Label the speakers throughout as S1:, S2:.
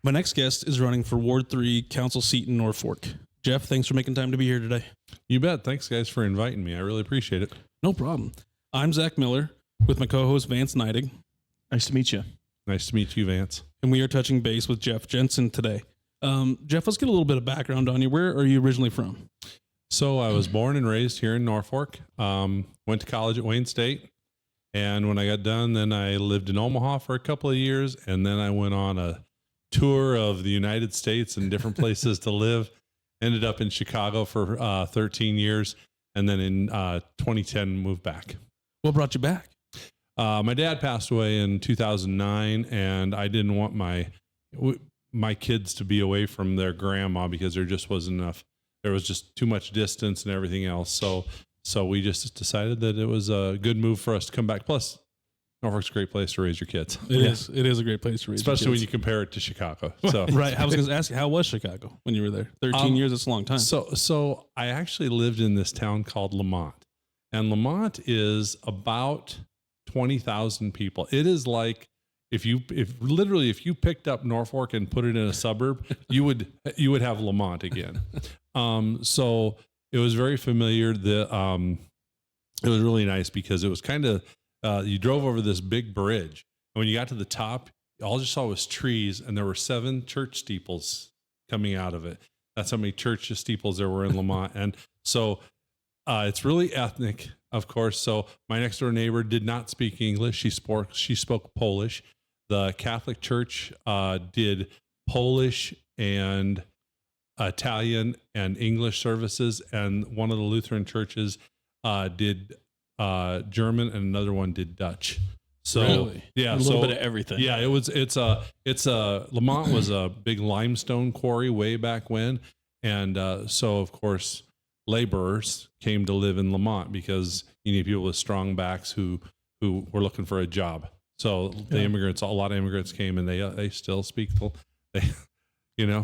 S1: My next guest is running for Ward 3 council seat in Norfolk. Jeff, thanks for making time to be here today.
S2: You bet. Thanks, guys, for inviting me. I really appreciate it.
S1: No problem. I'm Zach Miller with my co-host Vance Neidig.
S3: Nice to meet you.
S2: Nice to meet you, Vance.
S1: And we are touching base with Jeff Jensen today. Jeff, let's get a little bit of background on you. Where are you originally from?
S2: So I was born and raised here in Norfolk. Went to college at Wayne State. And when I got done, then I lived in Omaha for a couple of years. And then I went on a tour of the United States and different places to live. Ended up in Chicago for 13 years. And then in 2010, moved back.
S1: What brought you back?
S2: My dad passed away in 2009, and I didn't want my kids to be away from their grandma because there just wasn't enough. There was just too much distance and everything else. So we just decided that it was a good move for us to come back. Plus, Norfolk's a great place to raise your kids.
S1: It is. It is a great place to raise
S2: especially
S1: your
S2: when
S1: kids.
S2: you compare it to Chicago. So
S1: Right. I was going to ask you, how was Chicago when you were there? 13 years, that's a long time.
S2: So I actually lived in this town called Lamont. And Lamont is about 20,000 people. It is like if you picked up Norfolk and put it in a suburb, you would have Lamont again. So it was very familiar. It was really nice because it was kind of you drove over this big bridge, and when you got to the top, all you saw was trees, and there were 7 church steeples coming out of it. That's how many church steeples there were in Lamont, and so it's really ethnic, of course. So my next door neighbor did not speak English. She spoke Polish. The Catholic Church did Polish and Italian and English services, and one of the Lutheran churches did German, and another one did Dutch. So
S1: really?
S2: Yeah,
S3: a little bit of everything.
S2: Yeah, it's Lamont was a big limestone quarry way back when, and so of course laborers came to live in Lamont because you need people with strong backs who were looking for a job. So the immigrants, a lot of immigrants came, and they still speak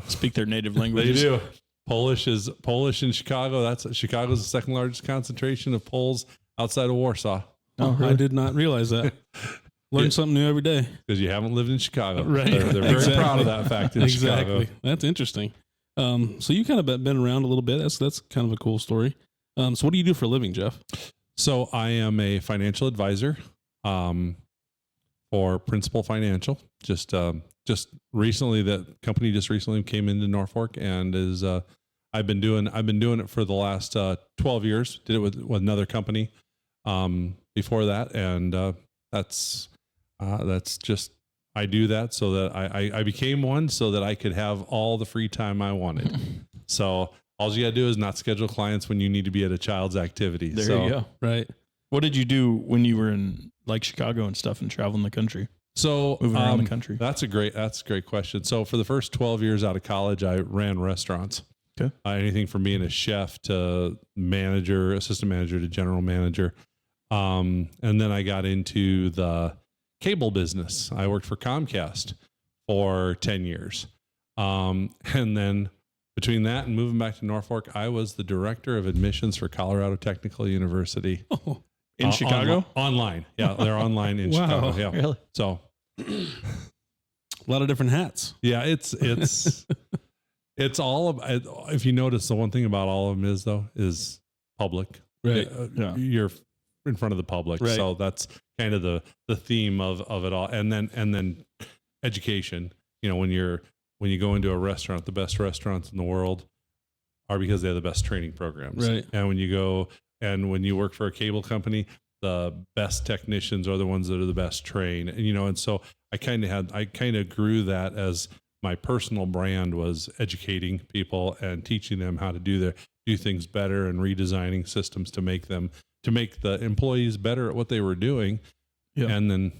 S3: speak their native languages.
S2: They do. Polish in Chicago. Chicago's the second largest concentration of Poles outside of Warsaw.
S1: Oh, really? I did not realize that. Learn something new every day.
S2: Because you haven't lived in Chicago.
S1: Right.
S2: They're very proud of that fact in Chicago.
S1: That's interesting. So you kind of been around a little bit. That's kind of a cool story. So what do you do for a living, Jeff?
S2: So I am a financial advisor for Principal Financial. Just recently, that company just recently came into Norfolk, and is I've been doing it for the last 12 years. Did it with another company before that, and that's just I do that so that I became one so that I could have all the free time I wanted. So all you got to do is not schedule clients when you need to be at a child's activity.
S3: There you go.
S1: Right.
S3: What did you do when you were in like Chicago and stuff and traveling the country?
S2: So
S3: moving around the country.
S2: That's a great question. So for the first 12 years out of college, I ran restaurants.
S3: Okay.
S2: Anything from being a chef to manager, assistant manager to general manager. And then I got into the cable business. I worked for Comcast for 10 years. And then between that and moving back to Norfolk, I was the director of admissions for Colorado Technical University.
S1: Oh,
S3: in Chicago?
S2: Online. Yeah, they're online in
S1: Wow.
S2: Chicago. Yeah.
S3: Really?
S2: So
S1: a lot of different hats.
S2: yeah, it's all about, if you notice, the one thing about all of them is public.
S1: Right.
S2: You're in front of the public.
S1: Right.
S2: So that's kind of the theme of it all. And then education, when you go into a restaurant, the best restaurants in the world are because they have the best training programs.
S1: Right.
S2: And when you work for a cable company, the best technicians are the ones that are the best trained. And so I kind of grew that as my personal brand was educating people and teaching them how to do things better and redesigning systems to make the employees better at what they were doing. Yeah. And then,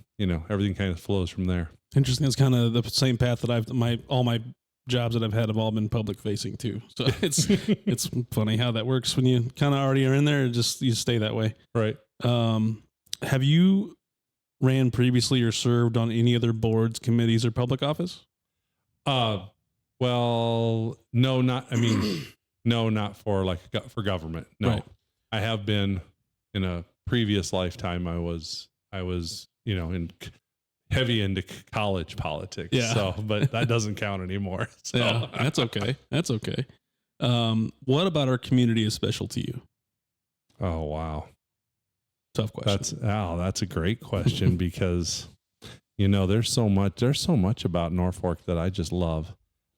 S2: everything kind of flows from there.
S1: Interesting. It's kind of the same path that all my jobs that I've had have all been public facing too. So it's funny how that works when you kind of already are in there, you stay that way.
S2: Right.
S1: Have you ran previously or served on any other boards, committees, or public office?
S2: Well, no, not for government. No,
S1: right.
S2: I have been in a previous lifetime. I was, in heavy into college politics.
S1: Yeah.
S2: So, but that doesn't count anymore. So.
S1: Yeah, that's okay. That's okay. What about our community is special to you?
S2: Oh, wow.
S1: Tough question.
S2: That's a great question because, there's so much about Norfolk that I just love.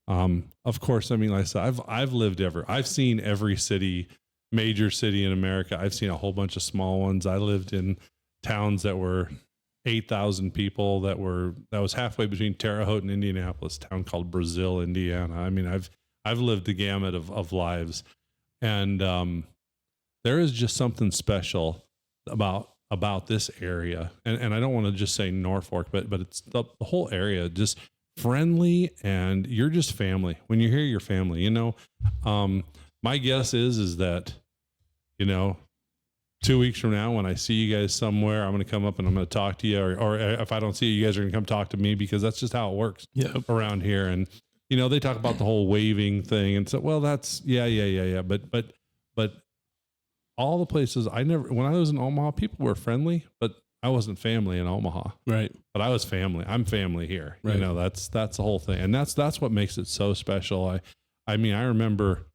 S2: Of course, I mean, like I said, I've seen every major city in America. I've seen a whole bunch of small ones. I lived in towns that were 8,000 people that was halfway between Terre Haute and Indianapolis, a town called Brazil, Indiana. I mean, I've lived the gamut of lives, and there is just something special about this area. And I don't want to just say Norfolk, but it's the whole area, just friendly, and you're just family. When you're here, you're family, my guess is that, 2 weeks from now, when I see you guys somewhere, I'm going to come up and I'm going to talk to you, or if I don't see you, you guys are going to come talk to me, because that's just how it works around here. And, they talk about the whole waving thing, and so, well, that's, yeah. But all the places when I was in Omaha, people were friendly, but I wasn't family in Omaha. Right. But I was family. I'm family here. Right. That's the whole thing. And that's what makes it so special. I mean, I remember,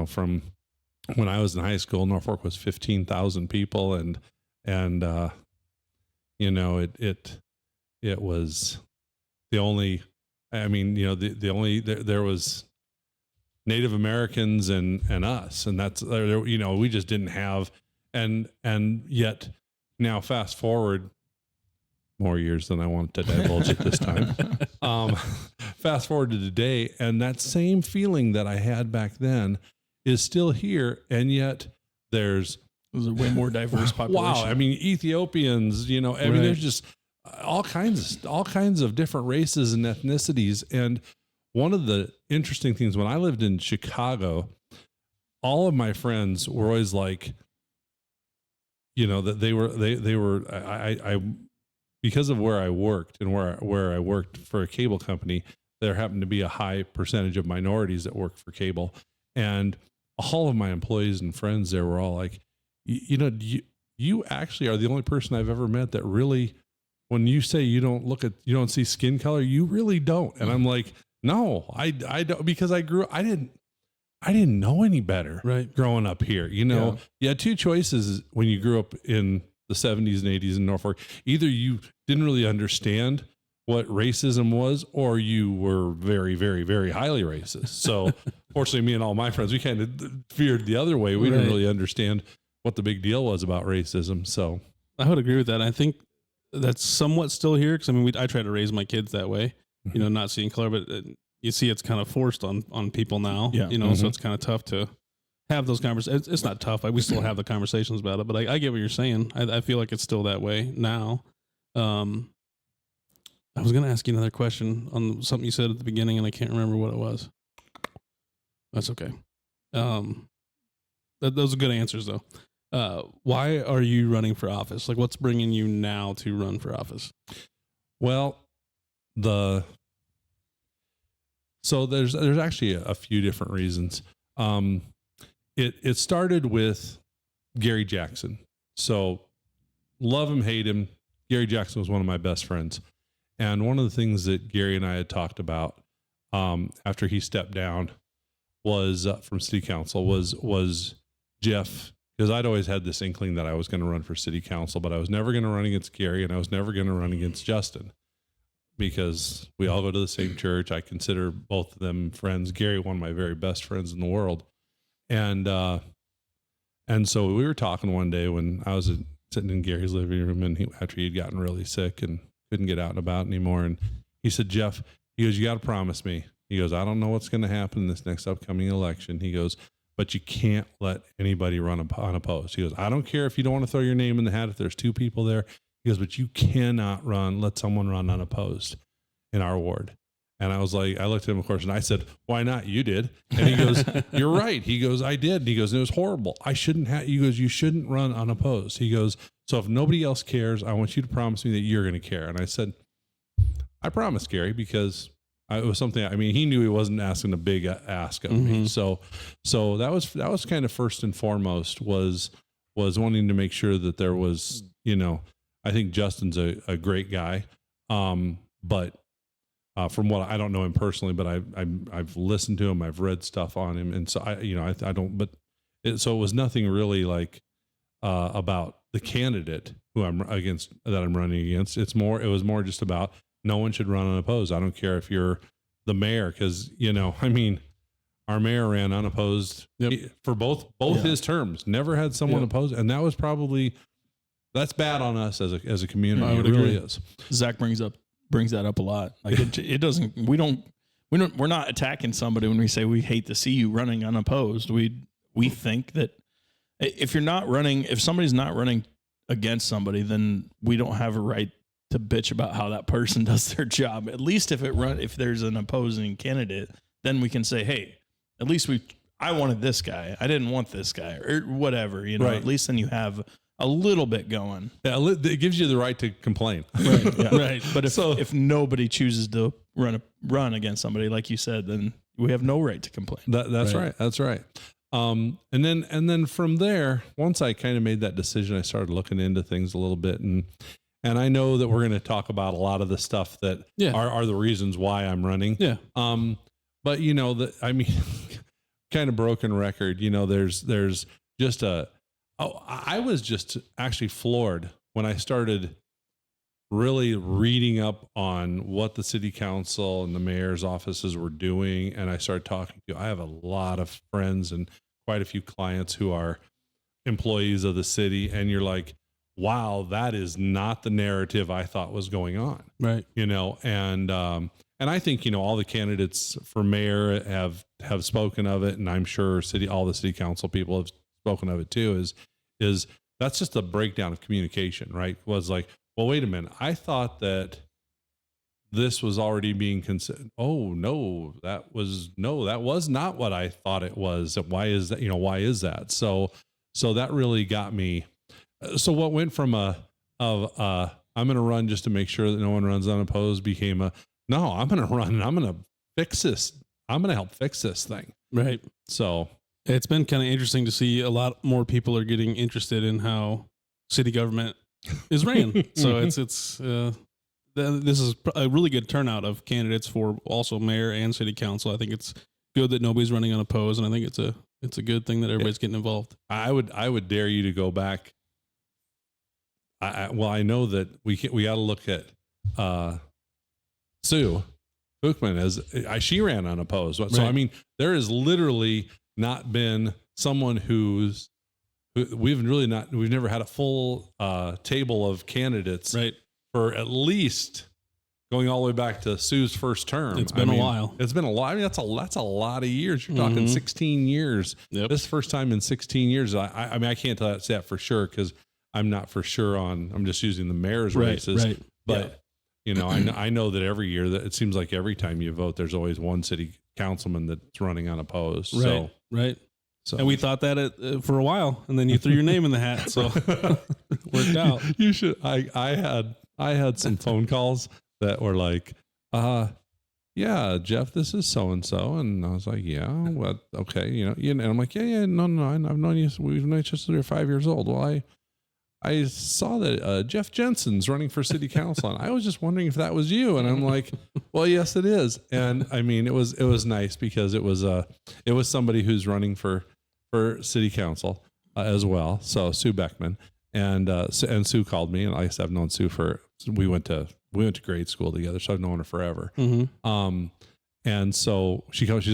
S2: from when I was in high school, Norfolk was 15,000 people, and it was the only, I mean, there was Native Americans and us, and that's, we just didn't have, and yet now fast forward more years than I want to divulge at this time. Fast forward to today, and that same feeling that I had back then is still here, and yet there's
S3: a way more diverse population.
S2: Wow, I mean, Ethiopians, I mean, there's just all kinds of different races and ethnicities. And one of the interesting things, when I lived in Chicago, all of my friends were always like, that they were I because of where I worked and where I worked for a cable company, there happened to be a high percentage of minorities that worked for cable. And all of my employees and friends there were all like, you actually are the only person I've ever met that really, when you say you don't see skin color, you really don't. And I'm like, no, I don't, because I didn't know any better growing up here. You had two choices when you grew up in the 70s and 80s in Norfolk. Either you didn't really understand what racism was, or you were very, very, very highly racist. So fortunately, me and all my friends, we kind of veered the other way. We didn't really understand what the big deal was about racism. So
S1: I would agree with that. I think that's somewhat still here, because I mean, I try to raise my kids that way, not seeing color, but you see it's kind of forced on people now, so it's kind of tough to have those conversations. It's not tough. We still have the conversations about it, but I get what you're saying. I feel like it's still that way now. I was going to ask you another question on something you said at the beginning, and I can't remember what it was. That's okay. Those are good answers, though. Why are you running for office? Like, what's bringing you now to run for office?
S2: Well, so there's actually a few different reasons. It started with Gary Jackson. So love him, hate him. Gary Jackson was one of my best friends. And one of the things that Gary and I had talked about after he stepped down was from city council was Jeff, because I'd always had this inkling that I was going to run for city council, but I was never going to run against Gary, and I was never going to run against Justin, because we all go to the same church. I consider both of them friends. Gary, one of my very best friends in the world. And so we were talking one day when I was sitting in Gary's living room, and after he'd gotten really sick and couldn't get out and about anymore. And he said, Jeff, he goes, you got to promise me. He goes, I don't know what's going to happen in this next upcoming election. He goes, but you can't let anybody run unopposed. He goes, I don't care if you don't want to throw your name in the hat, if there's two people there. He goes, but you cannot let someone run unopposed in our ward. And I was like, I looked at him, of course, and I said, why not? You did. And he goes, you're right. He goes, I did. And he goes, it was horrible. He goes, you shouldn't run unopposed. He goes, so if nobody else cares, I want you to promise me that you're going to care. And I said, I promise, Gary, because it was something, I mean, he knew he wasn't asking a big ask of me. So that was kind of first and foremost was wanting to make sure that there was, I think Justin's a great guy. But from what I don't know him personally, but I've listened to him, I've read stuff on him, and so I don't. But so it was nothing really like about the candidate who I'm running against. It was more just about no one should run unopposed. I don't care if you're the mayor, because our mayor ran unopposed for both his terms. Never had someone opposed, and that was that's bad on us as a community. It really is.
S3: Zach brings that up a lot. Like it doesn't. We're not attacking somebody when we say we hate to see you running unopposed. We think that if somebody's not running against somebody, then we don't have a right to bitch about how that person does their job. At least if there's an opposing candidate, then we can say, hey, at least I wanted this guy. I didn't want this guy, or whatever, right. At least then you have a little bit going.
S2: Yeah, it gives you the right to complain.
S3: Right. Yeah. Right. But if nobody chooses to run against somebody, like you said, then we have no right to complain.
S2: That's right. That's right. And then from there, once I kind of made that decision, I started looking into things a little bit, and I know that we're going to talk about a lot of the stuff that are the reasons why I'm running.
S1: Yeah.
S2: But kind of broken record, there's just I was just actually floored when I started really reading up on what the city council and the mayor's offices were doing. And I started talking I have a lot of friends and quite a few clients who are employees of the city. And you're like, wow, that is not the narrative I thought was going on.
S1: Right.
S2: And I think, all the candidates for mayor have spoken of it. And I'm sure all the city council people have spoken of it too, is that's just a breakdown of communication, right? Was like, well, wait a minute. I thought that this was already being considered. Oh no, that was not what I thought it was. Why is that? Why is that? So that really got me. So what went from I'm going to run just to make sure that no one runs unopposed became no, I'm going to run and I'm going to fix this. I'm going to help fix this thing.
S1: Right.
S2: So
S1: it's been kind of interesting to see a lot more people are getting interested in how city government is ran. So this is a really good turnout of candidates for also mayor and city council. I think it's good that nobody's running unopposed, and I think it's a good thing that everybody's getting involved.
S2: I would dare you to go back. I know that we got to look at Sue Bookman as she ran unopposed. So right. There has literally not been someone we've never had a full table of candidates
S1: right.
S2: for at least going all the way back to Sue's first term.
S1: It's been a while.
S2: It's been a lot. That's a lot of years. You're talking 16 years.
S1: Yep.
S2: This first time in 16 years. I can't say that for sure because I'm not for sure I'm just using the mayor's races.
S1: Right.
S2: But I know that every year that it seems like every time you vote, there's always one city councilman that's running unopposed.
S1: Right.
S2: So,
S1: right. So, and we thought that for a while, and then you threw your name in the hat, so worked out.
S2: You should. I had some phone calls that were like, yeah, Jeff, this is so and so, and I was like, yeah, what? Okay, and I'm like, yeah, no, I've known you. We've known each other 5 years old. Well, I saw that Jeff Jensen's running for city council, and I was just wondering if that was you. And I'm like, well, yes, it is. And it was nice because it was somebody who's running for city council as well. So Sue Beckman and Sue called me, and like I said, I've known Sue we went to grade school together, so I've known her forever.
S1: Mm-hmm.
S2: And so she goes,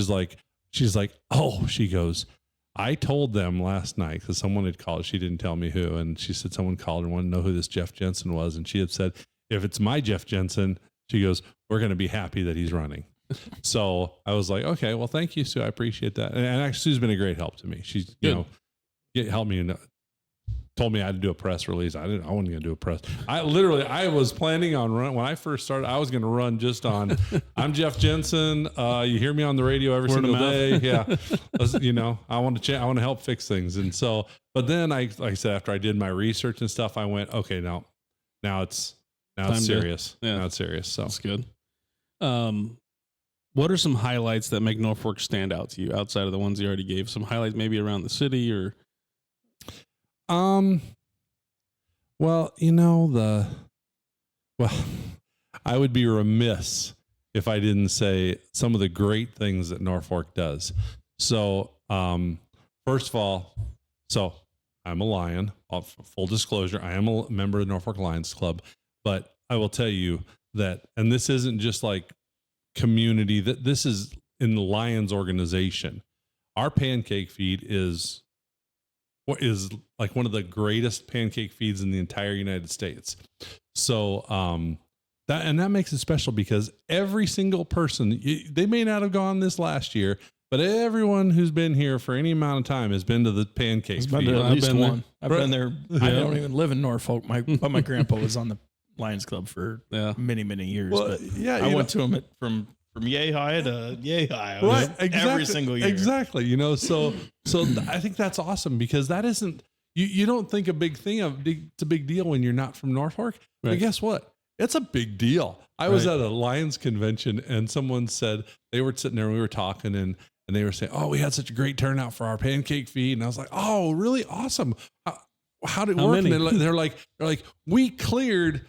S2: I told them last night because someone had called. She didn't tell me who, and she said someone called and wanted to know who this Jeff Jensen was, and she had said, if it's my Jeff Jensen, she goes, we're going to be happy that he's running. So I was like, okay, well, thank you, Sue. I appreciate that. And actually, Sue's been a great help to me. She's helped me and told me I had to do a press release. I wasn't going to do a press. I was planning on when I first started, I was going to run just on, I'm Jeff Jensen. You hear me on the radio every single day. Yeah. I want to help fix things. And so, but then like I said, after I did my research and stuff, I went, okay, now it's serious. Now it's serious. So
S1: that's good. What are some highlights that make Norfolk stand out to you outside of the ones you already gave? Some highlights maybe around the city or...
S2: Well, I would be remiss if I didn't say some of the great things that Norfolk does. So, first of all, I'm a Lion. Full disclosure, I am a member of the Norfolk Lions Club, but I will tell you that, and this isn't just like community, that this is in the Lions organization. Our pancake feed is like one of the greatest pancake feeds in the entire United States. So, that makes it special because every single person, they may not have gone this last year, but everyone who's been here for any amount of time has been to the pancake feed.
S3: At least one. I've been there. I don't even live in Norfolk. But my grandpa was on the Lions Club for many, many years.
S2: Well,
S3: but
S2: yeah,
S3: I went to him from yay high to yay high.
S2: Right, exactly,
S3: every single year.
S2: Exactly. So I think that's awesome because that isn't, you don't think it's a big deal when you're not from Norfolk. Right. But guess what? It's a big deal. I was at a Lions convention and someone said, they were sitting there and we were talking and they were saying, oh, we had such a great turnout for our pancake feed. And I was like, oh, really awesome. How did it work?
S1: Many?
S2: And they're like, we cleared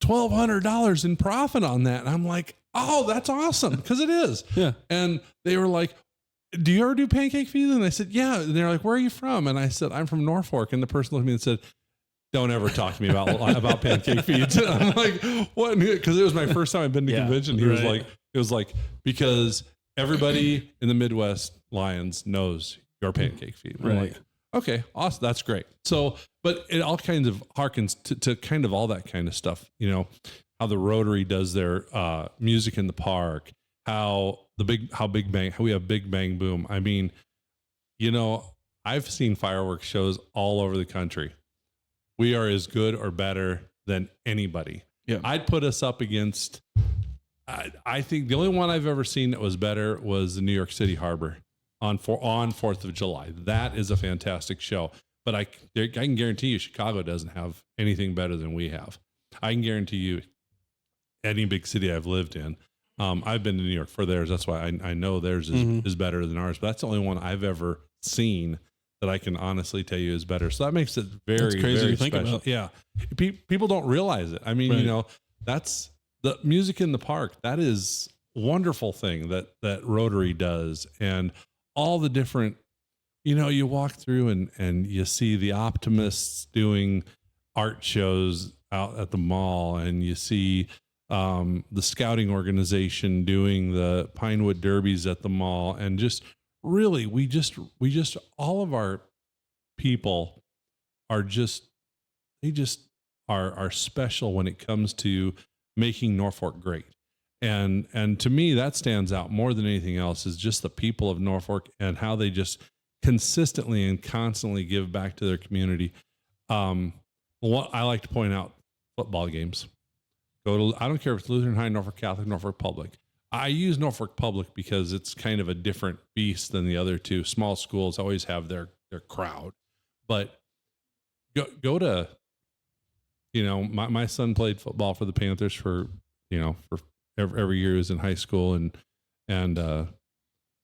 S2: $1,200 in profit on that. And I'm like, oh, that's awesome. Because it is.
S1: Yeah.
S2: And they were like, do you ever do pancake feeds? And I said, yeah. And they're like, where are you from? And I said, I'm from Norfolk. And the person looked at me and said, don't ever talk to me about pancake feeds. And I'm like, what? Because it was my first time I've been to convention. He was like, it was like, because everybody in the Midwest Lions knows your pancake feed. I'm like, okay, awesome. That's great. So, but it all kinds of harkens to kind of all that kind of stuff, how the Rotary does their music in the park, how we have Big Bang Boom. I mean, I've seen fireworks shows all over the country. We are as good or better than anybody. Yeah. I'd put us up against, I think the only one I've ever seen that was better was the New York City Harbor on 4th of July. That is a fantastic show. But I can guarantee you Chicago doesn't have anything better than we have. I can guarantee you any big city I've lived in. I've been to New York for theirs. That's why I know theirs is better than ours. But that's the only one I've ever seen that I can honestly tell you is better. So that makes it very, very special. Yeah. People don't realize it. I mean, that's the music in the park. That is a wonderful thing that Rotary does. And all the different, you walk through and you see the optimists doing art shows out at the mall, and you see the scouting organization doing the Pinewood Derbies at the mall, and just really, we just all of our people are are special when it comes to making Norfolk great. And to me, that stands out more than anything else, is just the people of Norfolk and how they just consistently and constantly give back to their community. What I like to point out, football games. I don't care if it's Lutheran High, Norfolk Catholic, Norfolk Public. I use Norfolk Public because it's kind of a different beast than the other two. Small schools always have their crowd, but go to, my son played football for the Panthers for every year he was in high school, and I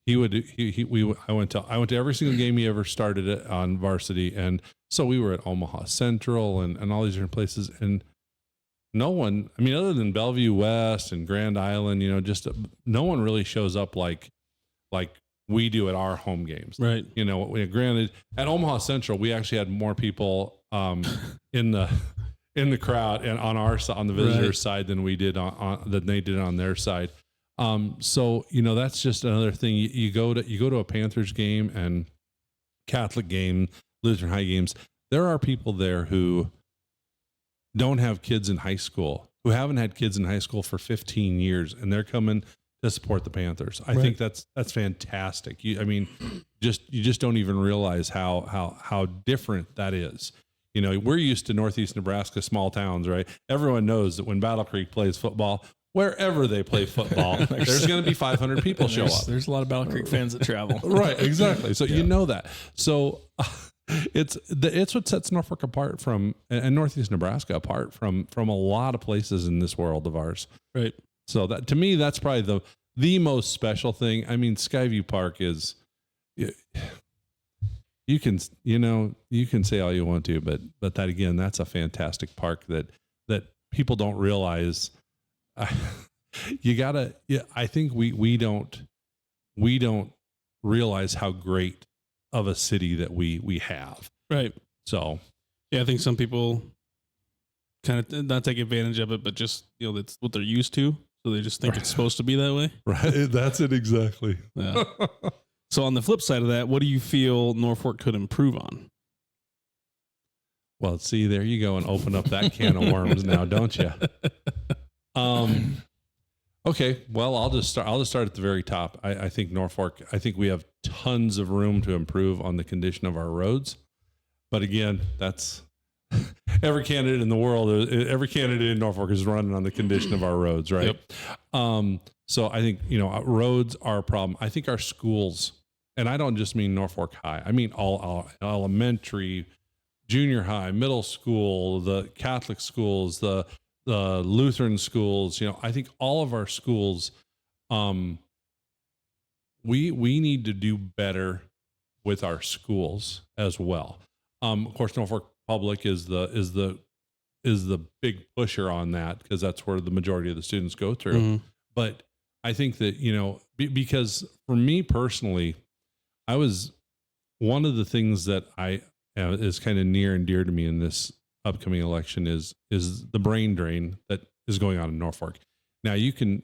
S2: went to every single game he ever started at on varsity, and so we were at Omaha Central and all these different places, and no one, other than Bellevue West and Grand Island, no one really shows up like we do at our home games. Right. Granted, at Omaha Central, we actually had more people in the crowd and on our side, on the visitors' side, than we did than they did on their side. So that's just another thing. You go to a Panthers game and Catholic game, Lutheran High games. There are people there who don't have kids in high school, who haven't had kids in high school for 15 years, and they're coming to support the Panthers. I think that's fantastic. You just don't even realize how different that is. We're used to Northeast Nebraska, small towns, right? Everyone knows that when Battle Creek plays football, wherever they play football, there's going to be 500 people show up.
S3: There's a lot of Battle Creek fans that travel.
S2: Right, exactly. So you know that. So it's what sets Norfolk apart from, and Northeast Nebraska apart from a lot of places in this world of ours. Right. So that, to me, that's probably the most special thing. Skyview Park is, you can say all you want to, but that, again, that's a fantastic park that people don't realize you gotta, I think we don't realize how great of a city that we have.
S1: Right.
S2: So,
S1: yeah, I think some people kind of not take advantage of it, but just, that's what they're used to. So they just think it's supposed to be that way.
S2: Right. That's it. Exactly.
S1: Yeah. So on the flip side of that, what do you feel Norfolk could improve on?
S2: Well, see, there you go and open up that can of worms now, don't you? Okay. Well, I'll just start at the very top. I think Norfolk, we have tons of room to improve on the condition of our roads. But again, that's every candidate in the world, every candidate in Norfolk is running on the condition of our roads, right? Yep. So I think, roads are a problem. I think our schools, and I don't just mean Norfolk High, I mean all elementary, junior high, middle school, the Catholic schools, the Lutheran schools, I think all of our schools, we need to do better with our schools as well. Of course, Norfolk Public is the big pusher on that because that's where the majority of the students go through. Mm-hmm. But I think that, because for me personally, one of the things that is kind of near and dear to me in this upcoming election is the brain drain that is going on in Norfolk. Now you can,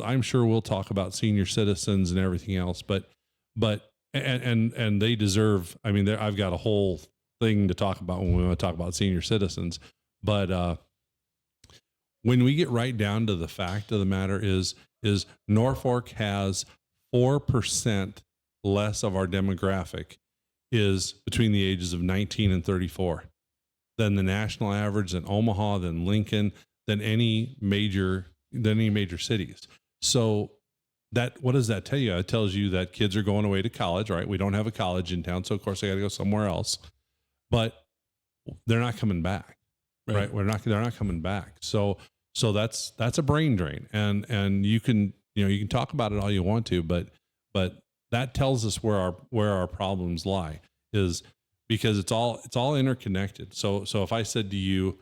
S2: I'm sure we'll talk about senior citizens and everything else, but they deserve, I've got a whole thing to talk about when we want to talk about senior citizens. But when we get right down to the fact of the matter is Norfolk has 4% less of our demographic is between the ages of 19 and 34 than the national average, than Omaha, than Lincoln, than any major cities. So what does that tell you? It tells you that kids are going away to college, right? We don't have a college in town, so of course they got to go somewhere else. But they're not coming back, right? They're not coming back. So that's a brain drain, and you can talk about it all you want to, but that tells us where our problems lie, is because it's all interconnected. So if I said to you,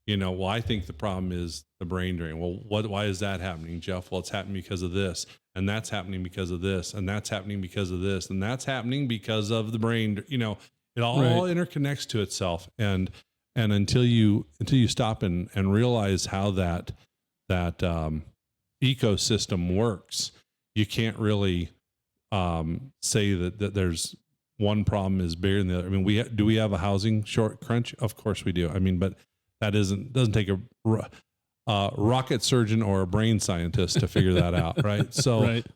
S2: well, I think the problem is the brain drain. Well, why is that happening, Jeff? Well, it's happening because of this, and that's happening because of this, and that's happening because of this, and that's happening because of the brain. It all interconnects to itself, and until you stop and realize how that ecosystem works, you can't really say that there's one problem is bigger than the other. Do we have a housing crunch? Of course we do. But that doesn't take a rocket surgeon or a brain scientist to figure that out, right? So, right.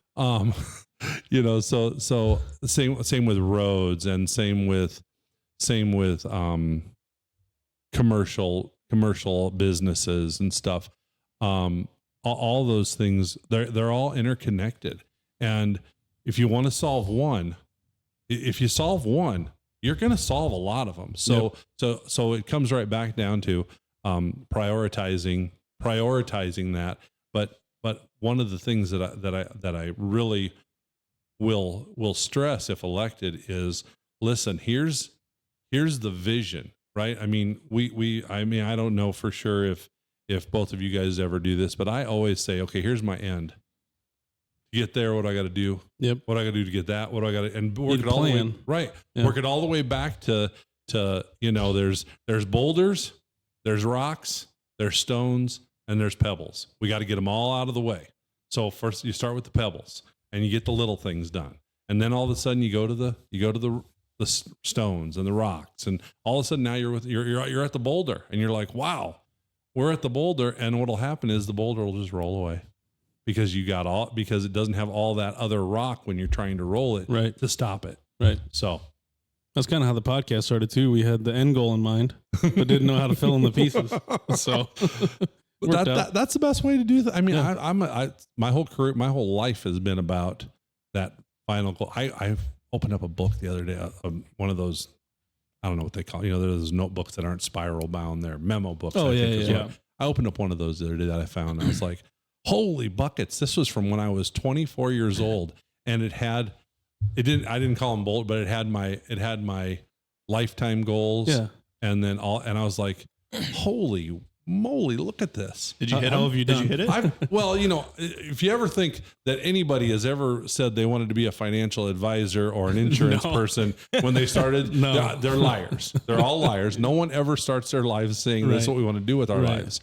S2: So same with roads, and same with commercial businesses and stuff. All those things, they're all interconnected. And if you want to solve one, you're going to solve a lot of them. So it comes right back down to prioritizing that. But one of the things that I really will stress if elected is, listen, here's the vision, right? I don't know for sure if both of you guys ever do this, but I always say, okay, here's my end. To get there, what do I got to do? Yep. What do I got to do to get that? What do I got to, and work it all the way, right? Yeah. Work it all the way back to there's boulders, there's rocks, there's stones, and there's pebbles. We got to get them all out of the way. So first you start with the pebbles and you get the little things done. And then all of a sudden you go to the stones and the rocks, and all of a sudden now you're at the boulder, and you're like, wow, we're at the boulder. And what'll happen is the boulder will just roll away because because it doesn't have all that other rock when you're trying to roll it to stop it. Right. So
S1: that's kind of how the podcast started too. We had the end goal in mind, but didn't know how to fill in the pieces. So
S2: that's the best way to do that. My whole career, my whole life has been about that final goal. I opened up a book the other day, one of those, I don't know what they call, there's those notebooks that aren't spiral bound. They're memo books.
S1: Oh, yeah.
S2: I opened up one of those the other day that I found. And I was like, holy buckets. This was from when I was 24 years old. And I didn't call them bold, but it had my lifetime goals. Yeah. And then and I was like, holy moly, look at this.
S3: Did you hit
S1: How
S3: him?
S1: have you
S3: Did
S1: done?
S3: you hit it?
S2: Well, if you ever think that anybody has ever said they wanted to be a financial advisor or an insurance person when they started, they're liars. They're all liars. No one ever starts their lives saying this is what we want to do with our lives.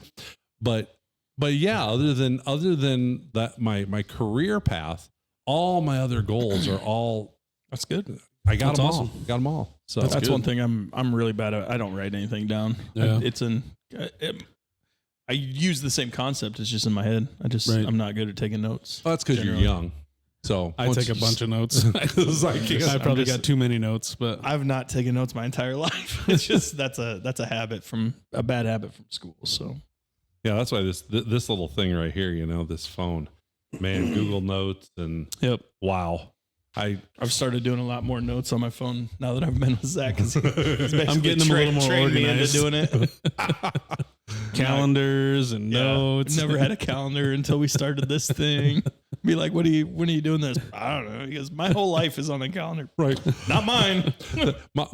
S2: But yeah, other than that, my career path, all my other goals are all.
S3: That's good.
S2: I got them all. Got them all. So
S3: that's one thing I'm really bad at. I don't write anything down.
S1: Yeah.
S3: I use the same concept. It's just in my head. I'm not good at taking notes.
S2: Well, that's because you're young. So
S1: I take a bunch of notes. I probably got too many notes, but
S3: I've not taken notes my entire life. It's just that's a bad habit from school. So
S2: yeah, that's why this little thing right here, this phone, man, Google Notes and wow.
S3: I've started doing a lot more notes on my phone now that I've been with Zach.
S1: I'm getting them a little more organized.
S3: Me into doing it.
S1: Calendars and notes.
S3: Never had a calendar until we started this thing. Be like, when are you doing this? I don't know. Because my whole life is on a calendar.
S2: Right.
S3: Not mine.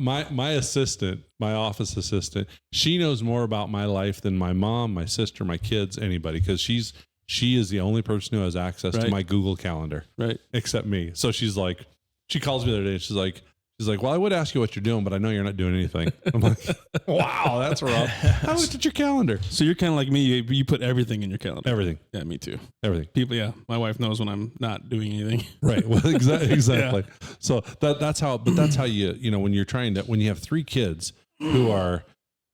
S2: my assistant, my office assistant, she knows more about my life than my mom, my sister, my kids, anybody, because she is the only person who has access to my Google Calendar, right? Except me. So she calls me the other day and she's like, well, I would ask you what you're doing, but I know you're not doing anything. I'm like, wow, that's rough. I looked at your calendar.
S1: So you're kind of like me. You put everything in your calendar.
S2: Everything.
S1: Yeah, me too.
S2: Everything.
S1: People. Yeah, my wife knows when I'm not doing anything.
S2: Right. Well, exactly. So that's how. But that's how you when you have 3 kids who are,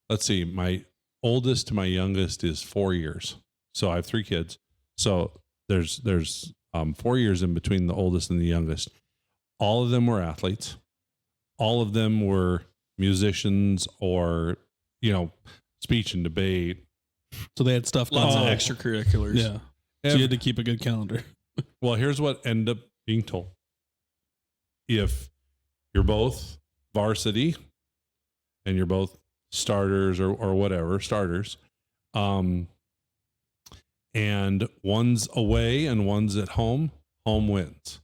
S2: let's see, my oldest to my youngest is 4 years. So I have 3 kids. So there's 4 years in between the oldest and the youngest. All of them were athletes. All of them were musicians or, speech and debate.
S1: So they had stuff going
S3: Lots
S1: on.
S3: of extracurriculars.
S1: Yeah. So you had to keep a good calendar.
S2: Well, here's what ended up being told. If you're both varsity and you're both starters or whatever, and one's away and one's at home wins.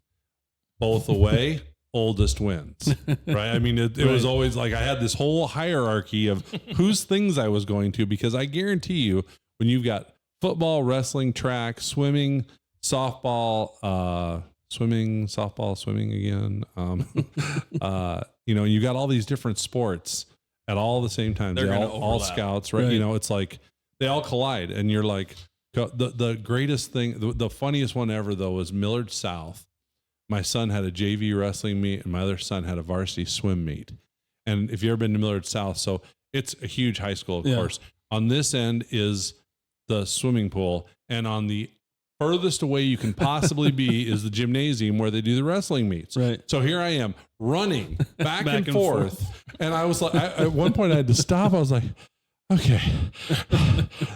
S2: Both away, oldest wins, right? I mean, it was always like I had this whole hierarchy of whose things I was going to, because I guarantee you when you've got football, wrestling, track, swimming, softball, swimming again, you got all these different sports at all the same time. They're all scouts, right? It's like they all collide and you're like, the greatest thing, the funniest one ever though was Millard South. My son had a JV wrestling meet and my other son had a varsity swim meet. And if you've ever been to Millard South, so it's a huge high school, of course. On this end is the swimming pool. And on the furthest away you can possibly be is the gymnasium where they do the wrestling meets. Right. So here I am running back and forth. And I was like, at one point I had to stop. I was like, okay,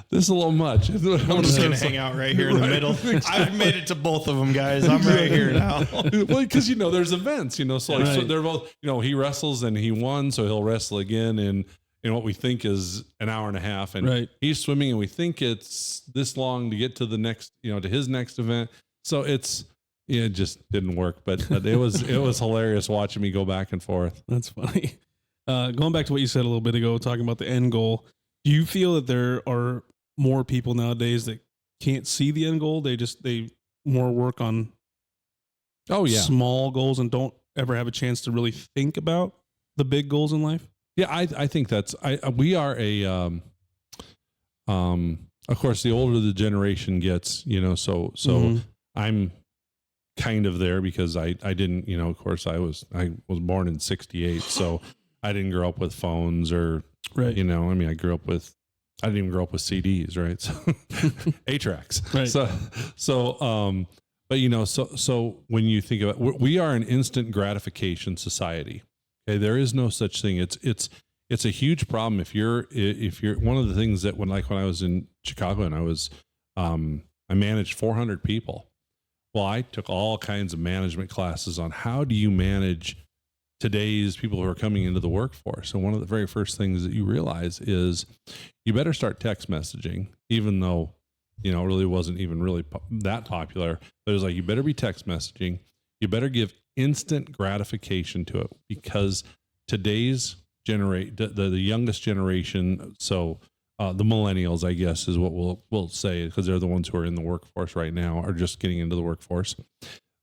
S2: this is a little much.
S3: I'm just going to hang out right here in the middle. I've made it to both of them, guys. I'm right here now.
S2: Well, because, there's events, so so they're both, he wrestles and he won, so he'll wrestle again in what we think is an hour and a half. And he's swimming and we think it's this long to get to the next, to his next event. So it just didn't work, but it was hilarious watching me go back and forth.
S1: That's funny. Going back to what you said a little bit ago, talking about the end goal, do you feel that there are more people nowadays that can't see the end goal? They more work on small goals and don't ever have a chance to really think about the big goals in life?
S2: Yeah, I think we are of course, the older the generation gets, so I'm kind of there because I didn't, of course I was born in 68, so I didn't grow up with phones or, I didn't even grow up with CDs, right? So 8-tracks. Right. So when you think about it, we are an instant gratification society. Okay. There is no such thing. It's a huge problem. If you're one of the things that when I was in Chicago and I managed 400 people. Well, I took all kinds of management classes on how do you manage today's people who are coming into the workforce. And one of the very first things that you realize is you better start text messaging, even though, it really wasn't even really that popular, but it was like, you better be text messaging. You better give instant gratification to it because today's the youngest generation. So the millennials, I guess, is what we'll say, because they're the ones who are in the workforce right now, or just getting into the workforce.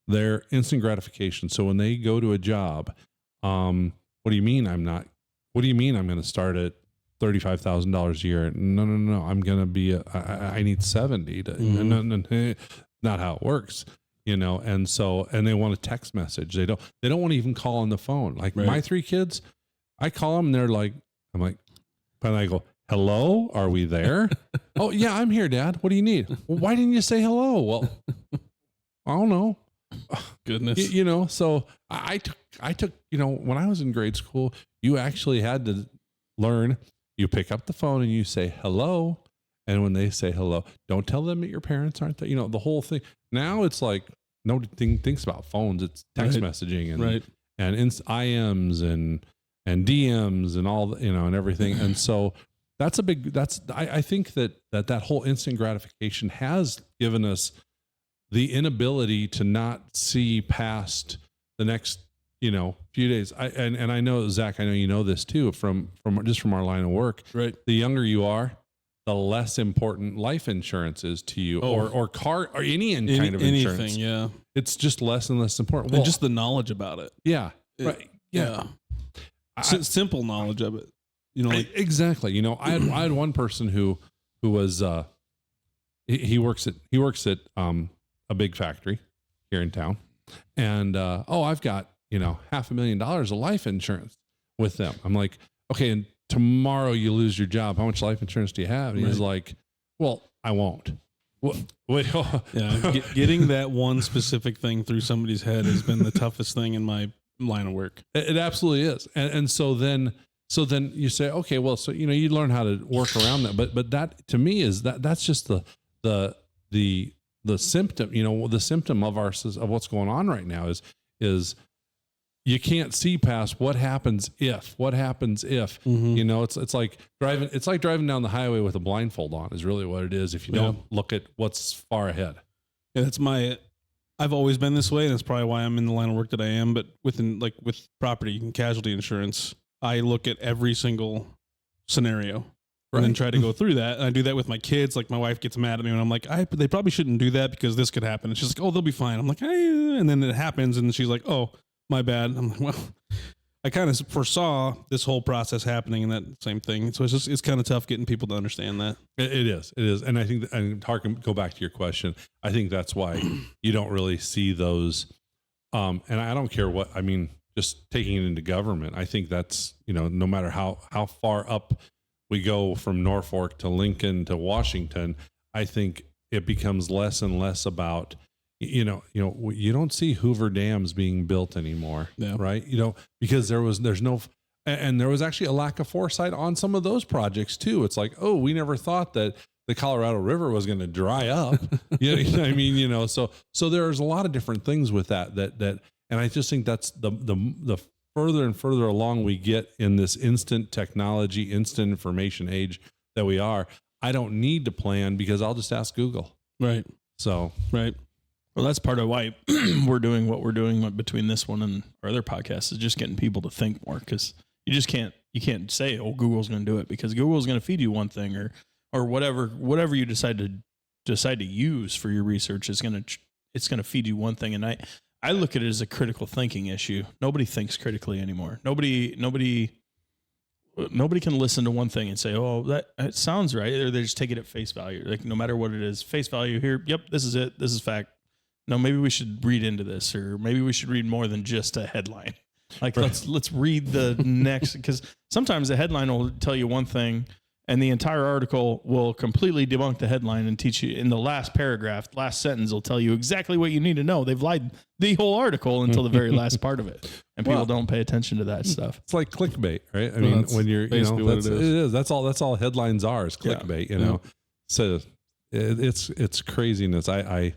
S2: They're instant gratification. So when they go to a job, what do you mean I'm going to start at $35,000 a year? No. I'm going to be, I need 70 to, no, not how it works, And so, and they want a text message. They don't want to even call on the phone. Like my 3 kids, I call them, they're like, and I go, hello, are we there? Oh yeah, I'm here, Dad. What do you need? Well, why didn't you say hello? Well, I don't know.
S1: Goodness.
S2: So I took, when I was in grade school, you actually had to learn, you pick up the phone and you say hello. And when they say hello, don't tell them that your parents aren't there. The whole thing. Now it's like nobody thinks about phones. It's text messaging and IMs and DMs and all, and everything. And so I think that whole instant gratification has given us the inability to not see past the next, few days. I know, Zach, I know you know this too, from our line of work.
S1: Right.
S2: The younger you are, the less important life insurance is to you, or car, or any kind of insurance.
S1: Anything, yeah.
S2: It's just less and less important.
S1: And just the knowledge about it.
S2: Yeah. Right. Yeah.
S1: Simple knowledge of it.
S2: Exactly. I had one person who was he works at a big factory here in town, and I've got $500,000 of life insurance with them. I'm like, okay, and tomorrow you lose your job. How much life insurance do you have? And he's like, well, I won't. Wait,
S1: getting that one specific thing through somebody's head has been the toughest thing in my line of work.
S2: It absolutely is. And so then you say, okay, well, so, you learn how to work around that. But that to me is that's just the symptom, the symptom of what's going on right now is you can't see past what happens if, it's like driving down the highway with a blindfold on is really what it is. If you don't look at what's far ahead.
S1: Yeah, I've always been this way, and that's probably why I'm in the line of work that I am. But with property and casualty insurance, I look at every single scenario and then try to go through that. And I do that with my kids. Like my wife gets mad at me when I'm like, they probably shouldn't do that because this could happen. And she's like, oh, they'll be fine. I'm like, and then it happens. And she's like, oh, my bad. I'm like, well, I kind of foresaw this whole process happening and that same thing. So it's kind of tough getting people to understand that.
S2: It is. And I think, and go back to your question. I think that's why you don't really see those. And I don't care just taking it into government. I think that's, no matter how far up we go from Norfolk to Lincoln to Washington, I think it becomes less and less about, you don't see Hoover dams being built anymore, right? Because there was actually a lack of foresight on some of those projects too. It's like, oh, we never thought that the Colorado River was going to dry up. So there's a lot of different things with that, and I just think that's the further and further along we get in this instant technology, instant information age that we are. I don't need to plan because I'll just ask Google.
S1: Right.
S2: So,
S1: right.
S3: Well, that's part of why we're doing what we're doing between this one and our other podcasts is just getting people to think more, because you can't say, oh, Google's going to do it, because Google's going to feed you one thing or whatever you decide to use for your research it's going to feed you one thing. And I look at it as a critical thinking issue. Nobody thinks critically anymore. Nobody can listen to one thing and say, oh, that sounds right. Or they just take it at face value. Like no matter what it is, face value here. Yep. This is it. This is fact. No, maybe we should read into this, or maybe we should read more than just a headline. Like let's read the next, because sometimes the headline will tell you one thing and the entire article will completely debunk the headline and teach you in the last paragraph, last sentence will tell you exactly what you need to know. They've lied the whole article until the very last part of it. And people don't pay attention to that stuff.
S2: It's like clickbait, right? I mean, when you're, it is. That's all headlines are, is clickbait, So it's craziness. I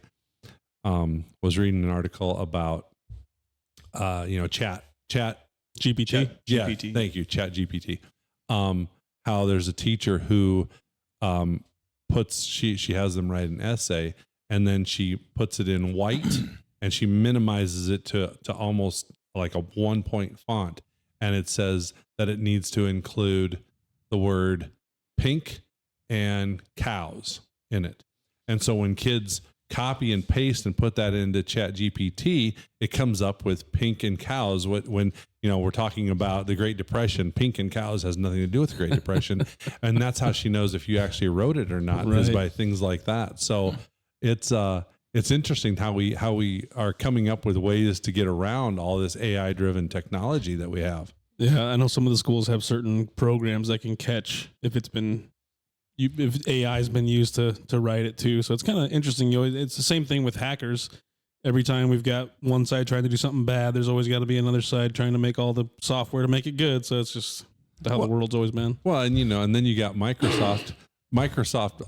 S2: was reading an article about, chat
S1: GPT.
S2: GPT. Thank you. Chat GPT. How there's a teacher who, she has them write an essay and then she puts it in white and she minimizes it to almost like a 1-point font. And it says that it needs to include the word pink and cows in it. And so when kids copy and paste and put that into Chat GPT, it comes up with pink and cows. When we're talking about the Great Depression, pink and cows has nothing to do with the Great Depression. And that's how she knows if you actually wrote it or not, is by things like that. So it's interesting how we are coming up with ways to get around all this AI driven technology that we have.
S1: Yeah, I know some of the schools have certain programs that can catch if AI has been used to write it too. So it's kind of interesting. It's the same thing with hackers. Every time we've got one side trying to do something bad, there's always got to be another side trying to make all the software to make it good. So it's just how the world's always been.
S2: Well, and then you got Microsoft. Microsoft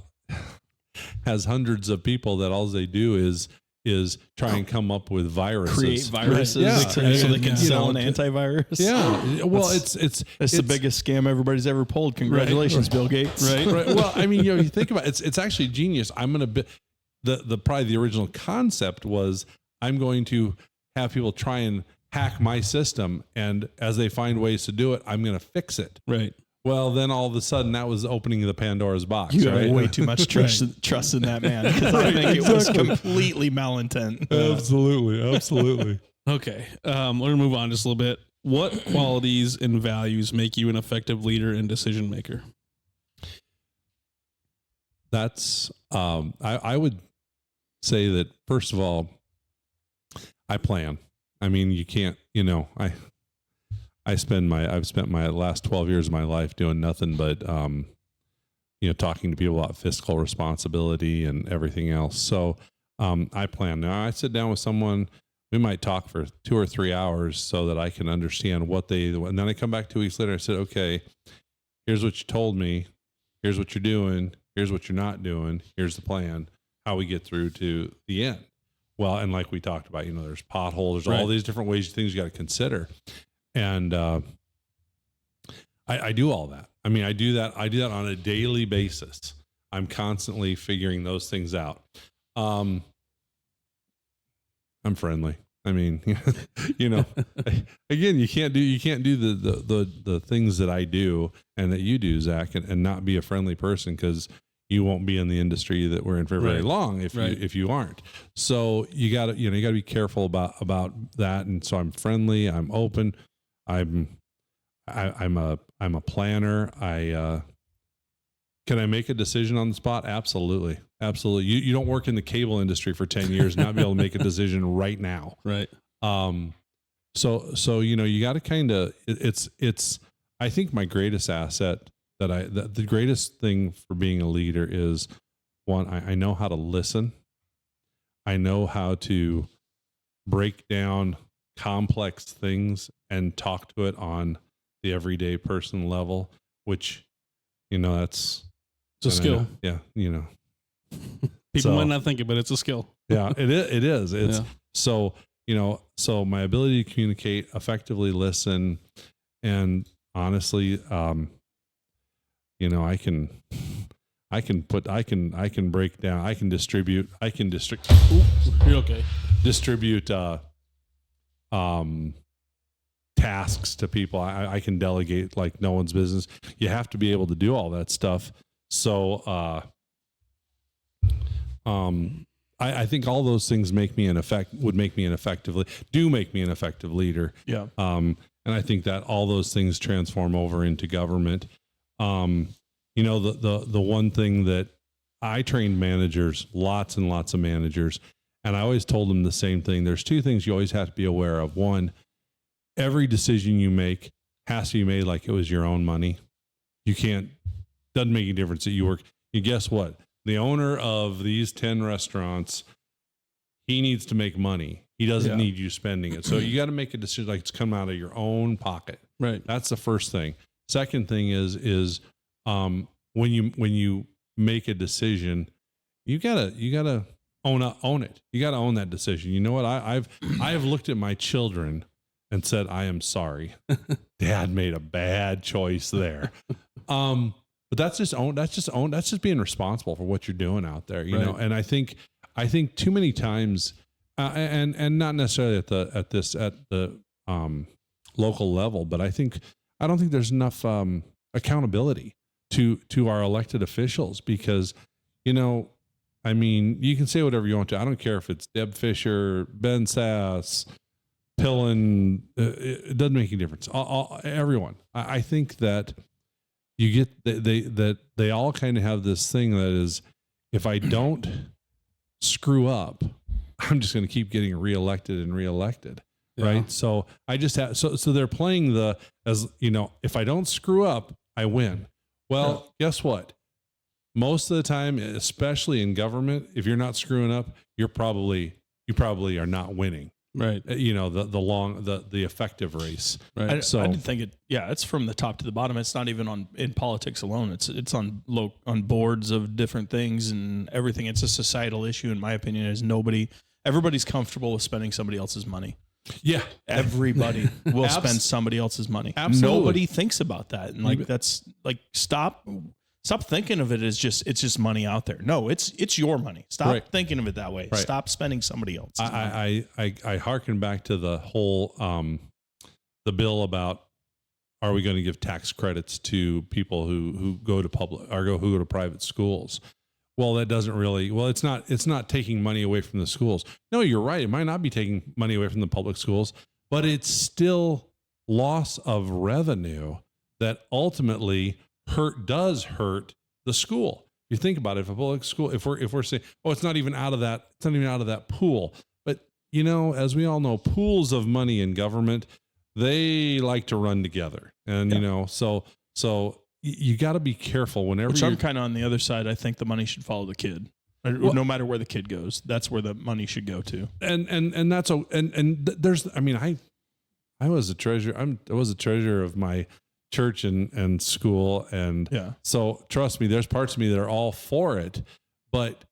S2: has hundreds of people that all they do is try and come up with viruses,
S3: create viruses, so they can sell an antivirus.
S2: Yeah, well, it's
S3: the biggest scam everybody's ever pulled. Congratulations, Bill Gates.
S2: Right. Well, I mean, you think about it, it's actually genius. I'm going to probably the original concept was I'm going to have people try and hack my system, and as they find ways to do it, I'm going to fix it.
S1: Right.
S2: Well, then all of a sudden that was opening the Pandora's box.
S3: You have way too much trust in that man, because I think it was completely malintent.
S2: Absolutely.
S1: Okay. We're going to move on just a little bit. What qualities and values make you an effective leader and decision maker?
S2: That's, I would say that, first of all, I plan. I mean, you can't, I've spent my last 12 years of my life doing nothing but, talking to people about fiscal responsibility and everything else. So, I plan. Now I sit down with someone, we might talk for 2 or 3 hours so that I can understand and then I come back 2 weeks later and I said, okay, here's what you told me. Here's what you're doing. Here's what you're not doing. Here's the plan, how we get through to the end. Well, and like we talked about, there's potholes, there's all these different things you got to consider. And I do all that. I mean, I do that on a daily basis. I'm constantly figuring those things out. I'm friendly. I mean, again, you can't do the things that I do and that you do, Zach, and not be a friendly person, because you won't be in the industry that we're in for very long if you aren't. So you got to be careful about that. And so I'm friendly. I'm open. I'm a planner. Can I make a decision on the spot? Absolutely. Absolutely. You don't work in the cable industry for 10 years, not be able to make a decision right now.
S1: Right.
S2: So, you got to kind of, I think my greatest asset the greatest thing for being a leader is, one, I know how to listen. I know how to break down complex things and talk to it on the everyday person level, which, it's
S1: a skill. People might not think it, but it's a skill.
S2: Yeah, it is. So my ability to communicate, effectively listen, and honestly, I can break down, I can distribute,
S1: You're okay.
S2: Distribute, tasks to people. I can delegate like no one's business. You have to be able to do all that stuff. So, I think all those things make me an effective leader.
S3: Yeah.
S2: And I think that all those things transform over into government. The one thing that I trained managers, lots and lots of managers, and I always told them the same thing. There's two things you always have to be aware of. One, every decision you make has to be made like it was your own money. Doesn't make any difference that you work. Guess what? The owner of these 10 restaurants, he needs to make money. He doesn't need you spending it. So you got to make a decision like it's come out of your own pocket.
S1: Right.
S2: That's the first thing. Second thing is when you make a decision, you gotta own it. You gotta own that decision. You know what? I have looked at my children and said, I am sorry. Dad made a bad choice there. But that's just being responsible for what you're doing out there, you know? And I think too many times, and not necessarily at the local level, but I don't think there's enough accountability to our elected officials, because, you know, I mean, you can say whatever you want to. I don't care if it's Deb Fisher, Ben Sass, Pillen. It doesn't make any difference. Everyone. I think that you get that they all kind of have this thing that is, if I don't screw up, I'm just going to keep getting reelected and reelected. Yeah. Right. So I just have, so they're playing as, you know, if I don't screw up, I win. Well, guess what? Most of the time, especially in government, if you're not screwing up, you probably are not winning.
S1: Right.
S2: You know, the effective race.
S3: Right. I didn't think it. Yeah. It's from the top to the bottom. It's not even in politics alone. It's on boards of different things and everything. It's a societal issue, in my opinion. Everybody's comfortable with spending somebody else's money.
S2: Yeah.
S3: Everybody will spend somebody else's money.
S2: Absolutely.
S3: Nobody thinks about that. And like, that's like, stop thinking of it as it's just money out there. No, it's your money. Stop thinking of it that way. Right. Stop spending somebody else.
S2: I hearken back to the whole, the bill about, are we going to give tax credits to people who go to public or who go to private schools? Well, that doesn't really, it's not taking money away from the schools. No, you're right. It might not be taking money away from the public schools, but it's still loss of revenue that ultimately does hurt the school. You think about it, if a public school, if we're saying, it's not even out of that pool. But, you know, as we all know, pools of money in government, they like to run together. And, you know, so you got to be careful whenever
S3: I'm kind of on the other side. I think the money should follow the kid. No matter where the kid goes, that's where the money should go to.
S2: And that's there's, I mean, I was a treasurer. I was a treasurer of my church and school. And so trust me, there's parts of me that are all for it, but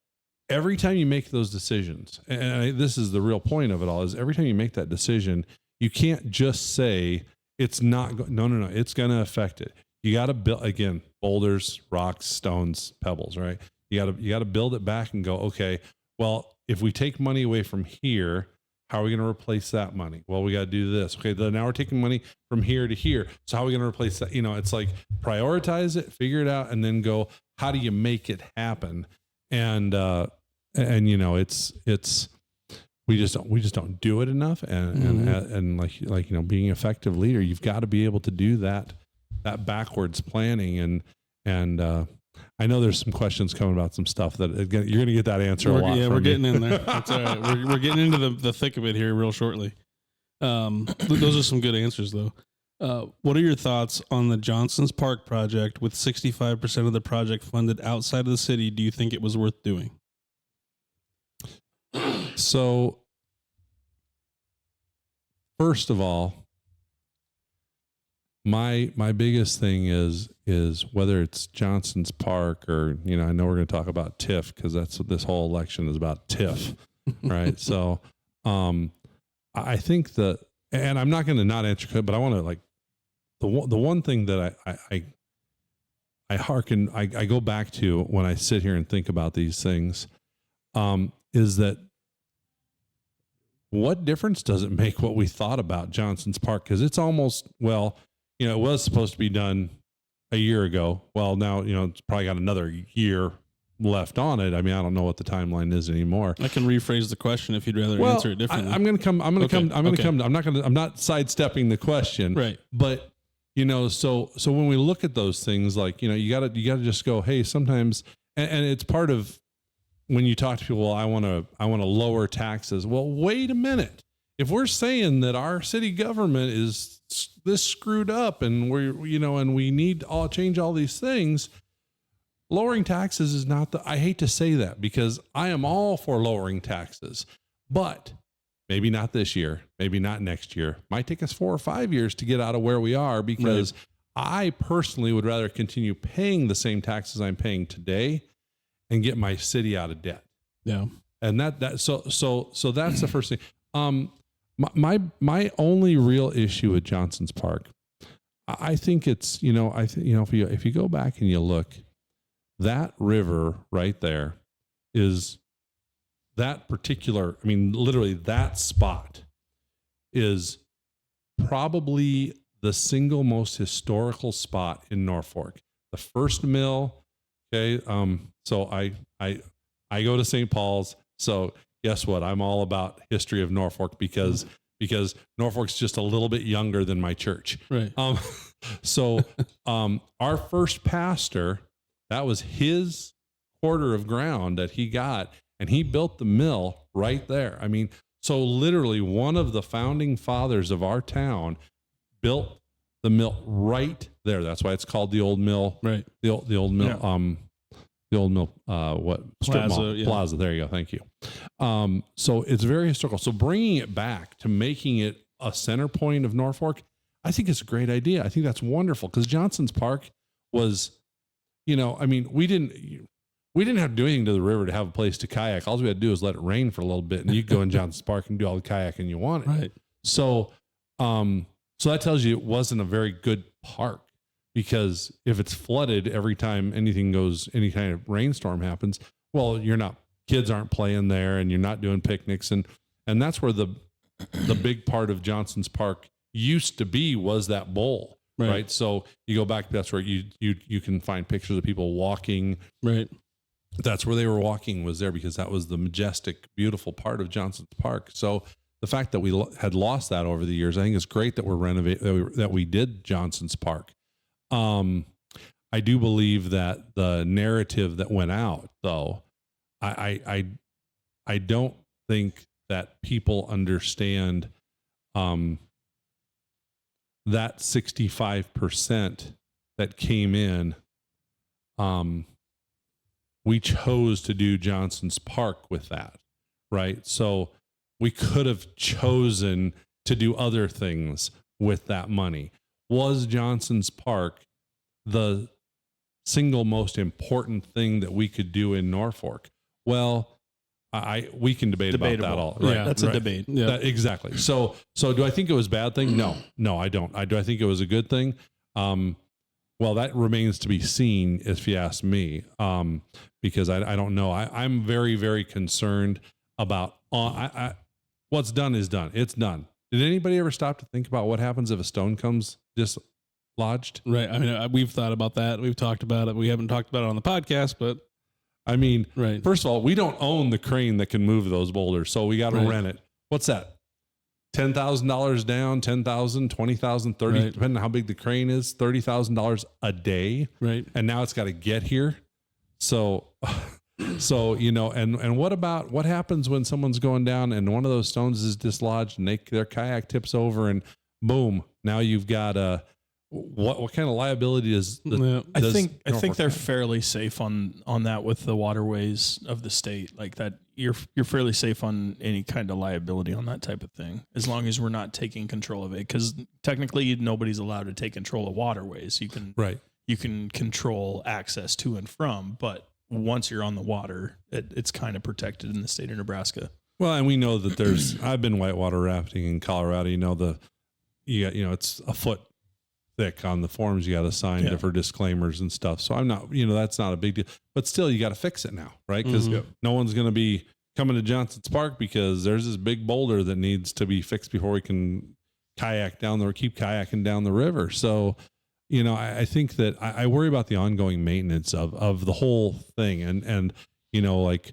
S2: every time you make those decisions, and this is the real point of it all, is every time you make that decision, you can't just say it's not, no, it's going to affect it. You got to build, again, boulders, rocks, stones, pebbles, right? You got to build it back and go, okay, well, if we take money away from here, how are we going to replace that money? Well, we got to do this. Okay, then now we're taking money from here to here. So how are we going to replace that? You know, it's like prioritize it, figure it out, and then go, how do you make it happen? And you know, it's we just don't do it enough. And like, you know, being an effective leader, you've got to be able to do that backwards planning. And I know there's some questions coming about some stuff that you're going to get that answer a lot.
S1: Yeah, we're getting in there. That's all right. We're getting into the thick of it here real shortly. Those are some good answers, though. What are your thoughts on the Johnson's Park project? With 65% of the project funded outside of the city, do you think it was worth doing?
S2: So, first of all, my biggest thing is whether it's Johnson's Park or, you know, I know we're going to talk about TIF because that's what this whole election is about, TIF, right? So, I think and I'm not going to not answer, but I want to, like, the one thing that I go back to when I sit here and think about these things, is that what difference does it make what we thought about Johnson's Park? Because it's almost, well, you know, it was supposed to be done a year ago. Well, now, you know, it's probably got another year left on it. I mean, I don't know what the timeline is anymore.
S1: I can rephrase the question if you'd rather answer it differently.
S2: I'm not sidestepping the question.
S1: Right.
S2: But, you know, so when we look at those things, like, you know, you gotta just go, hey, sometimes, and it's part of when you talk to people, well, I want to lower taxes. Well, wait a minute. If we're saying that our city government is this screwed up and we need to change all these things, lowering taxes is not I hate to say that because I am all for lowering taxes, but maybe not this year, maybe not next year. Might take us 4 or 5 years to get out of where we are because I personally would rather continue paying the same taxes I'm paying today and get my city out of debt.
S1: Yeah.
S2: And so that's the first thing. My only real issue with Johnson's Park, I think it's, you know, if you go back and you look, that river right there is that particular, I mean, literally that spot is probably the single most historical spot in Norfolk. the first mill. Okay. So I go to St. Paul's. So guess what? I'm all about history of Norfolk because Norfolk's just a little bit younger than my church.
S1: Right.
S2: So our first pastor, that was his quarter of ground that he got, and he built the mill right there. I mean, so literally one of the founding fathers of our town built the mill right there. That's why it's called the old mill.
S1: Right.
S2: The old mill.
S1: Yeah.
S2: The old mill, strip
S1: Plaza,
S2: mall,
S1: yeah.
S2: Plaza. There you go. Thank you. So it's very historical. So bringing it back to making it a center point of Norfolk, I think it's a great idea. I think that's wonderful because Johnson's Park was, I mean, we didn't have to do anything to the river to have a place to kayak. All we had to do is let it rain for a little bit, and you go in Johnson's Park and do all the kayaking you wanted.
S1: Right.
S2: So, so that tells you it wasn't a very good park. Because if it's flooded every time any kind of rainstorm happens, well, kids aren't playing there and you're not doing picnics. And that's where the big part of Johnson's Park used to be, was that bowl. Right. So you go back, that's where you can find pictures of people walking.
S1: Right.
S2: That's where they were walking, was there, because that was the majestic, beautiful part of Johnson's Park. So the fact that we had lost that over the years, I think it's great that we're renovating, that we did Johnson's Park. I do believe that the narrative that went out, though, I don't think that people understand that 65% that came in. We chose to do Johnson's Park with that, right? So we could have chosen to do other things with that money. Was Johnson's Park the single most important thing that we could do in Norfolk? Well, we can debate about that all. Right.
S1: Yeah, that's a debate. Yeah.
S2: Exactly. So do I think it was a bad thing? No, I don't. Do I think it was a good thing? Well, that remains to be seen, if you ask me, because I don't know. I'm very, very concerned about what's done is done. It's done. Did anybody ever stop to think about what happens if a stone comes dislodged?
S1: Right. I mean, we've thought about that. We've talked about it. We haven't talked about it on the podcast, but
S2: I mean,
S1: right.
S2: First of all, we don't own the crane that can move those boulders, so we got to rent it. What's that? $10,000 down, $10,000, $20,000, $30,000,
S1: right.
S2: Depending on how big the crane is, $30,000 a day.
S1: Right.
S2: And now it's got to get here. So, and what happens when someone's going down and one of those stones is dislodged and their kayak tips over and boom, now you've got what kind of liability does
S3: I think they're fairly safe on that with the waterways of the state, like that. You're fairly safe on any kind of liability on that type of thing, as long as we're not taking control of it. Because technically, nobody's allowed to take control of waterways. You can control access to and from, but once you're on the water, it's kind of protected in the state of Nebraska.
S2: Well, and we know that I've been whitewater rafting in Colorado. It's a foot thick on the forms you got to sign for disclaimers and stuff. So I'm not, that's not a big deal, but still you got to fix it now, right? Because no one's going to be coming to Johnson's Park because there's this big boulder that needs to be fixed before we can keep kayaking down the river. So, I think that I worry about the ongoing maintenance of the whole thing. And like,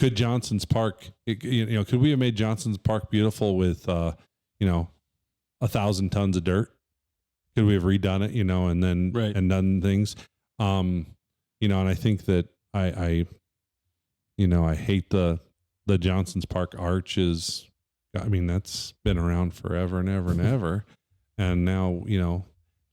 S2: could Johnson's Park, could we have made Johnson's Park beautiful with, 1,000 tons of dirt? Could we have redone it, and then and done things, and I think that I hate the Johnson's Park arches. I mean, that's been around forever and ever and ever, and now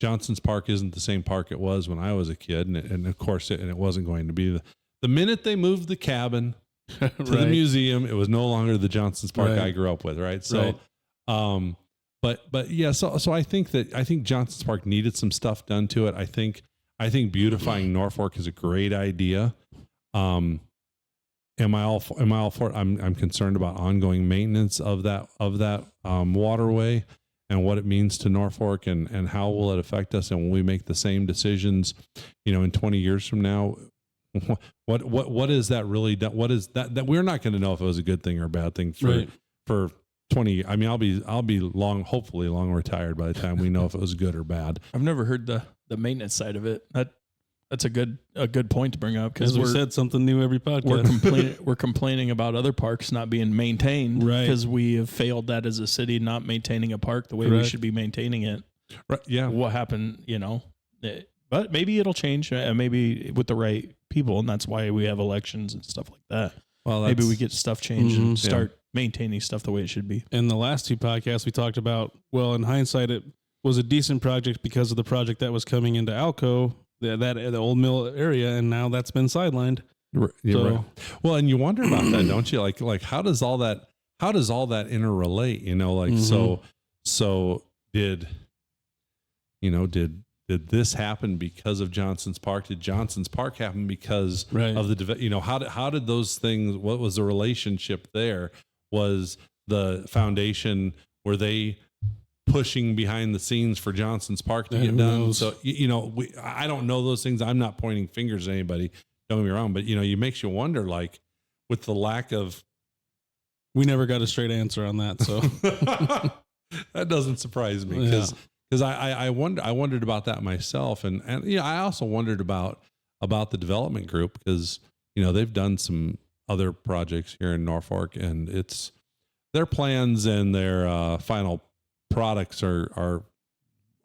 S2: Johnson's Park isn't the same park it was when I was a kid, and of course it wasn't going to be the minute they moved the cabin to the museum, it was no longer the Johnson's Park I grew up with, right? So, But yeah, so I think Johnson's Park needed some stuff done to it. I think beautifying Norfolk is a great idea. Am I all for it? I'm concerned about ongoing maintenance of that waterway and what it means to Norfolk and how will it affect us, and when we make the same decisions, in 20 years from now, what is that really? What is that we're not going to know if it was a good thing or a bad thing for 20. I mean, I'll be hopefully long retired by the time we know if it was good or bad.
S3: I've never heard the maintenance side of it. That's a good point to bring up,
S1: because we said something new every podcast.
S3: We're complaining about other parks not being maintained,
S1: right?
S3: Because we have failed that as a city, not maintaining a park the way we should be maintaining it.
S2: Right? Yeah.
S3: What happened? But maybe it'll change. Maybe with the right people, and that's why we have elections and stuff like that. Well, maybe we get stuff changed and start maintaining stuff the way it should be.
S1: In the last 2 podcasts, we talked about, well, in hindsight, it was a decent project because of the project that was coming into Alco, the old mill area, and now that's been sidelined.
S2: Right. Well, and you wonder about that, don't you? Like how does all that interrelate? So did this happen because of Johnson's Park? Did Johnson's Park happen because of the, how did those things, what was the relationship there? Was the foundation, were they pushing behind the scenes for Johnson's Park to get done? So, I don't know those things. I'm not pointing fingers at anybody. Don't get me wrong, but it makes you wonder, like, with the lack of,
S1: we never got a straight answer on that. So
S2: that doesn't surprise me because I wondered about that myself. And I also wondered about the development group because, they've done some other projects here in Norfolk, and it's their plans and their final products are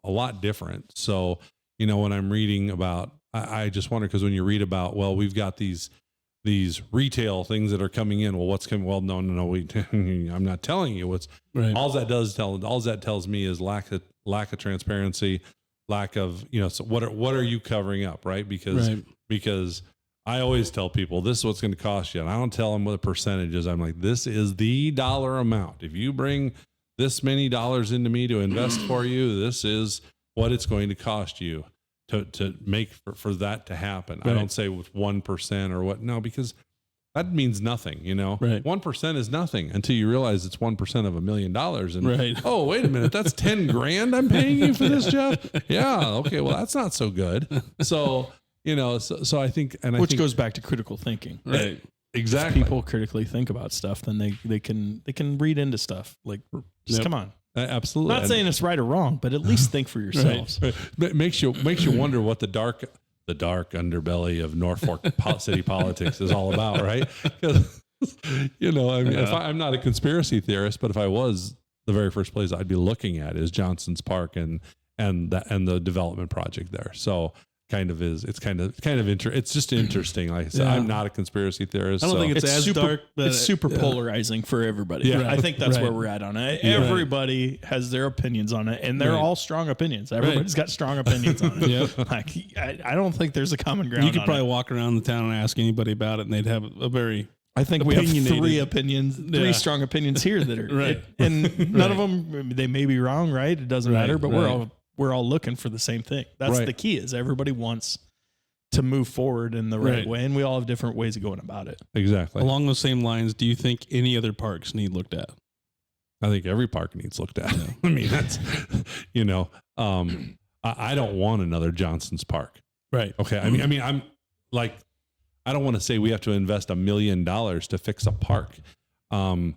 S2: a lot different. So, when I'm reading about, I just wonder, because when you read about, well, we've got these retail things that are coming in. Well, what's coming? Well, no. I'm not telling you what's all that tells me is lack of transparency, lack of, so what are you covering up? Right. Because I always tell people this is what's going to cost you. And I don't tell them what the percentage is. I'm like, this is the dollar amount. If you bring this many dollars into me to invest for you, this is what it's going to cost you to make for that to happen. Right. I don't say with 1% or what. No, because that means nothing, 1% is nothing until you realize it's 1% of $1 million. And oh, wait a minute, that's 10 grand I'm paying you for this, Jeff? Yeah. Okay. Well, that's not so good. So, so I think,
S3: which goes back to critical thinking,
S1: right?
S2: Exactly.
S3: If people critically think about stuff, then they can read into stuff. Like, just come on.
S2: Absolutely.
S3: Not saying it's right or wrong, but at least think for yourselves.
S2: Right. It makes you wonder what the dark underbelly of Norfolk city politics is all about, right? Because if I'm not a conspiracy theorist, but if I was, the very first place I'd be looking at is Johnson's Park and the development project there. So it's just interesting. Like I said, I'm not a conspiracy theorist.
S1: I don't think it's as
S3: super
S1: dark.
S3: It's super polarizing for everybody. Yeah. I think that's where we're at on it. Everybody has their opinions on it, and they're all strong opinions. Everybody's got strong opinions on it. Like, I don't think there's a common ground.
S1: You could probably walk around the town and ask anybody about it, and they'd have a very
S3: I think we have three strong opinions here that are and none of them, they may be wrong, right? It doesn't matter, but we're all looking for the same thing. That's the key, is everybody wants to move forward in the right way, and we all have different ways of going about it.
S2: Exactly.
S1: Along those same lines, do you think any other parks need looked at?
S2: I think every park needs looked at. I mean, that's, I don't want another Johnson's Park.
S1: Right.
S2: Okay. I mean, I'm like, I don't want to say we have to invest $1 million to fix a park. I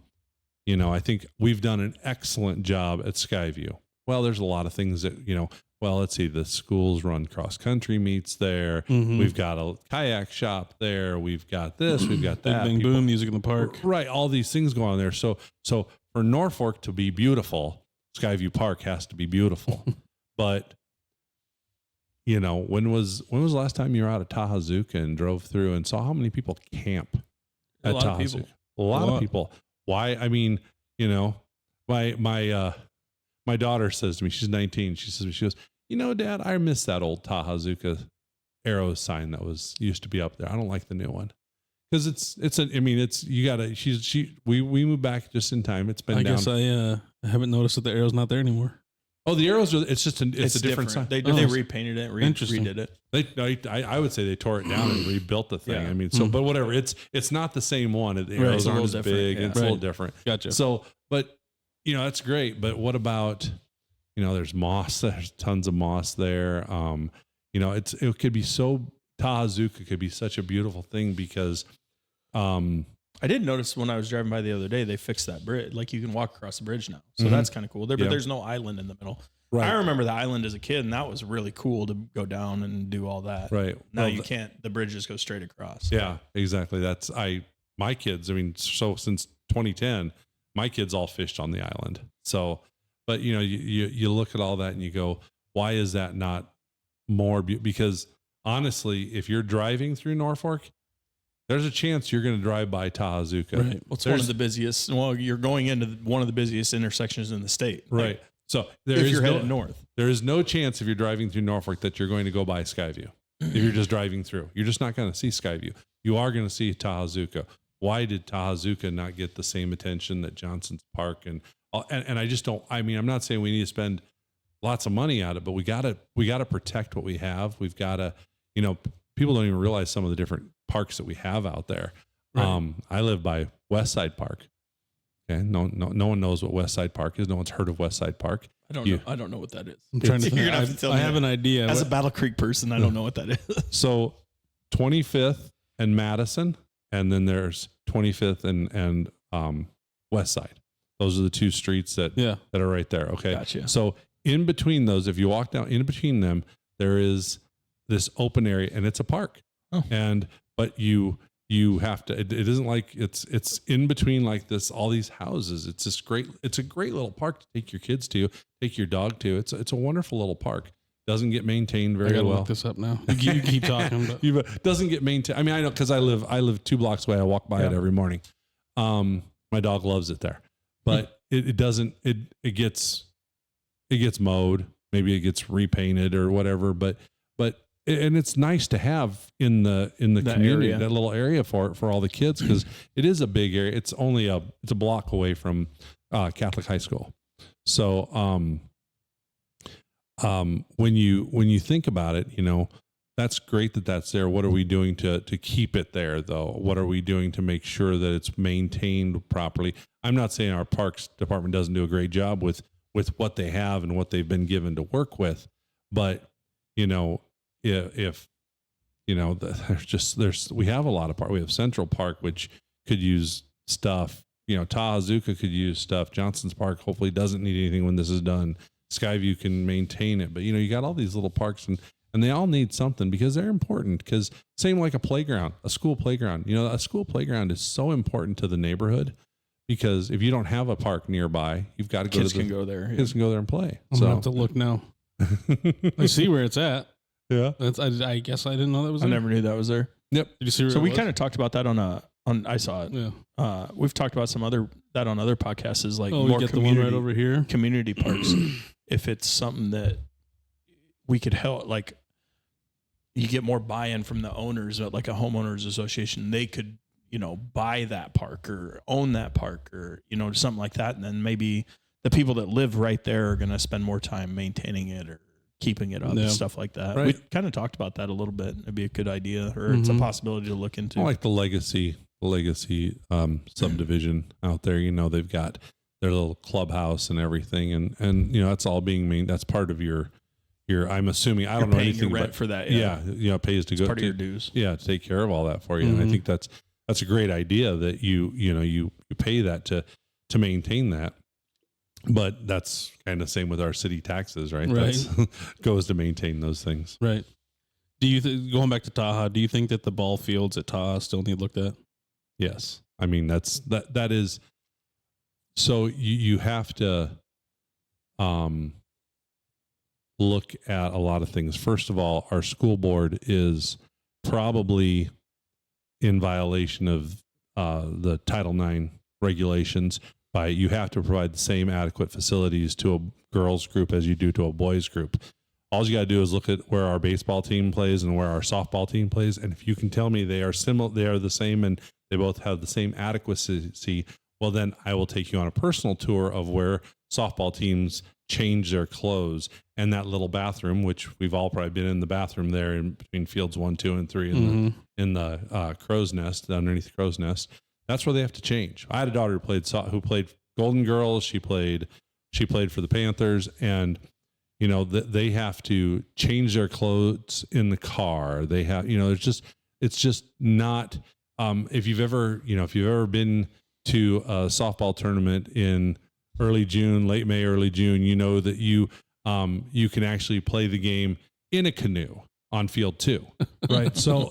S2: think we've done an excellent job at Skyview. Well, there's a lot of things that, let's see, the schools run cross-country meets there. Mm-hmm. We've got a kayak shop there. We've got this, we've got that.
S1: Big Bang Boom, music in the park.
S2: Right. All these things go on there. So for Norfolk to be beautiful, Skyview Park has to be beautiful. But, when was the last time you were out of Tahazuka and drove through and saw how many people camp at Tahazuka? A lot of people. Why? I mean, my daughter says to me, she's 19. She goes, Dad, I miss that old Tahazuka arrows sign that used to be up there. I don't like the new one. Because we moved back just in time. It's been down.
S1: Guess I haven't noticed that the arrow's not there anymore.
S2: Oh, the arrows are, it's a different sign.
S3: They repainted it, redid it.
S2: I would say they tore it down and rebuilt the thing. Yeah. I mean, but whatever, it's not the same one. The arrows aren't as big. Yeah. It's a little different.
S1: Gotcha.
S2: So, but that's great. But what about, there's moss, there's tons of moss there. It could be Tahazuka could be such a beautiful thing because,
S3: I did notice when I was driving by the other day, they fixed that bridge. Like you can walk across the bridge now. So that's kind of cool. But there's no island in the middle. Right. I remember the island as a kid, and that was really cool to go down and do all that.
S2: Right.
S3: Now you can't. The bridge just goes straight across.
S2: Yeah, exactly. My kids, I mean, so since 2010, my kids all fished on the island. So, but you look at all that and you go, why is that not more? Because honestly, if you're driving through Norfolk, there's a chance you're going to drive by Tahazuka.
S3: Right. Well, it's one of the busiest. Well, you're going into one of the busiest intersections in the state.
S2: Right.
S3: Like,
S2: so
S3: if you're headed north,
S2: there is no chance if you're driving through Norfolk that you're going to go by Skyview. If you're just driving through, you're just not going to see Skyview. You are going to see Tahazuka. Why did Tahazuka not get the same attention that Johnson's Park and I just don't. I mean, I'm not saying we need to spend lots of money on it, but we gotta protect what we have. We've got to, people don't even realize some of the different parks that we have out there. Right. I live by Westside Park. Okay, no one knows what Westside Park is. No one's heard of Westside Park.
S3: I don't know what that is.
S1: I'm trying to think. I have an idea.
S3: As a Battle Creek person, I don't know what that is. So
S2: 25th and Madison, and then there's 25th and Westside. Those are the two streets that are right there. Okay.
S3: Gotcha.
S2: So in between those, if you walk down in between them, there is this open area and it's a park. Oh. But you have to, it isn't like it's in between like this, all these houses. It's a great little park to take your kids to, take your dog to. It's a wonderful little park. Doesn't get maintained very well. I gotta
S1: look this up now. You keep talking.
S2: But doesn't get maintained. I mean, I know because I live 2 blocks away. I walk by it every morning. My dog loves it there, but it doesn't. It gets mowed. Maybe it gets repainted or whatever. But it's nice to have in the community area. That little area for all the kids because it is a big area. It's only a block away from Catholic high school. So when you think about it, that's great that that's there. What are we doing to keep it there though? What are we doing to make sure that it's maintained properly? I'm not saying our parks department doesn't do a great job with what they have and what they've been given to work with, but if we have a lot of park. We have Central Park, which could use stuff. Tahazuka could use stuff. Johnson's Park hopefully doesn't need anything when this is done. Skyview can maintain it, but you got all these little parks and they all need something because they're important. Because same like a playground, a school playground. A school playground is so important to the neighborhood because if you don't have a park nearby, you've got to go. Kids can go there and play.
S1: I'm gonna have to look now. I see where it's at.
S2: Yeah,
S1: I guess I didn't know that was.
S3: I never knew that was there.
S2: Yep.
S1: Did you see?
S3: So we kind of talked about that on I saw it.
S1: Yeah.
S3: We've talked about on other podcasts is like
S1: more get community, the one right over here.
S3: Community parks. If it's something that we could help, like you get more buy-in from the owners, like a homeowners association, they could, buy that park or own that park or, something like that. And then maybe the people that live right there are going to spend more time maintaining it or keeping it up and stuff like that. Right. We kind of talked about that a little bit. It'd be a good idea or it's a possibility to look into.
S2: I like the legacy subdivision out there. They've got their little clubhouse and everything. And that's all being that's part of your, I'm assuming, I don't know anything
S3: your rent for that.
S2: Yeah. Pays to go
S3: part of your dues.
S2: Yeah. To take care of all that for you. And I think that's a great idea that you pay that to maintain that. But that's kind of same with our city taxes, right? That's goes to maintain those things.
S1: Right. Do you going back to Taha, do you think that the ball fields at Taha still need looked at?
S2: Yes. I mean, that is, so you have to look at a lot of things. First of all, our school board is probably in violation of the Title IX regulations by you have to provide the same adequate facilities to a girls group as you do to a boys group. All you got to do is look at where our baseball team plays and where our softball team plays. And if you can tell me they are similar, they are the same, and they both have the same adequacy, well, then I will take you on a personal tour of where softball teams change their clothes and that little bathroom, which we've all probably been in the bathroom there in between fields 1, 2, and 3 in the crow's nest, underneath the crow's nest. That's where they have to change. I had a daughter who played Golden Girls. She played for the Panthers, and they have to change their clothes in the car. They have, it's just not if you've ever been to a softball tournament in early June, late May, early June, you know that you can actually play the game in a canoe on field 2, right? So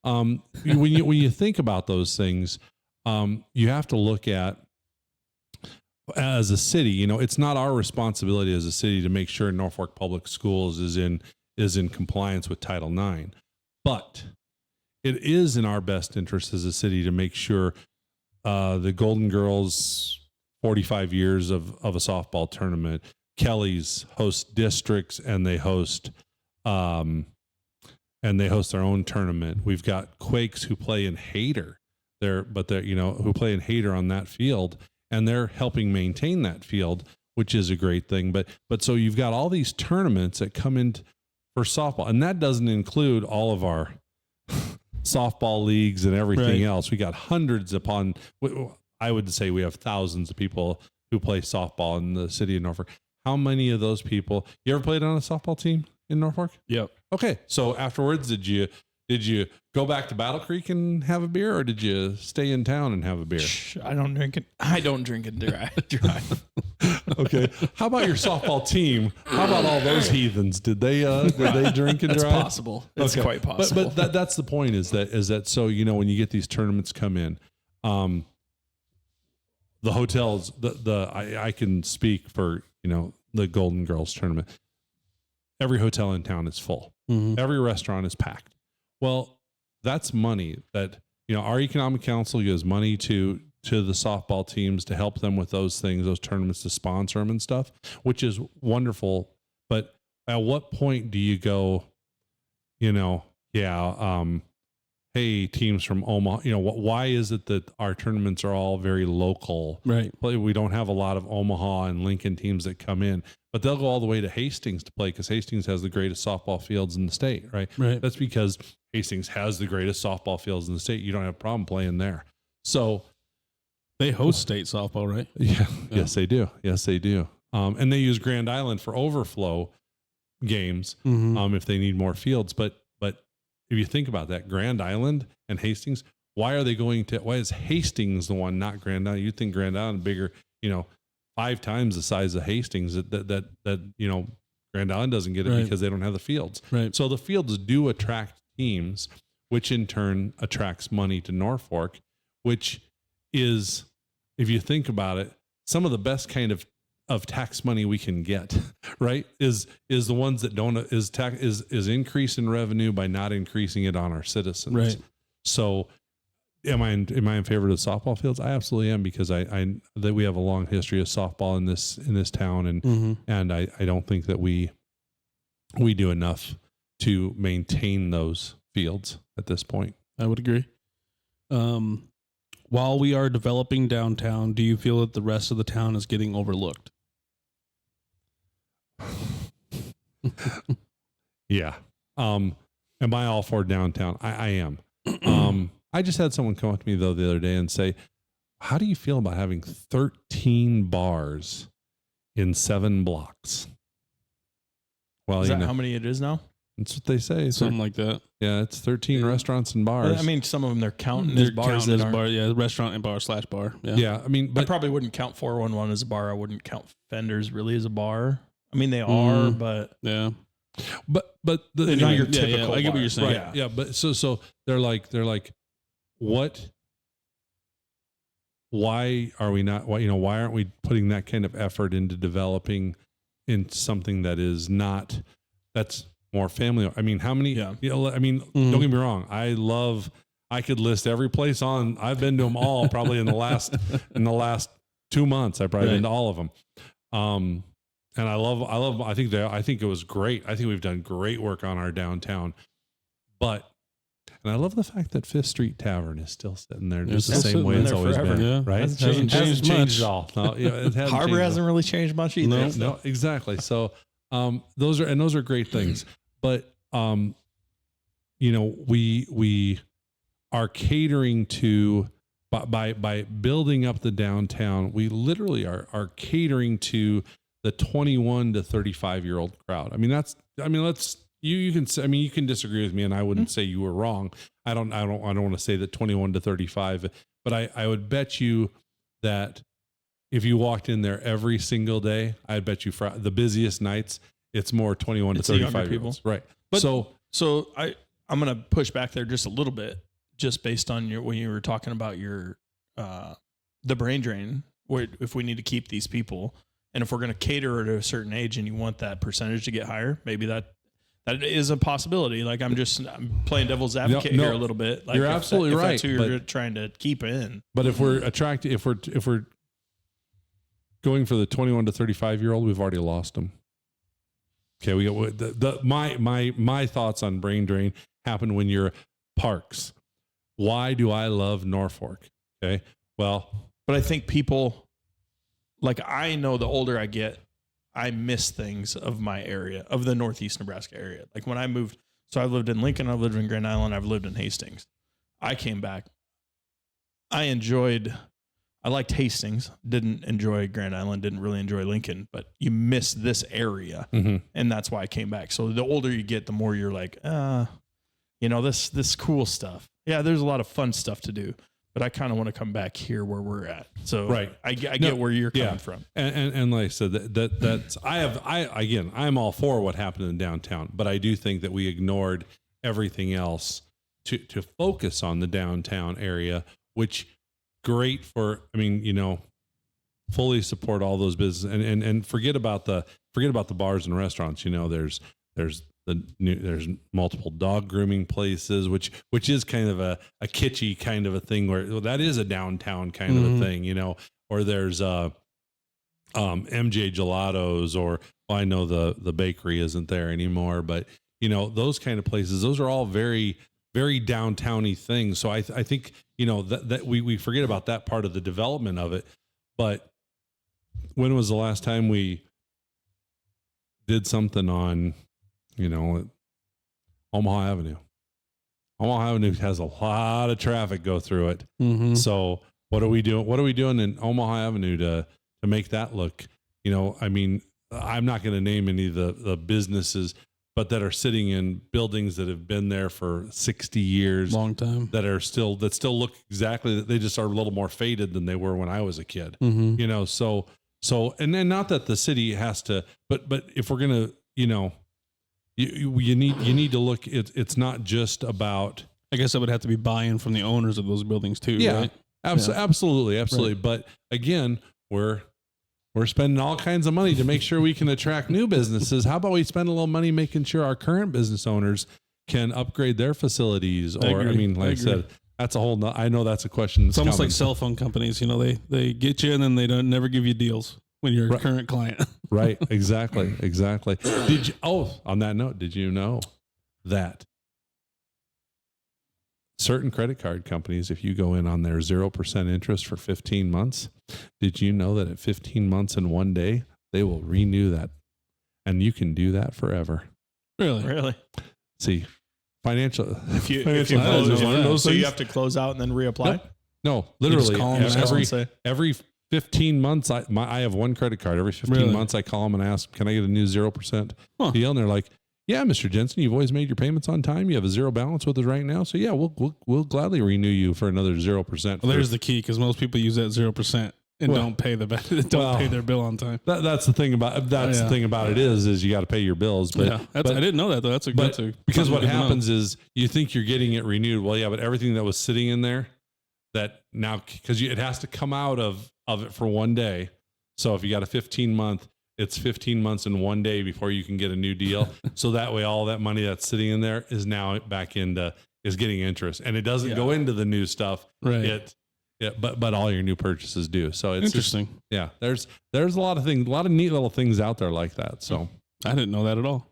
S2: when you think about those things, you have to look at, as a city, it's not our responsibility as a city to make sure Norfolk Public Schools is in compliance with Title IX, but it is in our best interest as a city to make sure the Golden Girls 45 years of a softball tournament, Kelly's host districts, and they host their own tournament. We've got Quakes who play in Hayter who play in Hayter on that field, and they're helping maintain that field, which is a great thing. But so you've got all these tournaments that come in for softball, and that doesn't include all of our softball leagues and everything else. We got hundreds I would say we have thousands of people who play softball in the city of Norfolk. How many of those people, you ever played on a softball team in Norfolk?
S3: Yep.
S2: Okay. So afterwards, did you go back to Battle Creek and have a beer, or did you stay in town and have a beer?
S3: I don't drink it. I don't drink and drive.
S2: Okay. How about your softball team? How about all those heathens? Did they drink and
S3: It's
S2: drive?
S3: possible. It's quite possible.
S2: But that's the point is that so, when you get these tournaments come in, the hotels, I can speak for, the Golden Girls tournament. Every hotel in town is full. Mm-hmm. Every restaurant is packed. Well, that's money that, our economic council gives money to the softball teams to help them with those things, those tournaments, to sponsor them and stuff, which is wonderful. But at what point do you go, hey, teams from Omaha, why is it that our tournaments are all very local?
S1: Right.
S2: We don't have a lot of Omaha and Lincoln teams that come in, but they'll go all the way to Hastings to play because Hastings has the greatest softball fields in the state, right?
S1: Right.
S2: That's because Hastings has the greatest softball fields in the state. You don't have a problem playing there. So
S1: they host state softball, right?
S2: Yeah. Yes, they do. Yes, they do. And they use Grand Island for overflow games if they need more fields. But if you think about that, Grand Island and Hastings, why is Hastings the one, not Grand Island? You'd think Grand Island bigger, 5 times the size of Hastings that Grand Island doesn't get it because they don't have the fields.
S1: Right.
S2: So the fields do attract teams, which in turn attracts money to Norfolk, which is, if you think about it, some of the best kind of tax money we can get, right? Is the ones that don't is increase in revenue by not increasing it on our citizens. Right. So am I in favor of the softball fields? I absolutely am, because I that we have a long history of softball in this town, and I don't think that we do enough to maintain those fields at this point.
S1: I would agree. While we are developing downtown, do you feel that the rest of the town is getting overlooked?
S2: Yeah. Am I all for downtown? I am. I just had someone come up to me though the other day and say, how do you feel about having 13 bars in 7 blocks? Well,
S3: is that how many it is now?
S2: That's what they say.
S1: Something like that.
S2: Yeah, it's 13 restaurants and bars.
S3: I mean, some of them they're counting as bars.
S1: Yeah, restaurant and bar / bar.
S2: Yeah, I mean, but
S3: I probably wouldn't count 411 as a bar. I wouldn't count Fenders really as a bar. I mean, they are, but
S2: yeah. But
S3: they're not your typical.
S1: Yeah, I get what you're saying.
S2: Right. Yeah, but so they're like, what? Why are we not? Why aren't we putting that kind of effort into developing into something that is not? That's more family. I mean, how many? Yeah. Don't get me wrong. I could list every place on. I've been to them all probably in the last 2 months. I've probably been to all of them. And I think it was great. I think we've done great work on our downtown, and I love the fact that 5th Street Tavern is still sitting there just the same way it's always been. Yeah. Right?
S1: It hasn't changed much.
S2: At all. No, it hasn't
S3: Harbor hasn't really changed much either.
S2: No, exactly. So, those are great things, but, we are catering to, by building up the downtown, we literally are catering to the 21 to 35-year-old crowd. Let's you can say, I mean, you can disagree with me, and I wouldn't say you were wrong. I don't want to say that 21 to 35, but I would bet you that if you walked in there every single day, I'd bet you for the busiest nights, it's more 21 to 35 people. Right.
S3: But so I'm going to push back there just a little bit, just based on when you were talking about your, the brain drain, where if we need to keep these people, and if we're going to cater at a certain age and you want that percentage to get higher, maybe that is a possibility. Like I'm playing devil's advocate here a little bit. Like
S2: you're absolutely right.
S3: That's who you're trying to keep in.
S2: But if we're if we're going for the 21 to 35-year-old, we've already lost them. Okay, we got my thoughts on brain drain happen when you're parks. Why do I love Norfolk? Okay, well,
S3: but I think people, like, I know the older I get, I miss things of my area, of the Northeast Nebraska area. Like when I moved, so I've lived in Lincoln, I've lived in Grand Island, I've lived in Hastings. I came back. I liked Hastings, didn't enjoy Grand Island, didn't really enjoy Lincoln, but you miss this area. Mm-hmm. And that's why I came back. So the older you get, the more you're like, this cool stuff. Yeah, there's a lot of fun stuff to do, but I kind of want to come back here where we're at. So right. I get where you're coming from.
S2: And like I said, that's I'm all for what happened in downtown, but I do think that we ignored everything else to focus on the downtown area, which great for, fully support all those businesses and forget about the bars and restaurants. There's multiple dog grooming places, which is kind of a kitschy kind of a thing where that is a downtown kind of a thing, or there's MJ Gelatos, or I know the bakery isn't there anymore, but those kind of places, those are all very, very downtowny things. So I think, that we forget about that part of the development of it. But when was the last time we did something on, Omaha Avenue? Omaha Avenue has a lot of traffic go through it. Mm-hmm. So what are we doing? What are we doing in Omaha Avenue to make that look, I'm not going to name any of the businesses, but that are sitting in buildings that have been there for 60 years,
S1: long time,
S2: that still look exactly, they just are a little more faded than they were when I was a kid, so, and then not that the city has to, but if we're going to, you need to look, it's not just about,
S1: I guess it would have to be buy-in from the owners of those buildings too.
S2: Yeah,
S1: right?
S2: Absolutely.
S1: Right.
S2: But again, we're spending all kinds of money to make sure we can attract new businesses. How about we spend a little money making sure our current business owners can upgrade their facilities? Or, I said, that's a whole, I know that's a question.
S1: It's almost like cell phone companies, they get you and then they don't never give you deals when you're a current client.
S2: Right. Exactly. On that note, did you know that certain credit card companies, if you go in on their 0% interest for 15 months, did you know that at 15 months and 1 day, they will renew that? And you can do that forever.
S3: Really?
S2: See, financial.
S3: If you close, so you have to close out and then reapply?
S2: No, literally every 15 months, I have one credit card. Every 15 months, I call them and ask, can I get a new 0% deal? And they're like, yeah, Mr. Jensen, you've always made your payments on time. You have a zero balance with us right now. So yeah, we'll gladly renew you for another 0%.
S1: Well, there's the key, because most people use that 0% and don't pay pay their bill on time.
S2: That's the thing about the thing about it is you got to pay your bills. But,
S1: I didn't know that though. That's a good
S2: because what happens is you think you're getting it renewed. Well, yeah, but everything that was sitting in there that now, because it has to come out of it for 1 day. So if you got a 15-month. It's 15 months and 1 day before you can get a new deal. So that way, all that money that's sitting in there is now back is getting interest, and it doesn't go into the new stuff.
S1: Right.
S2: But all your new purchases do. So it's
S1: interesting.
S2: There's a lot of things, a lot of neat little things out there like that. So
S1: I didn't know that at all.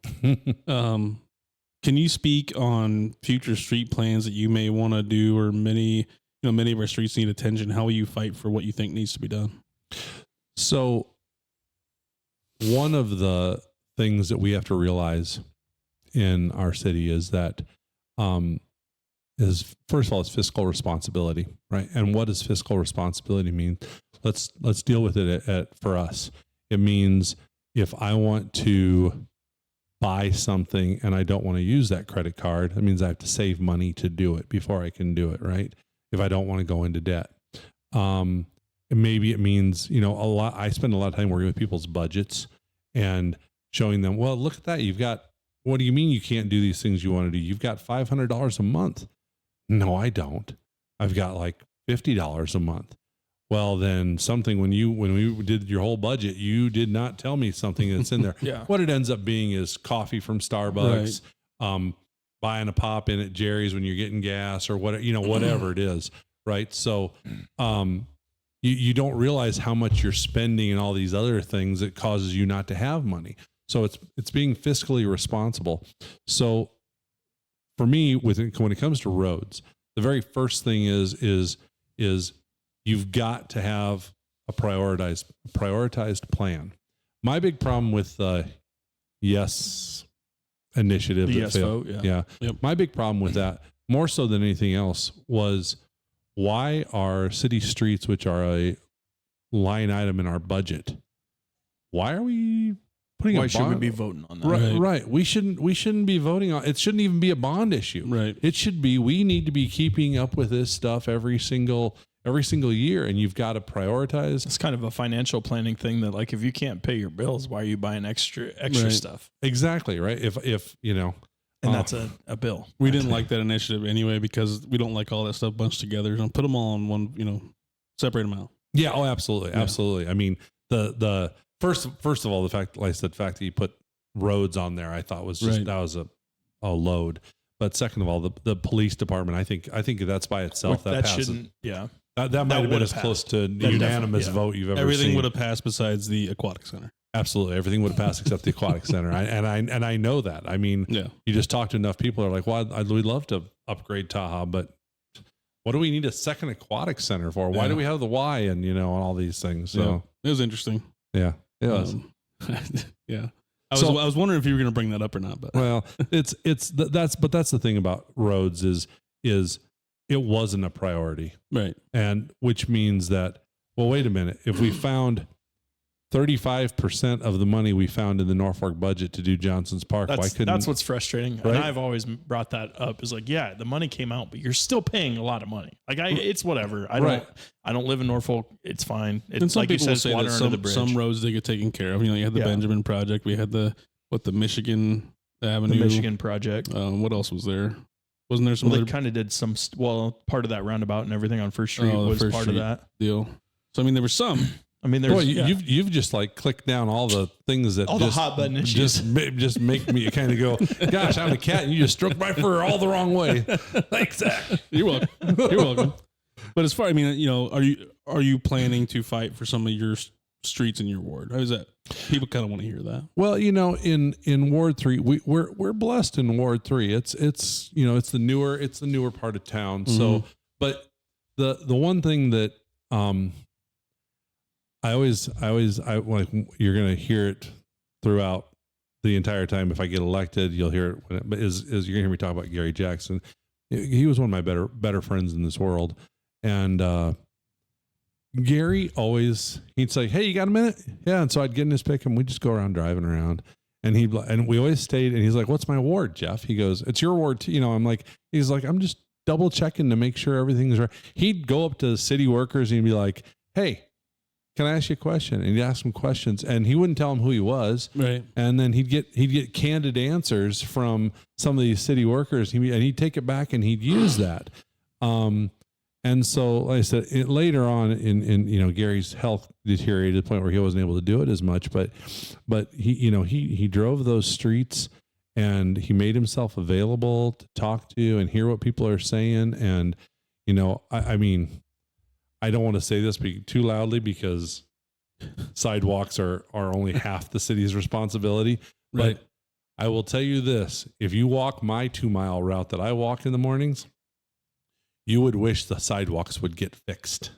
S1: Can you speak on future street plans that you may want to do, or many of our streets need attention? How will you fight for what you think needs to be done?
S2: So, one of the things that we have to realize in our city is that, is first of all, it's fiscal responsibility, right? And what does fiscal responsibility mean? Let's deal with it for us. It means if I want to buy something and I don't want to use that credit card, that means I have to save money to do it before I can do it, right? If I don't want to go into debt. Maybe it means, I spend a lot of time working with people's budgets and showing them, well, look at that. What do you mean you can't do these things you want to do? You've got $500 a month. No, I don't. I've got like $50 a month. Well, then when we did your whole budget, you did not tell me something that's in there.
S3: Yeah.
S2: What it ends up being is coffee from Starbucks, buying a pop in at Jerry's when you're getting gas or whatever it is. Right. So, you don't realize how much you're spending and all these other things that causes you not to have money. So it's being fiscally responsible. So for me, when it comes to roads, the very first thing is you've got to have a prioritized plan. My big problem with the Yes initiative,
S3: the Yes vote,
S2: yeah. Yep. My big problem with that, more so than anything else, was why are city streets, which are a line item in our budget, why are we putting?
S3: Why should we be voting on that?
S2: Right. We shouldn't be voting on. It shouldn't even be a bond issue.
S1: Right.
S2: It should be. We need to be keeping up with this stuff every single year, and you've got to prioritize.
S3: It's kind of a financial planning thing that, like, if you can't pay your bills, why are you buying extra stuff?
S2: Exactly. Right. If
S3: and that's a bill.
S1: We didn't like that initiative anyway because we don't like all that stuff bunched together. So put them all in one, separate them out.
S2: Yeah. Oh, absolutely. Yeah. Absolutely. I mean, the first of all, the fact that you put roads on there, I thought was just, that was a load. But second of all, the police department, I think that's by itself. That passes.
S3: Shouldn't. Yeah.
S2: That might have been as close to unanimous vote you've ever seen.
S1: Everything would have passed besides the aquatic center.
S2: Absolutely. Everything would have passed except the aquatic center. I know that. I mean, you just talk to enough people who are like, well, we'd love to upgrade Tahoe, but what do we need a second aquatic center for? Why do we have the Y and, and all these things? So
S1: it was interesting.
S2: Yeah, it was.
S1: Yeah. I was wondering if you were going to bring that up or not, but
S2: well, that's the thing about roads is it wasn't a priority.
S1: Right.
S2: And which means that, well, wait a minute. If we found 35% of the money we found in the Norfolk budget to do Johnson's Park, why couldn't?
S3: That's what's frustrating.
S2: Right?
S3: And I've always brought that up is like, yeah, the money came out, but you're still paying a lot of money. Like it's whatever. I don't live in Norfolk. It's fine. It's
S1: and some
S3: like
S1: people
S3: you said,
S1: say
S3: water
S1: that
S3: under the bridge.
S1: some roads they get taken care of. You had the Benjamin project. We had the Michigan Avenue.
S3: The Michigan project.
S1: What else was there? Wasn't there some
S3: they kind of did some, part of that roundabout and everything on First Street was
S1: First
S3: part
S1: Street
S3: of that
S1: deal. So, there were some.
S3: There's
S2: you've just like clicked down all the things that
S3: all the hot button issues.
S2: Just make me kind of go, gosh, I'm a cat and you just stroked my fur all the wrong way. Thanks, Zach.
S1: You're welcome. You're welcome. But as far, are you planning to fight for some of your streets in your ward? How is that? People kind of want to hear that.
S2: Well, in Ward 3, we're blessed in Ward 3. It's the newer part of town. Mm-hmm. So, but the one thing that I always like, you're going to hear it throughout the entire time. If I get elected, you'll hear it. But is you're going to hear me talk about Gary Jackson. He was one of my better friends in this world, and Gary he'd say, "Hey, you got a minute?" Yeah, and so I'd get in his pick and we'd just go around driving around, and we always stayed. And he's like, "What's my ward, Jeff?" He goes, "It's your ward too." I'm like, he's like, "I'm just double checking to make sure everything's right." He'd go up to city workers and he'd be like, "Hey, can I ask you a question?" And he'd ask them questions, and he wouldn't tell them who he was.
S1: Right.
S2: And then he'd get candid answers from some of these city workers, and he'd take it back and he'd use that. And so, like I said, later on in Gary's health deteriorated to the point where he wasn't able to do it as much, but he drove those streets and he made himself available to talk to and hear what people are saying. And, I don't want to say this too loudly because sidewalks are only half the city's responsibility.
S1: Right.
S2: But I will tell you this, if you walk my 2-mile route that I walk in the mornings, you would wish the sidewalks would get fixed.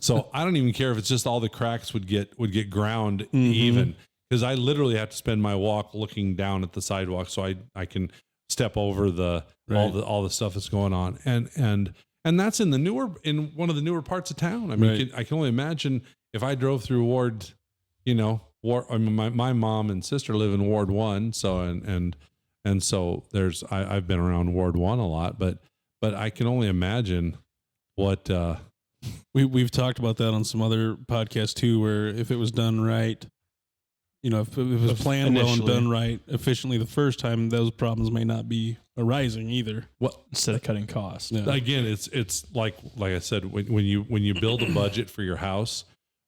S2: So I don't even care if it's just all the cracks would get ground even, because I literally have to spend my walk looking down at the sidewalk so I can step over all the stuff that's going on. And that's in one of the newer parts of town. I mean, I can only imagine if I drove through Ward, my mom and sister live in Ward 1. So, and so I've been around Ward 1 a lot, but I can only imagine what,
S1: we've talked about that on some other podcasts too, where if it was done right, if it was planned well and done right efficiently the first time, those problems may not be arising either.
S3: Well, instead of cutting costs.
S2: Yeah. Again, it's like I said, when you build a budget for your house,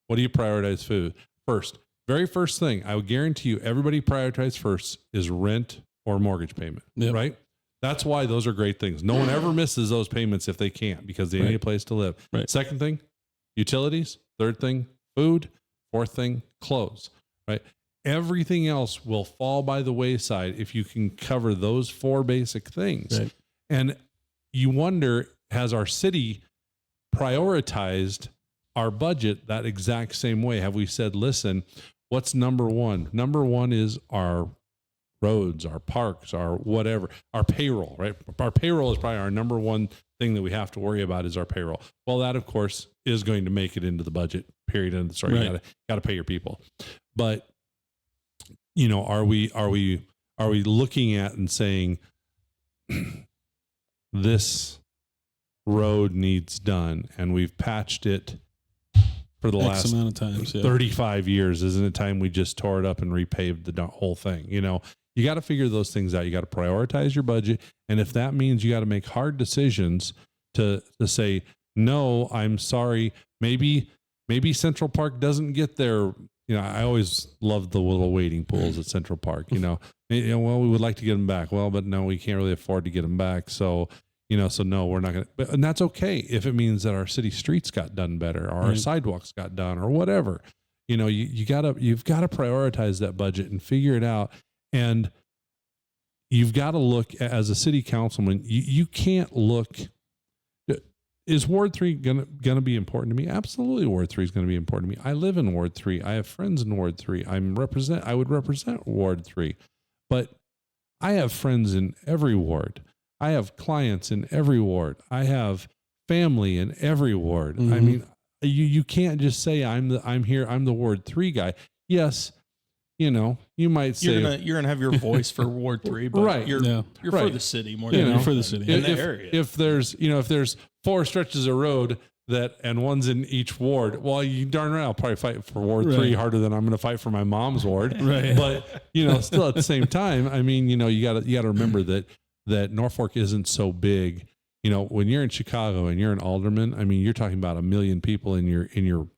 S2: what do you prioritize food first? Very first thing, I would guarantee you everybody prioritize first is rent or mortgage payment, right? That's why those are great things. No one ever misses those payments if they can't, because they need a place to live.
S1: Right.
S2: Second thing, utilities. Third thing, food. Fourth thing, clothes, right? Everything else will fall by the wayside if you can cover those 4 basic things. Right. And you wonder, has our city prioritized our budget that exact same way? Have we said, listen, what's number one? Number one is our roads, our parks, our whatever, our payroll, right? Our payroll is probably our number one thing that we have to worry about is our payroll. Well, that of course is going to make it into the budget, period. And sorry, right. You gotta pay your people. But are we looking at and saying this road needs done and we've patched it for the last
S1: amount of times,
S2: 35 years? Isn't it time we just tore it up and repaved the whole thing? You got to figure those things out. You got to prioritize your budget. And if that means you got to make hard decisions to say, no, I'm sorry. Maybe Central Park doesn't get there. I always loved the little wading pools at Central Park, well, we would like to get them back. Well, but no, we can't really afford to get them back. So, so no, we're not going to, and that's okay. If it means that our city streets got done better or our sidewalks got done or whatever, you've got to prioritize that budget and figure it out. And you've got to look as a city councilman, you can't look, is Ward 3 gonna be important to me? Absolutely, Ward 3 is going to be important to me. I live in Ward 3. I have friends in Ward 3. I would represent Ward 3. But I have friends in every ward. I have clients in every ward. I have family in every ward. Mm-hmm. I mean, you can't just say I'm the Ward 3 guy. Yes, you might say
S3: you're gonna have your voice for Ward 3, but
S2: right.
S3: You're
S2: right.
S3: for the city more than
S1: you're for the city
S3: in the area.
S2: If there's 4 stretches of road and one's in each ward, well, you darn right I'll probably fight for Ward 3 harder than I'm going to fight for my mom's ward.
S1: Right.
S2: But still at the same time, I mean, you got to remember that Norfolk isn't so big. When you're in Chicago and you're an alderman, I mean, you're talking about 1 million people in your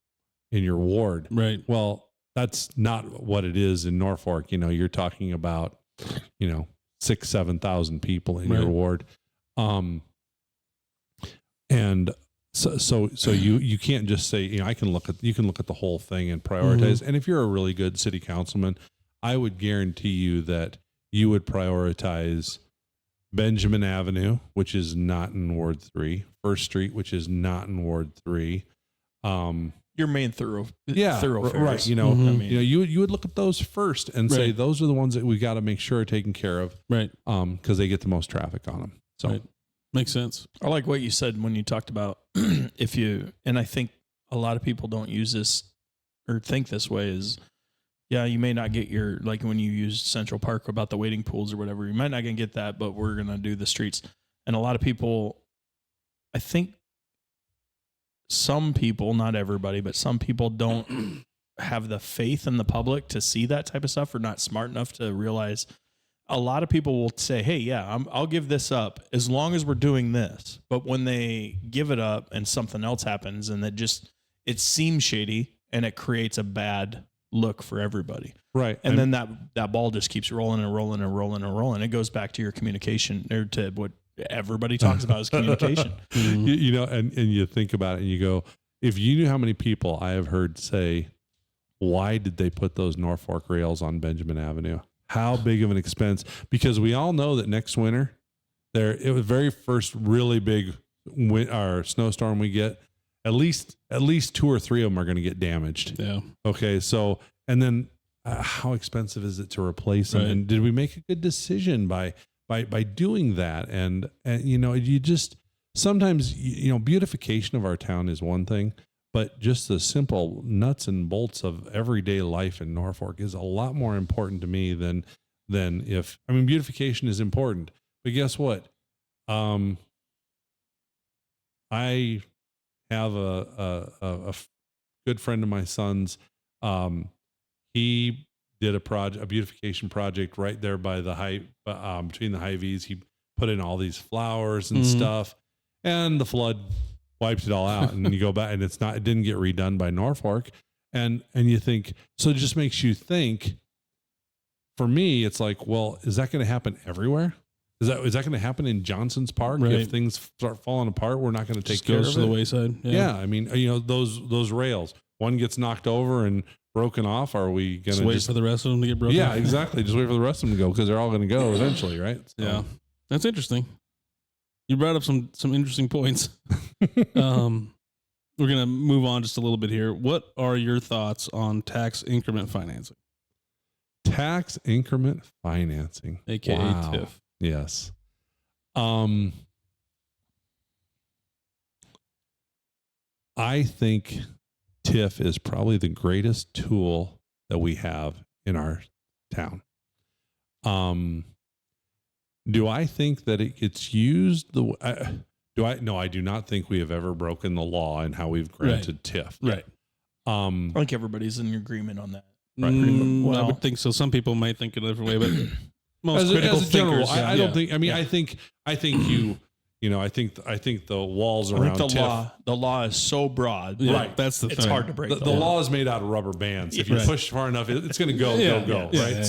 S2: ward.
S1: Right.
S2: Well, that's not what it is in Norfolk. You're talking about 6,000-7,000 people in your ward. And so you can't just say, you can look at the whole thing and prioritize. Mm-hmm. And if you're a really good city councilman, I would guarantee you that you would prioritize Benjamin Avenue, which is not in Ward 3, First Street, which is not in Ward 3.
S3: Your main thoroughfares.
S2: Right.
S3: Mm-hmm. I mean,
S2: you would look at those first and say, those are the ones that we got to make sure are taken care of.
S1: Right.
S2: Because they get the most traffic on them. So
S1: right. Makes sense.
S3: I like what you said when you talked about and I think a lot of people don't use this or think this way is, you may not get like when you use Central Park about the wading pools or whatever, you might not gonna get that, but we're going to do the streets. And a lot of people, I think some people, not everybody, but some people don't have the faith in the public to see that type of stuff or not smart enough to realize. A lot of people will say, hey, I'll give this up as long as we're doing this. But when they give it up and something else happens and it seems shady and it creates a bad look for everybody.
S2: Right.
S3: And then that ball just keeps rolling and rolling and rolling and rolling. It goes back to your communication or to what everybody talks about is communication.
S2: Mm-hmm. And you think about it and you go, if you knew how many people I have heard say, why did they put those Norfolk rails on Benjamin Avenue? How big of an expense? Because we all know that next winter, it was very first really big snowstorm we get. At least 2 or 3 of them are going to get damaged.
S1: Yeah.
S2: Okay. So, and then how expensive is it to replace them? Right. And did we make a good decision by doing that? And you just sometimes beautification of our town is one thing, but just the simple nuts and bolts of everyday life in Norfolk is a lot more important to me than if, I mean, beautification is important, but guess what? I have a good friend of my son's. He did a beautification project right there by the between the Hy-Vees. He put in all these flowers and stuff, and the flood wiped it all out. And you go back, and it didn't get redone by Norfolk. And you think, so it just makes you think. For me, it's like, well, is that going to happen everywhere? Is that going to happen in Johnson's Park? Right. If things start falling apart, we're not going to take care of it.
S1: Goes to the wayside.
S2: Yeah. I mean, those rails, one gets knocked over and broken off. Are we going to
S1: wait for the rest of them to get broken?
S2: Yeah, exactly. Just wait for the rest of them to go, because they're all going to go eventually, right? So.
S1: Yeah, that's interesting. You brought up some interesting points. We're going to move on just a little bit here. What are your thoughts on tax increment financing?
S2: Tax increment financing,
S1: aka TIF.
S2: Yes. I think TIF is probably the greatest tool that we have in our town. Do I think that it gets used No, I do not think we have ever broken the law in how we've granted TIF.
S1: Right.
S3: I think everybody's in agreement on that.
S1: Right. I would think so. Some people might think in a different way, but most critical thinkers.
S2: I don't think. I mean, I think you. I think the walls around TIF.
S3: The law is so broad.
S1: Yeah, right. That's the thing.
S3: It's hard to break.
S2: The law is made out of rubber bands. If you push far enough, it's going to go. Right.
S1: Yeah.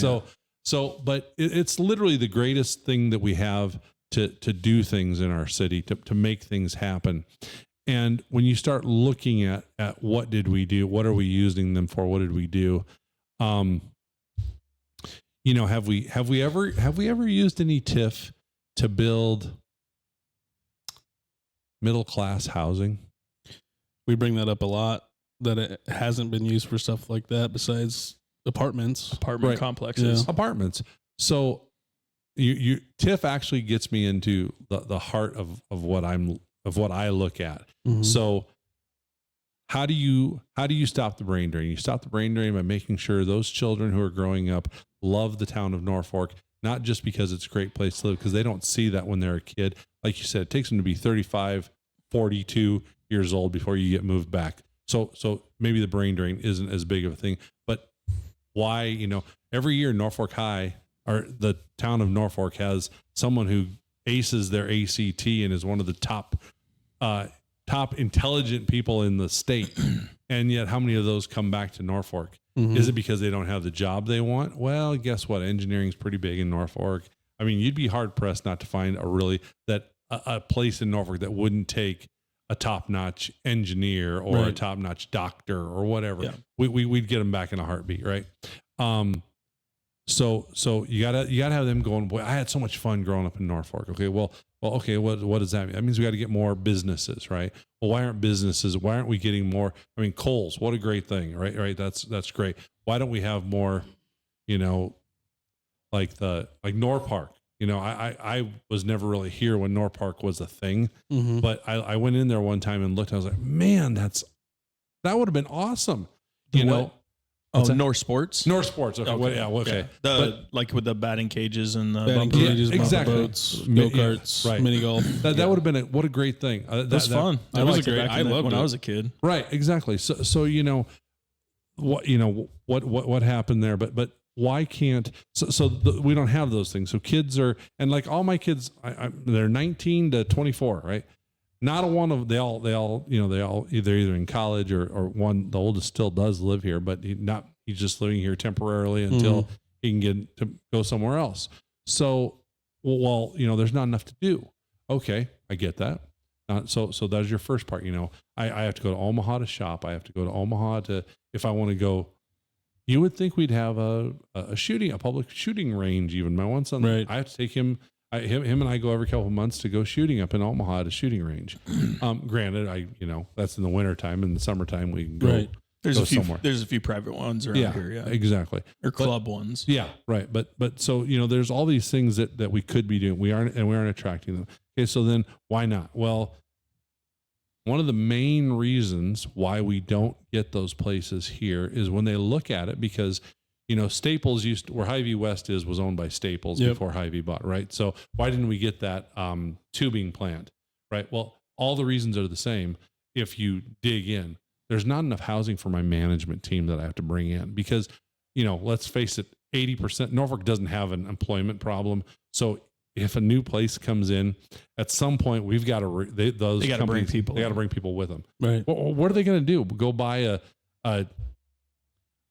S2: So, but it's literally the greatest thing that we have to do things in our city, to make things happen. And when you start looking at what did we do, what are we using them for, what did we do? Have we ever used any TIF to build middle class housing?
S1: We bring that up a lot, that it hasn't been used for stuff like that besides apartment
S3: complexes.
S1: Yeah.
S2: Apartments. So you TIF actually gets me into the heart of what I look at. Mm-hmm. So how do you stop the brain drain? You stop the brain drain by making sure those children who are growing up love the town of Norfolk, not just because it's a great place to live, because they don't see that when they're a kid. Like you said, it takes them to be 35, 42 years old before you get moved back. So maybe the brain drain isn't as big of a thing, but why, every year Norfolk High, or the town of Norfolk, has someone who aces their ACT and is one of the top intelligent people in the state. And yet how many of those come back to Norfolk? Mm-hmm. Is it because they don't have the job they want? Well, guess what? Engineering is pretty big in Norfolk. I mean, you'd be hard pressed not to find a place in Norfolk that wouldn't take a top-notch engineer or a top-notch doctor or whatever. Yeah. We'd get them back in a heartbeat. Right. So you gotta have them going, boy, I had so much fun growing up in Norfolk. Okay. Well, okay. What does that mean? That means we got to get more businesses, right? Well, why aren't we getting more? I mean, Kohl's, what a great thing, right? Right. That's great. Why don't we have more, like Norpark? I was never really here when Norpark was a thing, mm-hmm. but I went in there one time and looked, and I was like, man, that would have been awesome.
S3: North Sports.
S2: North Sports. Okay. Okay. Okay.
S3: Like with the batting cages and the
S1: batting cages,
S2: exactly.
S1: Boats, go-karts,
S2: right.
S1: mini golf.
S2: That would have been what a great thing.
S3: That was fun.
S1: I loved it when I was a kid.
S2: Right. Exactly. So what happened there, but why can't, we don't have those things. So kids are, and like all my kids, they're 19 to 24, right? Not a one of, they all either in college or one, the oldest still does live here, but he's just living here temporarily until he can get to go somewhere else. So, there's not enough to do. Okay. I get that. So that's your first part. I have to go to Omaha to shop. I have to go to Omaha if I want to go. You would think we'd have a public shooting range. Even my one son, right. I have to take him. Him and I go every couple of months to go shooting up in Omaha at a shooting range. Granted, that's in the wintertime. In the summertime, we can go. Right.
S3: There's
S2: somewhere.
S3: There's a few private ones around here. Yeah,
S2: exactly.
S3: Or club ones.
S2: Yeah, right. But so there's all these things that we could be doing. We aren't attracting them. Okay, so then why not? Well, one of the main reasons why we don't get those places here is when they look at it, because, you know, Staples where Hy-Vee West was owned by Staples before Hy-Vee bought, right? So why didn't we get that tubing plant, right? Well, all the reasons are the same. If you dig in, there's not enough housing for my management team that I have to bring in, because, you know, let's face it, 80%, Norfolk doesn't have an employment problem. So if a new place comes in, at some point we've got to, they got to bring people. They got to bring people with them.
S1: Right.
S2: Well, what are they going to do? Go buy a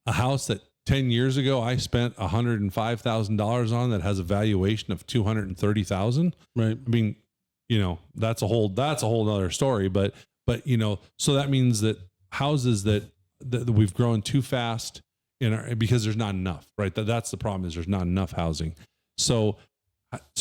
S2: house that 10 years ago I spent $105,000 on that has a valuation of $230,000?
S1: Right.
S2: I mean, you know, that's a whole nother story. But you know, so that means that houses that we've grown too fast because there's not enough, right? That's the problem, is there's not enough housing. So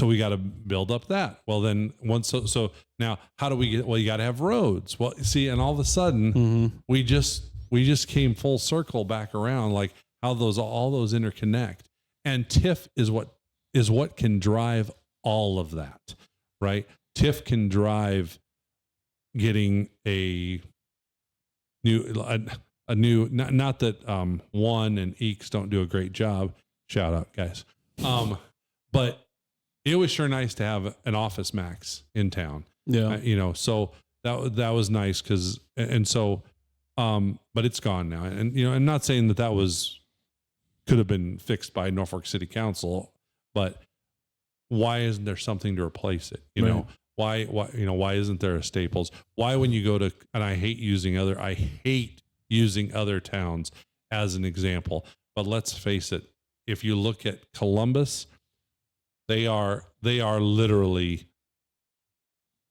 S2: we got to build up that. Well, then so now how do we get, well, you got to have roads. Well, see, and all of a sudden we just came full circle back around, like how all those interconnect, and TIF is what can drive all of that, right? TIF can drive getting a new, not that One and Eeks don't do a great job. Shout out, guys. But it was sure nice to have an Office Max in town.
S1: Yeah.
S2: You know, so that was nice but it's gone now. And, you know, I'm not saying that could have been fixed by Norfolk City Council, but why isn't there something to replace it? You know, why isn't there a Staples? Why, when you go to, and I hate using other towns as an example, but let's face it, if you look at Columbus, they are literally,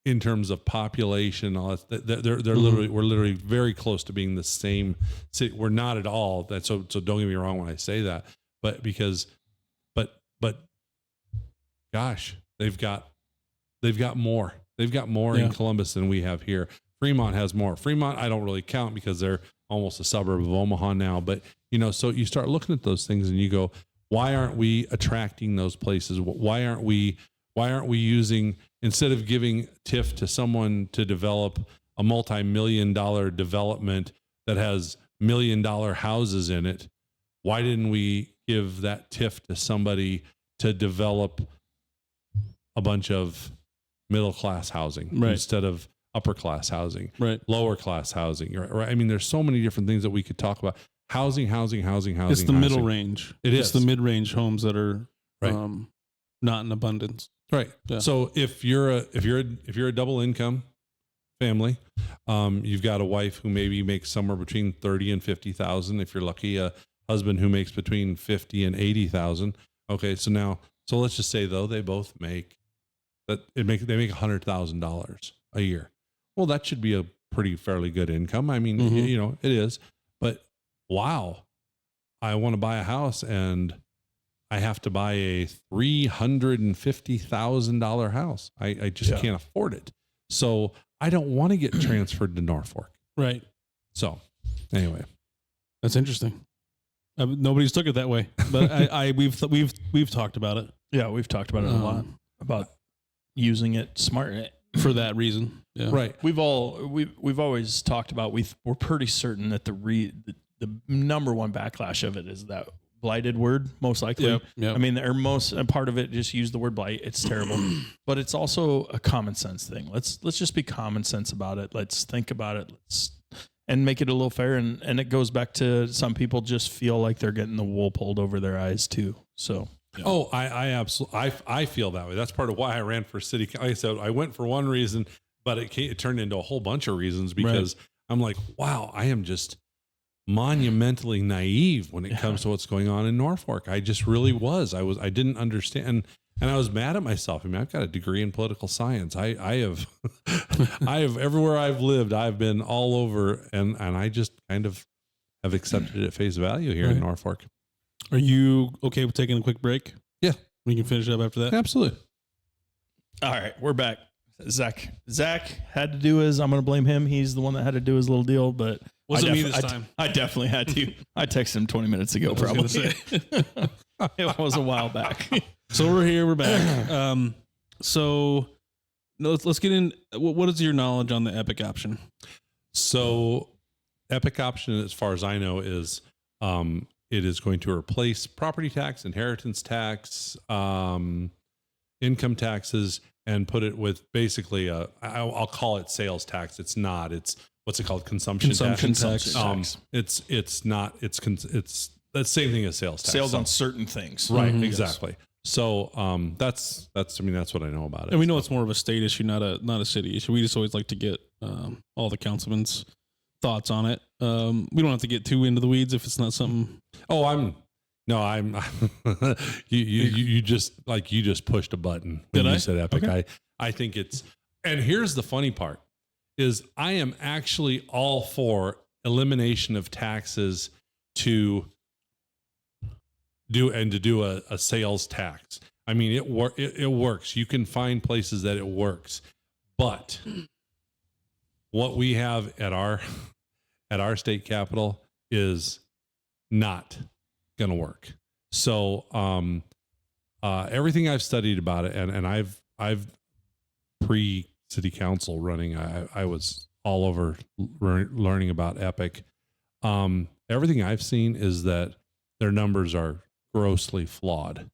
S2: in terms of population, they're we're literally very close to being the same city. We're not at all. So don't get me wrong when I say that, but gosh, they've got more. They've got more in Columbus than we have here. Fremont has more. Fremont, I don't really count because they're almost a suburb of Omaha now. But, you know, so you start looking at those things and you go, why aren't we attracting those places? Why aren't we using, instead of giving TIF to someone to develop a multi-million-dollar development that has $1 million houses in it, why didn't we give that TIF to somebody to develop a bunch of middle-class housing instead of upper-class housing, lower-class housing, right? I mean, there's so many different things that we could talk about. Housing.
S1: It's the middle range. It's the mid-range homes that are not in abundance.
S2: Right. Yeah. So if you're a double income family, you've got a wife who maybe makes somewhere between 30 and 50,000. If you're lucky, a husband who makes between 50 and 80,000. Okay. So let's just say though, they both make they make $100,000 a year. Well, that should be a fairly good income. I mean, you know, it is, but wow, I want to buy a house and I have to buy a $350,000 house. I just can't afford it. So I don't want to get transferred to Norfolk.
S1: Right.
S2: So anyway,
S1: that's interesting. Nobody's took it that way, but we've talked about it.
S3: Yeah, we've talked about it a lot, about using it smart
S1: for that reason. Yeah.
S2: Right.
S3: We've always talked about, we're pretty certain that the number one backlash of it is that blighted word, most likely.
S1: Yep.
S3: I mean, part of it, just use the word blight. It's terrible, but it's also a common sense thing. Let's just be common sense about it. Let's think about it. And make it a little fair. And it goes back to, some people just feel like they're getting the wool pulled over their eyes too. So.
S2: Yeah. Oh, I absolutely, I feel that way. That's part of why I ran for city. Like I said, I went for one reason, but it turned into a whole bunch of reasons, because I'm like, wow, I am just monumentally naive when it comes to what's going on in Norfolk. I just really was. I didn't understand. And I was mad at myself. I mean, I've got a degree in political science. I have everywhere I've lived, I've been all over, and I just kind of have accepted it at face value here in Norfolk.
S1: Are you okay with taking a quick break?
S2: Yeah.
S1: We can finish up after that.
S2: Absolutely.
S3: All right, we're back. Zach had to do his, I'm going to blame him. He's the one that had to do his little deal, but
S1: wasn't me this time.
S3: I definitely had to. I texted him 20 minutes ago, probably. It was a while back.
S1: So we're here. We're back. So let's get in. What is your knowledge on the Epic option?
S2: So Epic option, as far as I know, is it is going to replace property tax, inheritance tax, income taxes, and put it with basically I'll call it sales tax. It's not. It's what's it called? Consumption tax. It's not. It's the same thing as sales tax.
S3: Sales on certain things.
S2: Right. Mm-hmm. Exactly. So that's what I know about it.
S1: And we know it's more of a state issue, not a city issue. We just always like to get all the councilmen's thoughts on it. We don't have to get too into the weeds if it's not something.
S2: Oh, I'm you just pushed a button when you said Epic. Okay. I think it's, and here's the funny part is I am actually all for elimination of taxes to do a sales tax. I mean, it works. You can find places that it works, but what we have at our state capitol is not going to work. So, everything I've studied about it, and I've pre-city council running, I was all over learning about Epic. Everything I've seen is that their numbers are grossly flawed.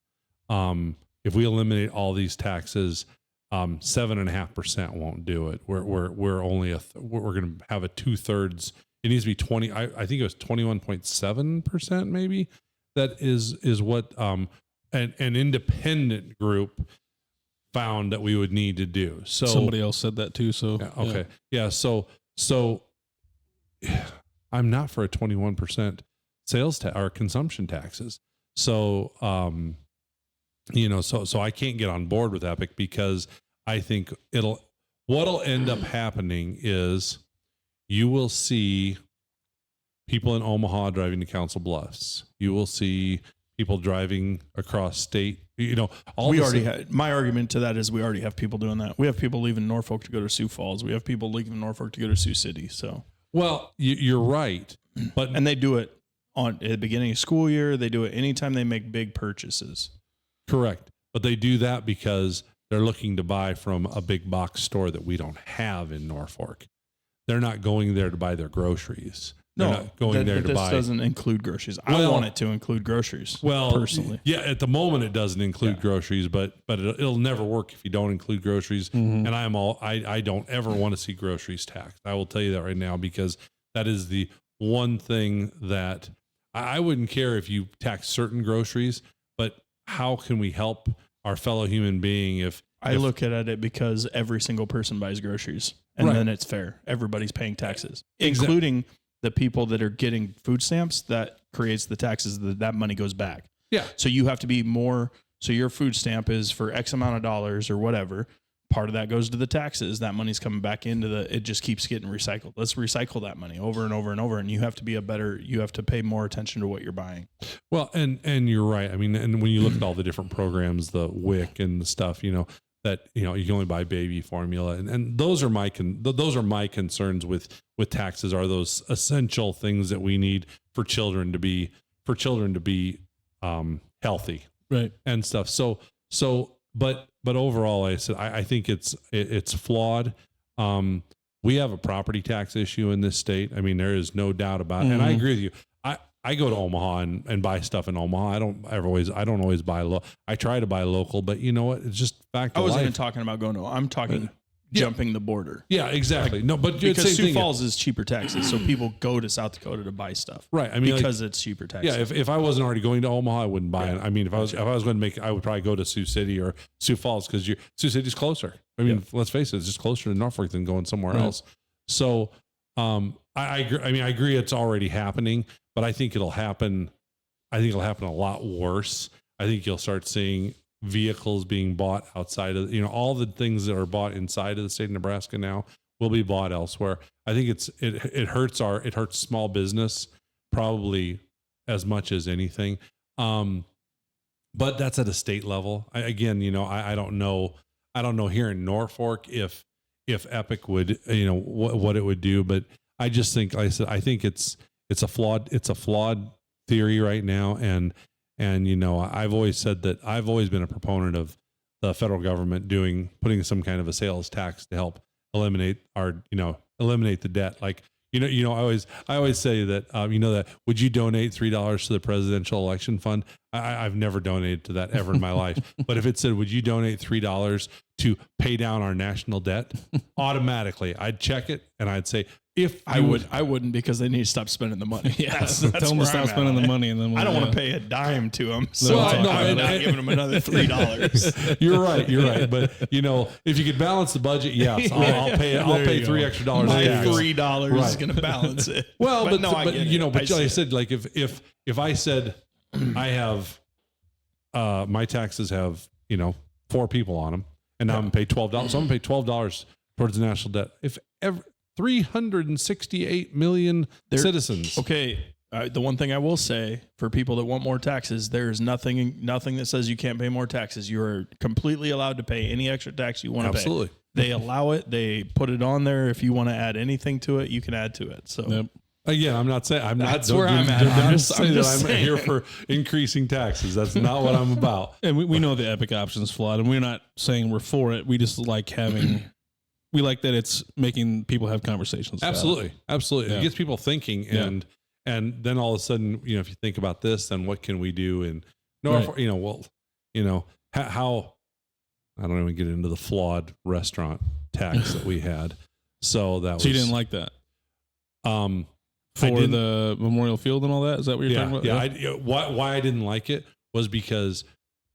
S2: If we eliminate all these taxes, 7.5% won't do it. We're only we're going to have a 2/3. It needs to be 20. I think it was 21.7% maybe. That is what an independent group found that we would need to do. So
S1: somebody else said that too. So
S2: yeah, okay, yeah. So I'm not for a 21% sales tax or consumption taxes. So so I can't get on board with Epic because I think what'll end up happening is you will see people in Omaha driving to Council Bluffs. You will see people driving across state.
S3: My argument to that is we already have people doing that. We have people leaving Norfolk to go to Sioux Falls. We have people leaving Norfolk to go to Sioux City. So,
S2: well, you're right,
S3: and they do it at the beginning of school year. They do it anytime they make big purchases.
S2: Correct, but they do that because they're looking to buy from a big box store that we don't have in Norfolk. They're not going there to buy their groceries. They're not going there to buy.
S3: This doesn't include groceries. I want it to include groceries.
S2: Well,
S3: personally,
S2: yeah. At the moment, it doesn't include groceries, but it'll never work if you don't include groceries. Mm-hmm. And I don't ever want to see groceries taxed. I will tell you that right now because that is the one thing that I wouldn't care if you tax certain groceries, but how can we help our fellow human being if
S3: I look at it because every single person buys groceries, and then it's fair. Everybody's paying taxes, including the people that are getting food stamps. That creates the taxes. That money goes back.
S2: Yeah.
S3: So you have to be more. So your food stamp is for X amount of dollars or whatever. Part of that goes to the taxes. That money's coming back into it just keeps getting recycled. Let's recycle that money over and over and over. And you have to you have to pay more attention to what you're buying.
S2: Well, and you're right. I mean, and when you look at all the different programs, the WIC and the stuff, that, you can only buy baby formula. And those are my concerns with taxes are those essential things that we need for children to be healthy.
S1: Right.
S2: And stuff. But overall, I said, I think it's flawed. We have a property tax issue in this state. I mean, there is no doubt about it. Mm-hmm. And I agree with you. I go to Omaha and buy stuff in Omaha. I don't always buy I try to buy local, but you know what? It's just fact of life.
S3: I wasn't even talking about I'm talking jumping the border.
S2: Yeah, exactly. No, but
S3: because Sioux Falls is cheaper taxes, so people go to South Dakota to buy stuff.
S2: Right. I mean,
S3: because it's cheaper taxes.
S2: Yeah. If I wasn't already going to Omaha, I wouldn't buy it. I mean, if I was going to make, I would probably go to Sioux City or Sioux Falls because Sioux City's closer. I mean, let's face it, it's just closer to Norfolk than going somewhere else. So, I agree. I mean, I agree it's already happening, but I think it'll happen. I think it'll happen a lot worse. I think you'll start seeing vehicles being bought outside of, all the things that are bought inside of the state of Nebraska now will be bought elsewhere. I think it hurts small business probably as much as anything. But that's at a state level. I don't know here in Norfolk if Epic would, what it would do, but I just think, like I said, I think it's a flawed theory right now. And I've always said that I've always been a proponent of the federal government putting some kind of a sales tax to help eliminate the debt. Like, I always say that, that would you donate $3 to the presidential election fund? I've never donated to that ever in my life. But if it said, would you donate $3 to pay down our national debt? Automatically, I'd check it and I'd say,
S3: I wouldn't, because they need to stop spending the money.
S1: That's tell them to stop spending the money, and then
S3: I don't want to pay a dime to them. So I'm not giving them another $3.
S2: You're right. But if you could balance the budget, yes, I'll pay $3 extra.
S3: $3 is going to balance it.
S2: Well, but like I said, like if I said I have my taxes have 4 people on them, and now I'm gonna pay $12, so I'm gonna pay $12 towards the national debt. If 368 million citizens.
S3: Okay. The one thing I will say for people that want more taxes, there's nothing that says you can't pay more taxes. You are completely allowed to pay any extra tax you want to pay.
S2: Absolutely.
S3: They allow it. They put it on there. If you want to add anything to it, you can add to it. So
S2: again, I'm not saying
S3: that's where I'm at.
S2: I'm just saying here for increasing taxes. That's not what I'm about.
S1: And we know the Epic option is flawed, and we're not saying we're for it. We just like having. We like that it's making people have conversations.
S2: Absolutely. It gets people thinking, and then all of a sudden, if you think about this, then what can we do in Norfolk? Right. How I don't even get into the flawed restaurant tax that we had. So you
S1: didn't like that. For the Memorial Field and all that? Is that what you're talking about?
S2: Yeah. Why I didn't like it was because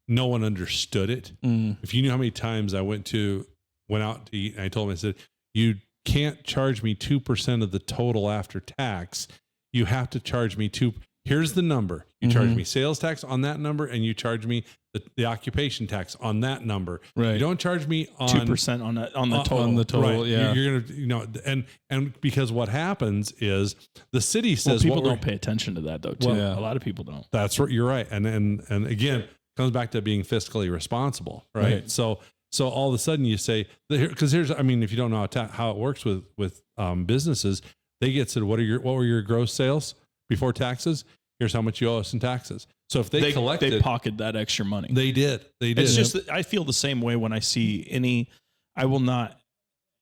S2: no one understood it. If you knew how many times I went out to eat, and I told him, I said, you can't charge me 2% of the total after tax. You have to charge me here's the number. You charge me sales tax on that number, and you charge me the occupation tax on that number.
S1: Right.
S2: You don't charge me on
S3: 2% on the total.
S1: On the total,
S2: right.
S1: Yeah.
S2: You're gonna, and because what happens is the city says
S3: people don't pay attention to that though. Too. A lot of people don't.
S2: That's what you're right. And again, comes back to being fiscally responsible, right? So all of a sudden you say, because if you don't know how it works with businesses, they get said, what were your gross sales before taxes? Here's how much you owe us in taxes. So if they
S3: pocket that extra money.
S2: They did.
S3: It's just that I feel the same way when I see I will not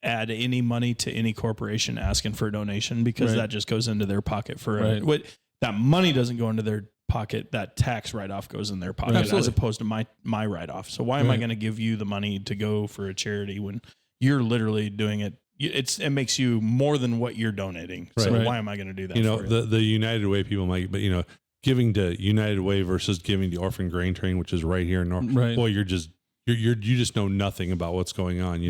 S3: add any money to any corporation asking for a donation, because that just goes into their pocket that money doesn't go into their pocket, that tax write-off goes in their pocket as opposed to my write-off. So why am I going to give you the money to go for a charity when you're literally doing it? It makes you more than what you're donating. Right. So why am I going to do that?
S2: The United Way people might, but giving to United Way versus giving to Orphan Grain Train, which is right here in North. Right. Boy, you just know nothing about what's going on.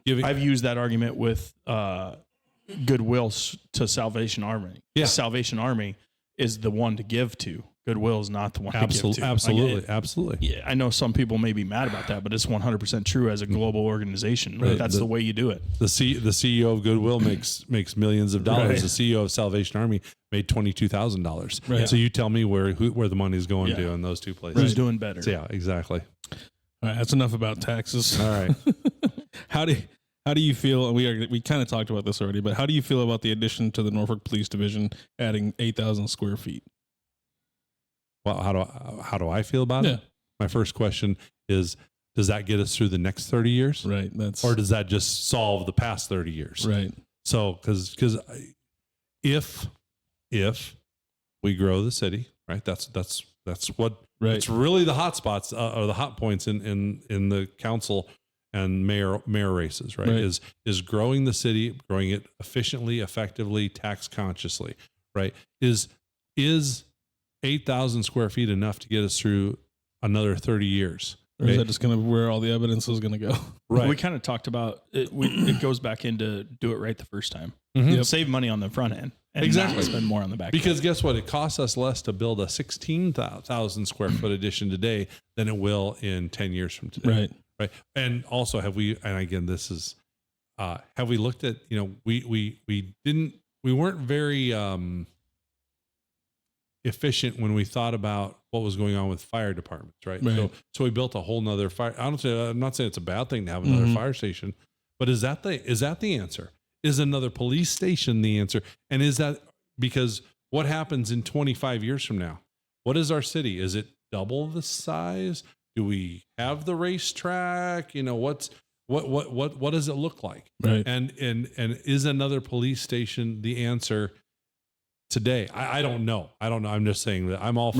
S3: I've used that argument with Goodwill to Salvation Army.
S2: Yeah.
S3: Salvation Army is the one to give to. Goodwill is not the one to give to.
S2: Absolutely.
S3: Yeah, I know some people may be mad about that, but it's 100% true as a global organization. Right. That's the way you do it.
S2: The CEO of Goodwill makes millions of dollars. Right. The CEO of Salvation Army made $22,000. Right. So you tell me where the money's going to in those two places.
S3: Who's doing better?
S2: So exactly.
S1: All right, that's enough about taxes.
S2: All right.
S1: How do you feel? And we kind of talked about this already, but how do you feel about the addition to the Norfolk Police Division adding 8,000 square feet?
S2: Well, how do I feel about it? My first question is, does that get us through the next 30 years?
S1: Right.
S2: Or does that just solve the past 30 years?
S1: Right.
S2: So, because if we grow the city, right, that's what it's really the hot spots or the hot points in the council and mayor races, right? Is growing the city, growing it efficiently, effectively, tax consciously, right? Is 8,000 square feet enough to get us through another 30 years?
S1: Or is that just kind of where all the evidence is going to go?
S3: Right. We kind of talked about it. It goes back into do it right the first time. Save money on the front end. And
S2: exactly.
S3: Spend more on the back.
S2: Because guess what? It costs us less to build a 16,000 square foot addition today than it will in 10 years from today. Right. And also have we looked at, we weren't very, efficient when we thought about what was going on with fire departments, right? So we built a whole nother fire. I'm not saying it's a bad thing to have another fire station, but is that the answer? Is another police station the answer? And is that because what happens in 25 years from now? What is our city? Is it double the size? Do we have the racetrack? You know, what does it look like?
S3: Right.
S2: And is another police station the answer today? I don't know. I'm just saying that I'm all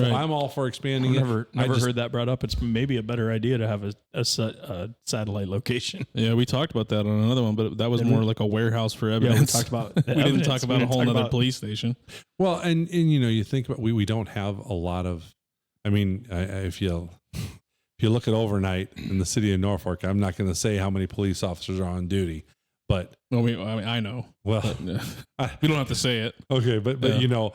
S2: for expanding.
S3: Never heard that brought up. It's maybe a better idea to have a satellite location.
S1: Yeah, we talked about that on another one, but that was more like a warehouse for evidence.
S3: Yeah, we talked about
S1: we didn't talk about a whole other police station.
S2: Well, and you know, you think about we don't have a lot of. I mean, if you look at overnight in the city of Norfolk, I'm not going to say how many police officers are on duty. But
S1: I know.
S2: Well,
S1: but, we don't have to say it.
S2: Okay, but you know,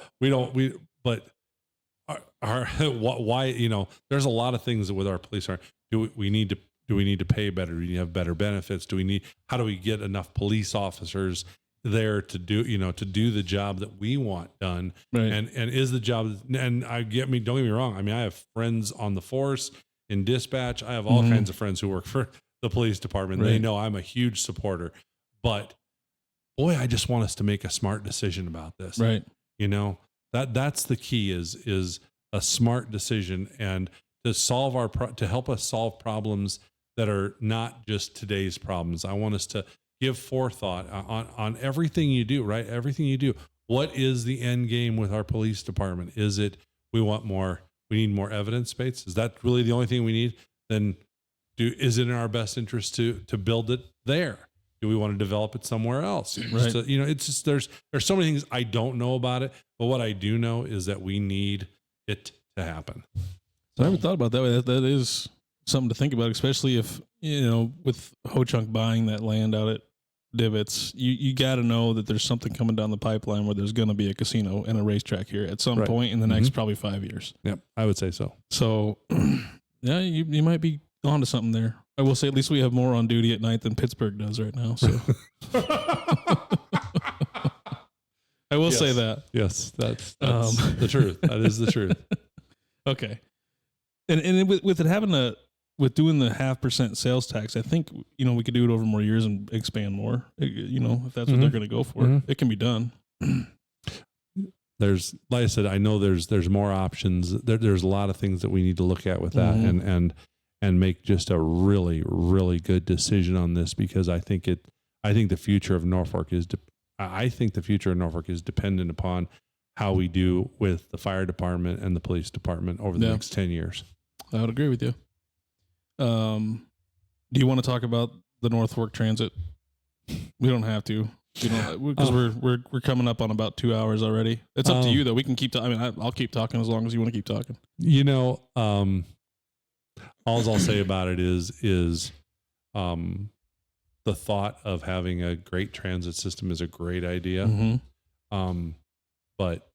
S2: why, you know, there's a lot of things that with our police are, do we need to pay better? Do we need to have better benefits? How do we get enough police officers there to do the job that we want done?
S1: Right.
S2: And is the job, and don't get me wrong. I mean, I have friends on the force in dispatch. I have all kinds of friends who work for the police department. Right. They know I'm a huge supporter. But boy, I just want us to make a smart decision about this.
S1: Right.
S2: You know, that's the key is a smart decision, and to help us solve problems that are not just today's problems. I want us to give forethought on everything you do, right? Everything you do. What is the end game with our police department? Is it we need more evidence base? Is that really the only thing we need? Then is it in our best interest to build it there? Do we want to develop it somewhere else?
S1: Right.
S2: So, you know, it's just there's so many things I don't know about it, but what I do know is that we need it to happen.
S1: So I never thought about that way. That is something to think about, especially if, you know, with Ho-Chunk buying that land out at Divots, you got to know that there's something coming down the pipeline where there's going to be a casino and a racetrack here at some point in the next probably 5 years.
S2: Yep, I would say so.
S1: So, yeah, you might be onto something there. I will say at least we have more on duty at night than Pittsburgh does right now. So I will say that.
S2: Yes, that's the truth. That is the truth.
S1: Okay. And with it having with doing the 0.5% sales tax, I think, you know, we could do it over more years and expand more, you know, if that's what they're going to go for. It can be done.
S2: There's, like I said, I know there's more options. There's a lot of things that we need to look at with that and make just a really, really good decision on this, because I think the future of Norfolk is dependent upon how we do with the fire department and the police department over the next 10 years.
S1: I would agree with you. Do you want to talk about the Norfolk Transit? We don't have to, because we're coming up on about 2 hours already. It's up to you though. We can keep talking. I mean, I'll keep talking as long as you want to keep talking.
S2: You know, all I'll say about it is the thought of having a great transit system is a great idea. But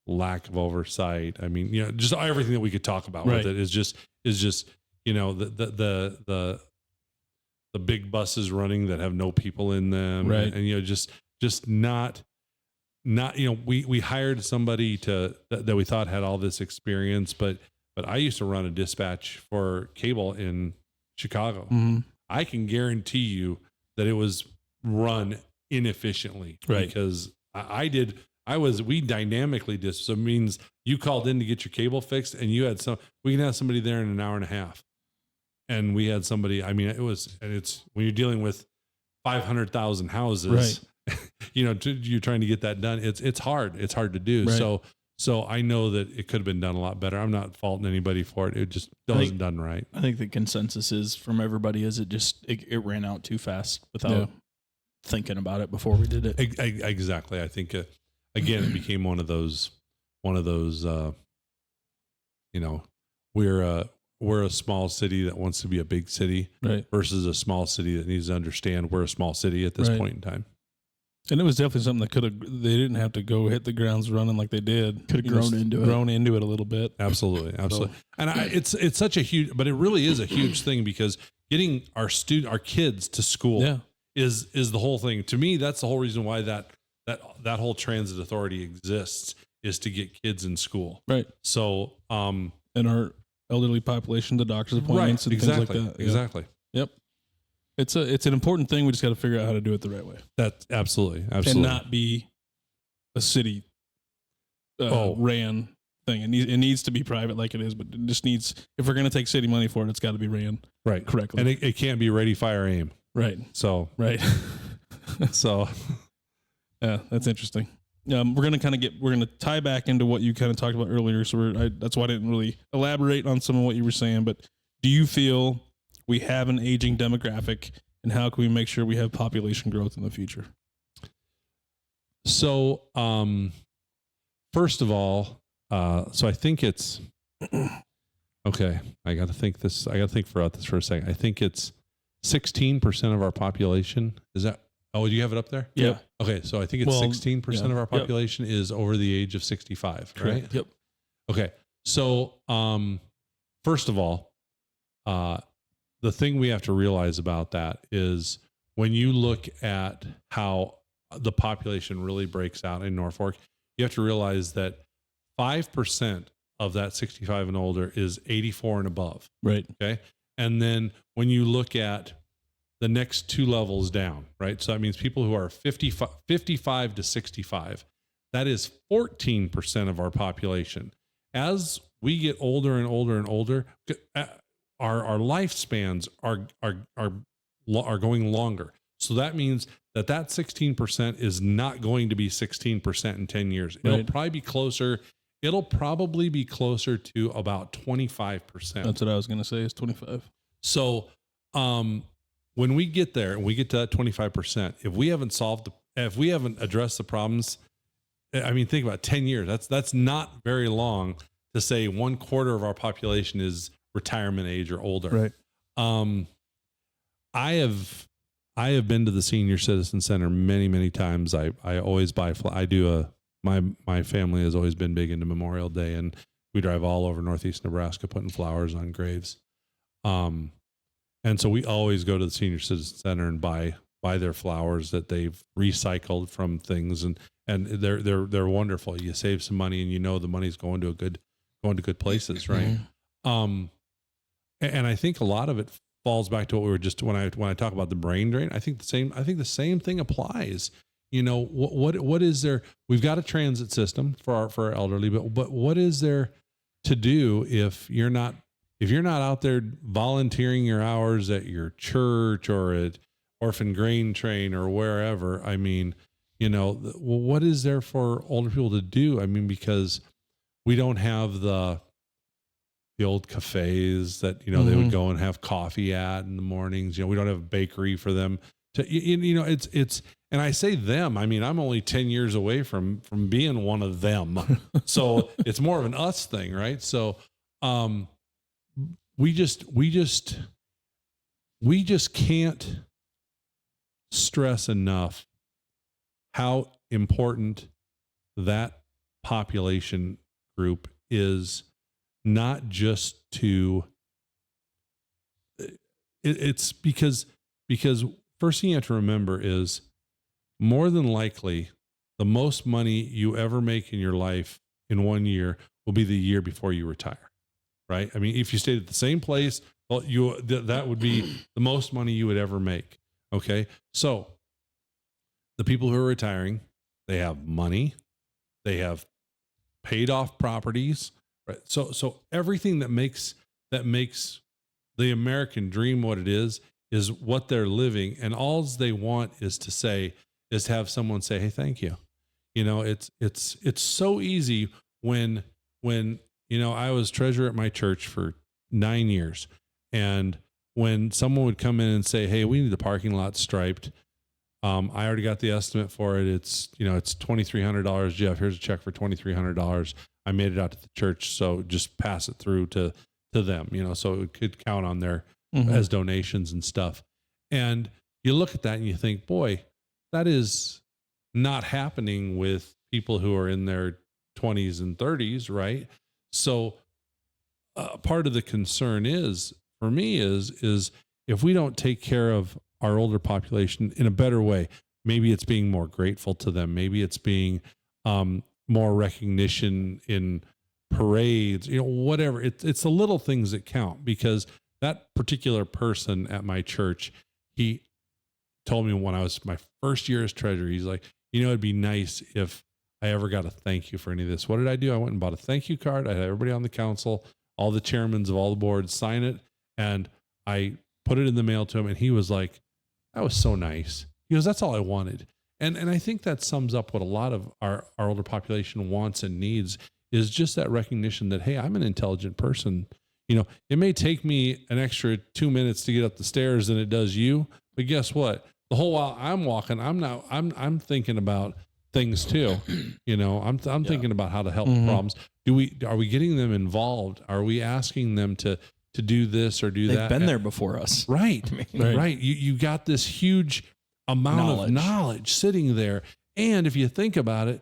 S2: lack of oversight. I mean, you know, just everything that we could talk about with it is just, you know, the big buses running that have no people in them.
S1: Right.
S2: And you know, just not, you know, we hired somebody that we thought had all this experience, but I used to run a dispatch for cable in Chicago. I can guarantee you that it was run inefficiently, because we dynamically did. So it means you called in to get your cable fixed, and we can have somebody there in an hour and a half. And we had somebody, I mean, it's when you're dealing with 500,000 houses, you know, you're trying to get that done. It's hard to do. Right. So I know that it could have been done a lot better. I'm not faulting anybody for it. It just wasn't done right.
S3: I think the consensus is from everybody is it ran out too fast without thinking about it before we did it.
S2: Exactly. I think again, it became one of those. You know, we're a small city that wants to be a big city, versus a small city that needs to understand we're a small city at this point in time.
S1: And it was definitely something that they didn't have to go hit the grounds running like they did.
S3: Could have grown into it
S1: a little bit.
S2: Absolutely. And it's such a huge, but it really is a huge thing, because getting our kids to school is the whole thing. To me, that's the whole reason why that whole transit authority exists, is to get kids in school.
S1: Right.
S2: So,
S1: and our elderly population, the doctor's appointments and things like that.
S2: Exactly.
S1: Yep. It's an important thing. We just got to figure out how to do it the right way.
S2: That's absolutely.
S1: And not be a city ran thing. It needs to be private like it is, but it just needs, if we're going to take city money for it, it's got to be ran correctly.
S2: And it can't be ready, fire, aim.
S1: Right.
S2: So, so
S1: yeah, that's interesting. We're going to tie back into what you kind of talked about earlier. So that's why I didn't really elaborate on some of what you were saying, but do you feel we have an aging demographic, and how can we make sure we have population growth in the future?
S2: So, first of all, so I think it's, okay, I got to think throughout this for a second. I think it's 16% of our population. Is that, oh, do you have it up there?
S1: Yeah.
S2: Okay. So I think it's 16% of our population is over the age of 65, right?
S1: Yep.
S2: Okay. So, first of all, the thing we have to realize about that is when you look at how the population really breaks out in Norfolk, you have to realize that 5% of that 65 and older is 84 and above.
S1: Right.
S2: Okay. And then when you look at the next two levels down, right? So that means people who are 55 to 65, that is 14% of our population. As we get older and older and older, our lifespans are going longer. So that means that 16% is not going to be 16% in 10 years. It'll probably be closer. It'll probably be closer to about 25%.
S1: That's what I was going to say, is 25.
S2: So, when we get there and we get to that 25%, if we haven't addressed the problems, I mean, think about 10 years. That's not very long to say 1/4 of our population is retirement age or older.
S1: Right.
S2: I have been to the Senior Citizen Center many, many times. I always buy, my family has always been big into Memorial Day, and we drive all over Northeast Nebraska putting flowers on graves. And so we always go to the Senior Citizen Center and buy their flowers that they've recycled from things, and they're wonderful. You save some money, and you know the money's going to good places, right? And I think a lot of it falls back to what we were just, when I talk about the brain drain, I think the same thing applies. You know, what is there? We've got a transit system for our elderly, but what is there to do if you're not out there volunteering your hours at your church or at Orphan Grain Train or wherever? I mean, you know, what is there for older people to do? I mean, because we don't have the old cafes that, you know, they would go and have coffee at in the mornings. You know, we don't have a bakery for them to, you know, it's, and I say them, I mean, I'm only 10 years away from being one of them. So it's more of an us thing. Right. So, we just can't stress enough how important that population group is, not just to, it's because first thing you have to remember is, more than likely, the most money you ever make in your life in 1 year will be the year before you retire, right? I mean, if you stayed at the same place, well, that would be the most money you would ever make. Okay. So the people who are retiring, they have money, they have paid off properties, right? So everything that makes the American dream what it is what they're living. And all they want is to have someone say, hey, thank you. You know, it's so easy when, you know, I was treasurer at my church for 9 years. And when someone would come in and say, hey, we need the parking lot striped. I already got the estimate for it. It's $2,300. Jeff, here's a check for $2,300. I made it out to the church. So just pass it through to them, you know, so it could count on their, as donations and stuff. And you look at that and you think, boy, that is not happening with people who are in their 20s and 30s, right? So part of the concern for me is if we don't take care of our older population in a better way, maybe it's being more grateful to them. Maybe it's being more recognition in parades, you know, whatever. It's the little things that count, because that particular person at my church, he told me when I was my first year as treasurer, he's like, you know, it'd be nice if I ever got a thank you for any of this. What did I do? I went and bought a thank you card. I had everybody on the council, all the chairmen of all the boards sign it. And I put it in the mail to him. And he was like, that was so nice. He goes, that's all I wanted. And I think that sums up what a lot of our older population wants and needs, is just that recognition that, hey, I'm an intelligent person. You know, it may take me an extra 2 minutes to get up the stairs than it does you, but guess what? The whole while I'm walking, I'm thinking about things too. You know, I'm thinking about how to help problems. Are we getting them involved? Are we asking them to do this or do that?
S3: They've been there before us.
S2: Right. Right. You got this huge amount of knowledge sitting there. And if you think about it,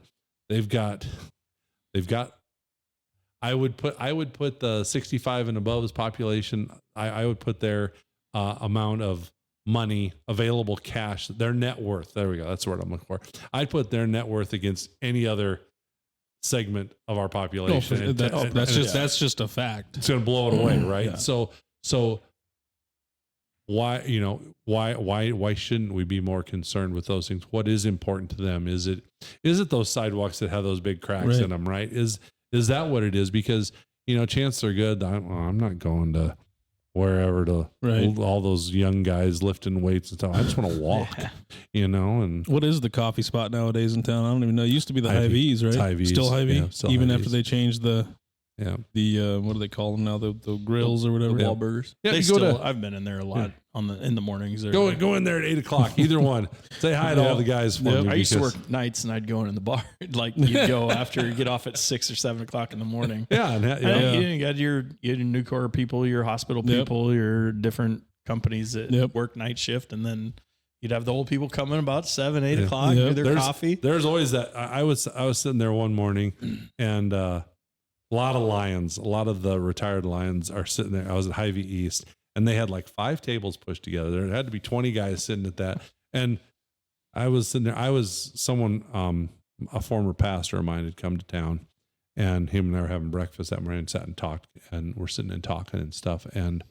S2: they've got, I would put the 65 and above's population. I would put their amount of money, available cash, their net worth. There we go. That's the word I'm looking for. I'd put their net worth against any other segment of our population.
S1: That's just a fact.
S2: It's going to blow it away. Right. Yeah. So why shouldn't we be more concerned with those things? What is important to them? Is it those sidewalks that have those big cracks in them? Right. Is that what it is? Because, you know, chances are good. I'm not going to wherever to all those young guys lifting weights and stuff. I just want to walk, you know. And
S1: what is the coffee spot nowadays in town? I don't even know. It used to be the Hy-Vees, right?
S2: Hy-Vees.
S1: Still Hy-Vee?
S2: Yeah, still
S1: even
S2: Hy-Vees.
S1: after they changed the what do they call them now? The grills or whatever.
S3: Wahlburgers.
S2: Yeah,
S3: they still, I've been in there a lot in the mornings.
S2: Go in there at 8:00. Either one. Say hi to all the guys for me.
S3: I used to work nights and I'd go in the bar. Like you'd go after you get off at 6 or 7 o'clock in the morning.
S2: Yeah.
S3: You had your Nucor people, your hospital people, your different companies that work night shift, and then you'd have the old people coming about 7, 8 o'clock, do their coffee. There's
S2: always that. I was sitting there one morning, and a lot of Lions, a lot of the retired Lions are sitting there. I was at Hy-Vee East, and they had like 5 tables pushed together. There had to be 20 guys sitting at that, and I was sitting there. I was someone, a former pastor of mine had come to town, and him and I were having breakfast that morning and sat and talked, and we're sitting and talking and stuff. And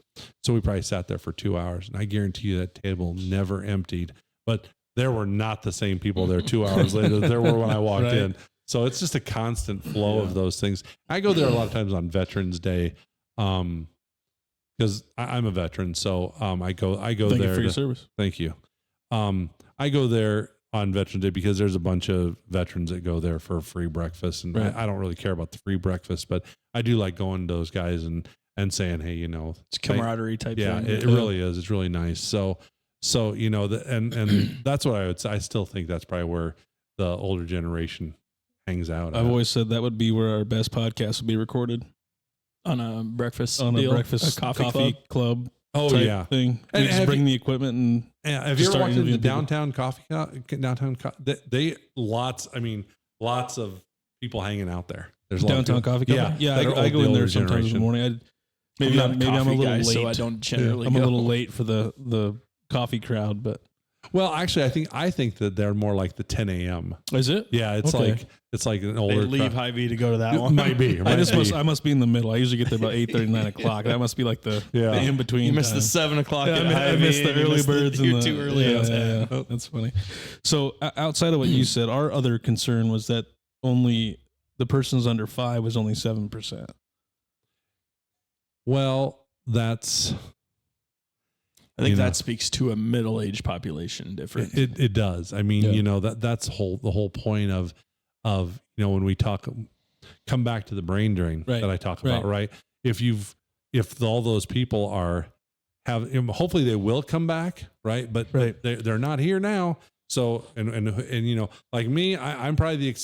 S2: so we probably sat there for 2 hours, and I guarantee you that table never emptied, but there were not the same people there 2 hours later that there were when I walked in. So it's just a constant flow of those things. I go there a lot of times on Veterans Day, because I'm a veteran. So I go
S1: Thank
S2: there.
S1: Thank you for your service.
S2: Thank you. I go there on Veterans Day because there's a bunch of veterans that go there for a free breakfast, and I don't really care about the free breakfast, but I do like going to those guys and saying, hey, you know,
S3: it's camaraderie type thing.
S2: It really is. It's really nice. So you know, and that's what I would say. I still think that's probably where the older generation hangs out.
S1: I've always said that would be where our best podcast would be recorded,
S3: on a breakfast
S1: a coffee club.
S2: Oh yeah,
S1: thing. We just bring the equipment and
S2: have you ever walked into the downtown coffee? They lots of people hanging out there. There's
S1: downtown coffee company. Yeah. I go in there sometimes in the morning. Maybe I'm a little late.
S3: So I don't generally.
S1: I'm a little late for the coffee crowd, but
S2: well, actually, I think that they're more like the 10 a.m.
S1: Is it?
S2: Yeah, it's like an older.
S3: They leave Hy-Vee to go to that one.
S2: Might be.
S1: I must be in the middle. I usually get there about 8:30, 9 o'clock. That must be like the in between.
S3: You missed the 7 o'clock.
S1: I missed the early birds.
S3: You're too early.
S1: Yeah. That's funny. So outside of what you said, our other concern was that only the persons under 5 was only 7%.
S2: Well, that's.
S3: I think that speaks to a middle-aged population difference.
S2: It does. I mean, you know, that's the whole point of, you know, when we come back to the brain drain that I talk about, right? If all those people hopefully they will come back, right? But they're not here now. So, and you know, like me, I'm probably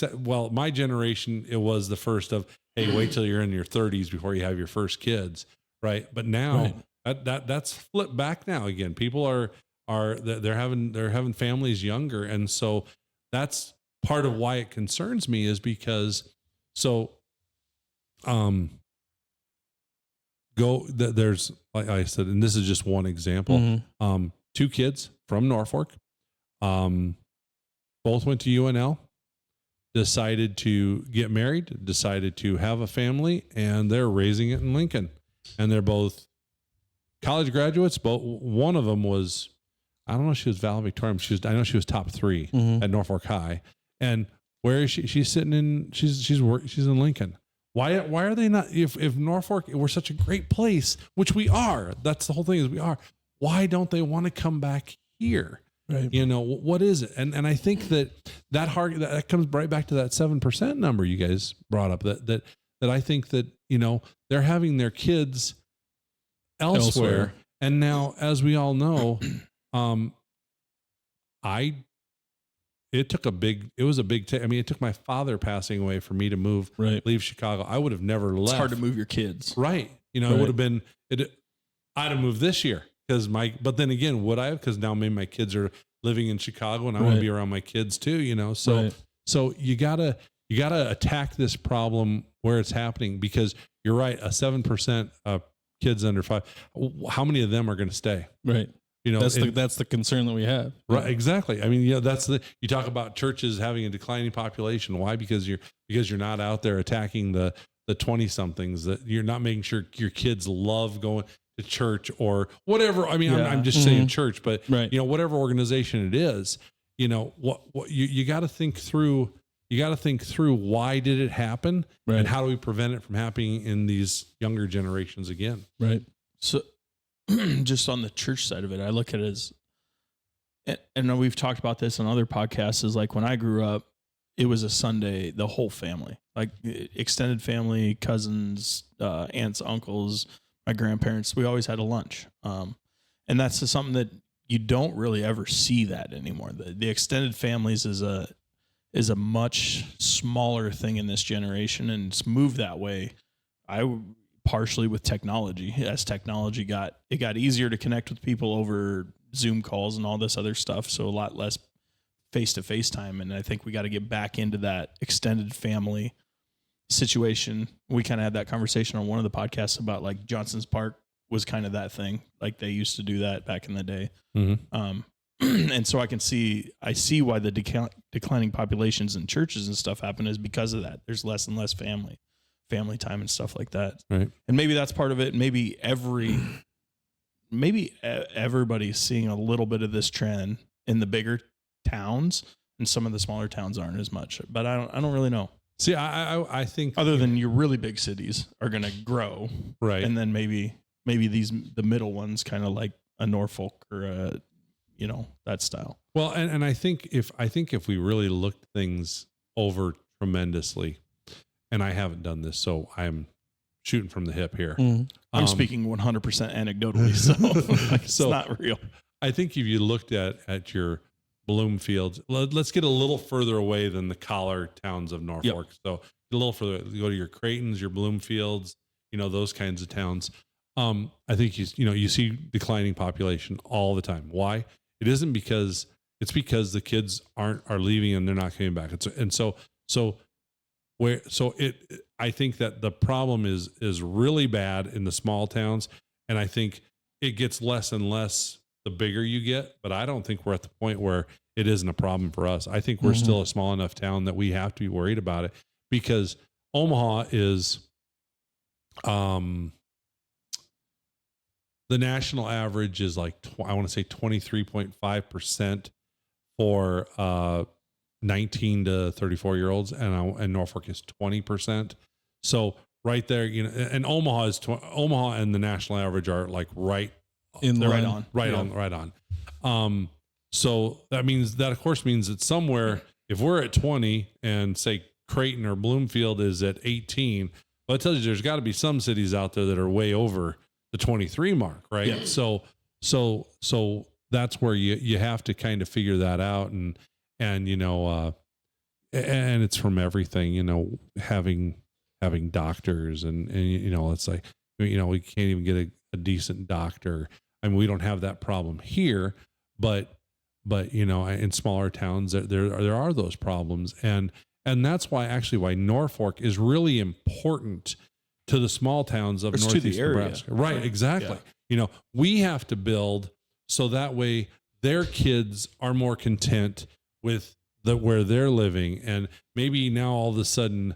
S2: my generation, it was the first of, hey, wait till you're in your 30s before you have your first kids. Right. But now that's flipped back now again. People they're having families younger. And so that's part of why it concerns me, is because there's, like I said, and this is just one example, 2 kids from Norfolk, both went to UNL, decided to get married, decided to have a family, and they're raising it in Lincoln. And they're both college graduates, but one of them was, I don't know if she was valedictorian. I know she was top 3 at Norfolk High. And Where is she? She's sitting in. She's in Lincoln. Why are they not? If Norfolk, we're such a great place, which we are. That's the whole thing, is we are. Why don't they want to come back here?
S3: Right.
S2: What is it? And I think that comes right back to that 7% number you guys brought up. That I think that they're having their kids elsewhere. And now, as we all know, it was a big it took my father passing away for me to leave Chicago. I would have never left.
S3: It's hard to move your kids.
S2: Right. It would have been, I'd have moved this year but then again, would I have? Because now maybe my kids are living in Chicago and I want to be around my kids too, So you gotta attack this problem where it's happening, because you're right. A 7% of kids under 5, how many of them are going to stay?
S1: Right. That's the concern that we have.
S2: Right. Exactly. I mean, you talk about churches having a declining population. Why? Because you're not out there attacking the 20 somethings, that you're not making sure your kids love going to church or whatever. I mean, I'm just saying church, but whatever organization it is, what you got to think through. You got to think through, why did it happen, and how do we prevent it from happening in these younger generations again?
S3: Right. So, just on the church side of it, I look at it as, and we've talked about this on other podcasts, is like when I grew up, it was a Sunday, the whole family, like extended family, cousins, aunts, uncles, my grandparents, we always had a lunch. And that's just something that you don't really ever see that anymore. The extended families is a much smaller thing in this generation, and it's moved that way. Partially with technology. As technology got easier to connect with people over Zoom calls and all this other stuff, so a lot less face-to-face time. And I think we got to get back into that extended family situation. We kind of had that conversation on one of the podcasts about, like, Johnson's Park was kind of that thing. Like, they used to do that back in the day. Mm-hmm. And so I see why the declining populations in churches and stuff happen, is because of that. There's less and less family time and stuff like that.
S2: Right.
S3: And maybe that's part of it. Maybe everybody's seeing a little bit of this trend in the bigger towns, and some of the smaller towns aren't as much, but I don't really know.
S2: See, I think,
S3: other than your really big cities are going to grow.
S2: Right.
S3: And then maybe the middle ones, kind of like a Norfolk or that style.
S2: Well, and I think if we really looked things over tremendously, and I haven't done this, so I'm shooting from the hip here.
S3: Mm. I'm speaking 100% anecdotally, so it's not real.
S2: I think if you looked at your Bloomfields, let's get a little further away than the collar towns of Norfolk. Yep. So get a little further, go to your Creightons, your Bloomfields, those kinds of towns. I think you see declining population all the time. Why? It isn't because the kids are leaving and they're not coming back. I think that the problem is really bad in the small towns, and I think it gets less and less the bigger you get. But I don't think we're at the point where it isn't a problem for us. I think we're still a small enough town that we have to be worried about it, because Omaha is, the national average is like, I want to say 23.5% for 19 to 34 year olds, and Norfolk is 20%. So right there, and Omaha and the national average are like right on. So that of course means that somewhere, if we're at 20 and say Creighton or Bloomfield is at 18, well, it tells you there's got to be some cities out there that are way over the 23 mark, right? Yeah. So that's where you have to kind of figure that out, and it's from everything, having doctors and it's like, we can't even get a decent doctor. I mean, we don't have that problem here, but in smaller towns there are those problems, and that's why Norfolk is really important to the small towns of Northeast Nebraska. Right, exactly. Yeah. We have to build so that way their kids are more content with where they're living. And maybe now all of a sudden,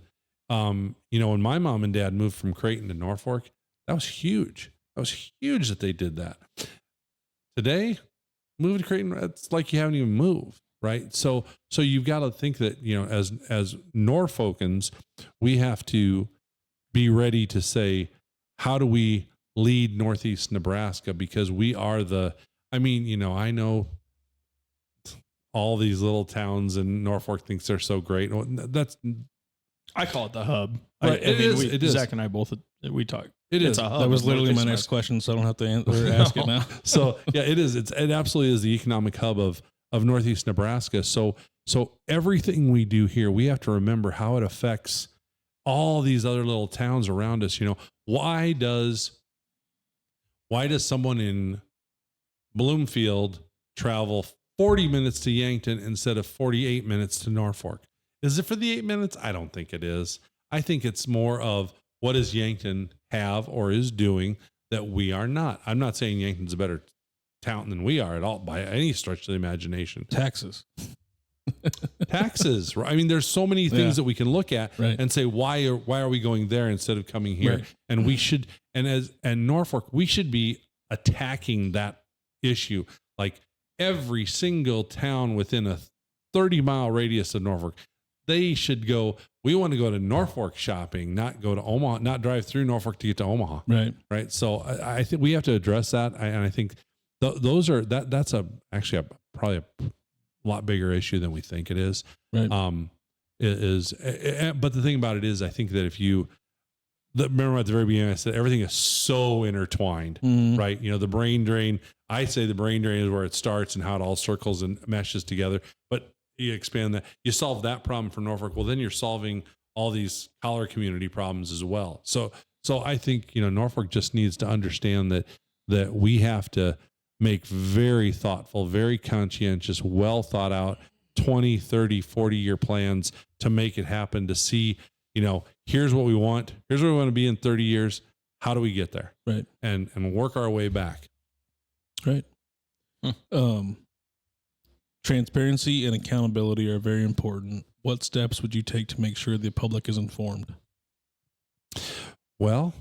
S2: when my mom and dad moved from Creighton to Norfolk, that was huge. That was huge that they did that. Today, moving to Creighton, it's like you haven't even moved. right? So you've got to think that, as Norfolkans, we have to be ready to say, how do we lead Northeast Nebraska? Because we are I know all these little towns in Norfolk thinks they're so great.
S3: I call it the hub.
S2: Right. It is.
S3: Zach and I both, we talk.
S2: It is.
S3: A hub.
S1: That was literally my next question, so I don't have to ask it now.
S2: So yeah, it is. It absolutely is the economic hub of Northeast Nebraska. So everything we do here, we have to remember how it affects all these other little towns around us. Why does someone in Bloomfield travel 40 minutes to Yankton instead of 48 minutes to Norfolk? Is it for the 8 minutes? I don't think it is. I think it's more of, what does Yankton have or is doing that we are not? I'm not saying Yankton's a better town than we are at all by any stretch of the imagination.
S1: Taxes.
S2: Taxes. Right? I mean, there's so many things that we can look at and say, why are we going there instead of coming here? Right. And we should, and Norfolk, we should be attacking that issue. Like every single town within a 30-mile radius of Norfolk, they should go, we want to go to Norfolk shopping, not go to Omaha, not drive through Norfolk to get to Omaha. Right. So I think we have to address that. And I think that's probably a lot bigger issue than we think it is.
S1: Right.
S2: But the thing about it is, I think that remember at the very beginning, I said everything is so intertwined, right? The brain drain, I say the brain drain is where it starts and how it all circles and meshes together. But you expand that, you solve that problem for Norfolk. Well, then you're solving all these collar community problems as well. So I think, Norfolk just needs to understand that we have to make very thoughtful, very conscientious, well thought out 20, 30, 40-year plans to make it happen, to see, here's what we want. Here's where we want to be in 30 years. How do we get there?
S1: Right.
S2: And work our way back.
S1: Right. Transparency and accountability are very important. What steps would you take to make sure the public is informed?
S2: Well,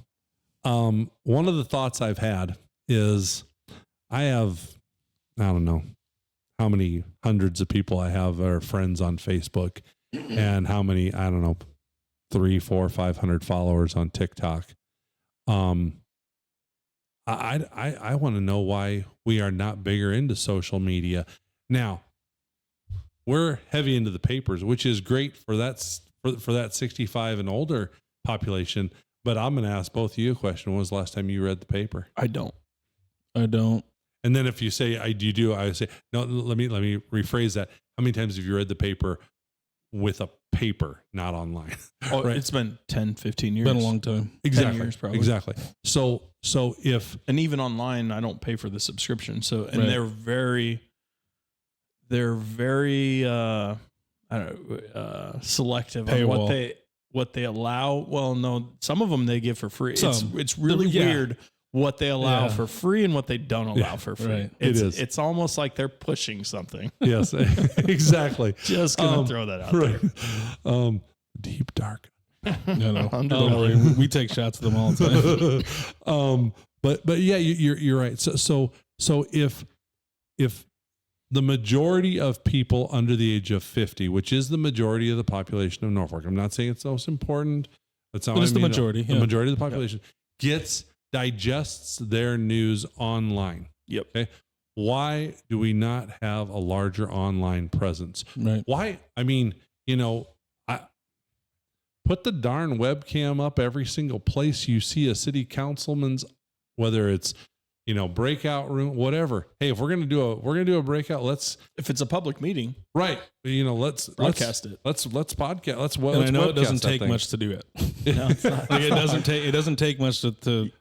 S2: one of the thoughts I've had is I don't know how many hundreds of people I have are friends on Facebook and how many, 300, 400, 500 followers on TikTok. I want to know why we are not bigger into social media. Now, we're heavy into the papers, which is great for that 65 and older population. But I'm going to ask both of you a question. When was the last time you read the paper?
S3: I don't.
S2: And then if you say, I say, no, let me rephrase that. How many times have you read the paper with a paper, not online?
S3: Oh, right? It's been 10, 15 years.
S1: Been a long time.
S2: Exactly.
S3: 10 years probably.
S2: Exactly. So and
S3: even online, I don't pay for the subscription. So, and
S1: right.
S3: they're very selective on what they allow. Well, no, some of them they give for free. It's really weird what they allow for free and what they don't allow for free.
S1: Right.
S3: It's almost like they're pushing something.
S2: Yes, exactly.
S3: Just gonna throw that out there.
S2: Deep dark.
S1: No, don't worry. We take shots of them all the
S2: time. But yeah, you're right. So if the majority of people under the age of 50, which is the majority of the population of Norfolk, I'm not saying it's the most important. That's not what I mean.
S1: The majority.
S2: The majority of the population digests their news online.
S3: Yep.
S2: Okay. Why do we not have a larger online presence?
S1: Right.
S2: Why? I mean, put the darn webcam up every single place you see a city councilman's, whether it's, breakout room, whatever. Hey, if we're going to do a breakout, if
S3: it's a public meeting,
S2: right. Let's
S3: broadcast it.
S2: Let's podcast.
S1: I know it doesn't take much to do it. No, it's not. It doesn't take much to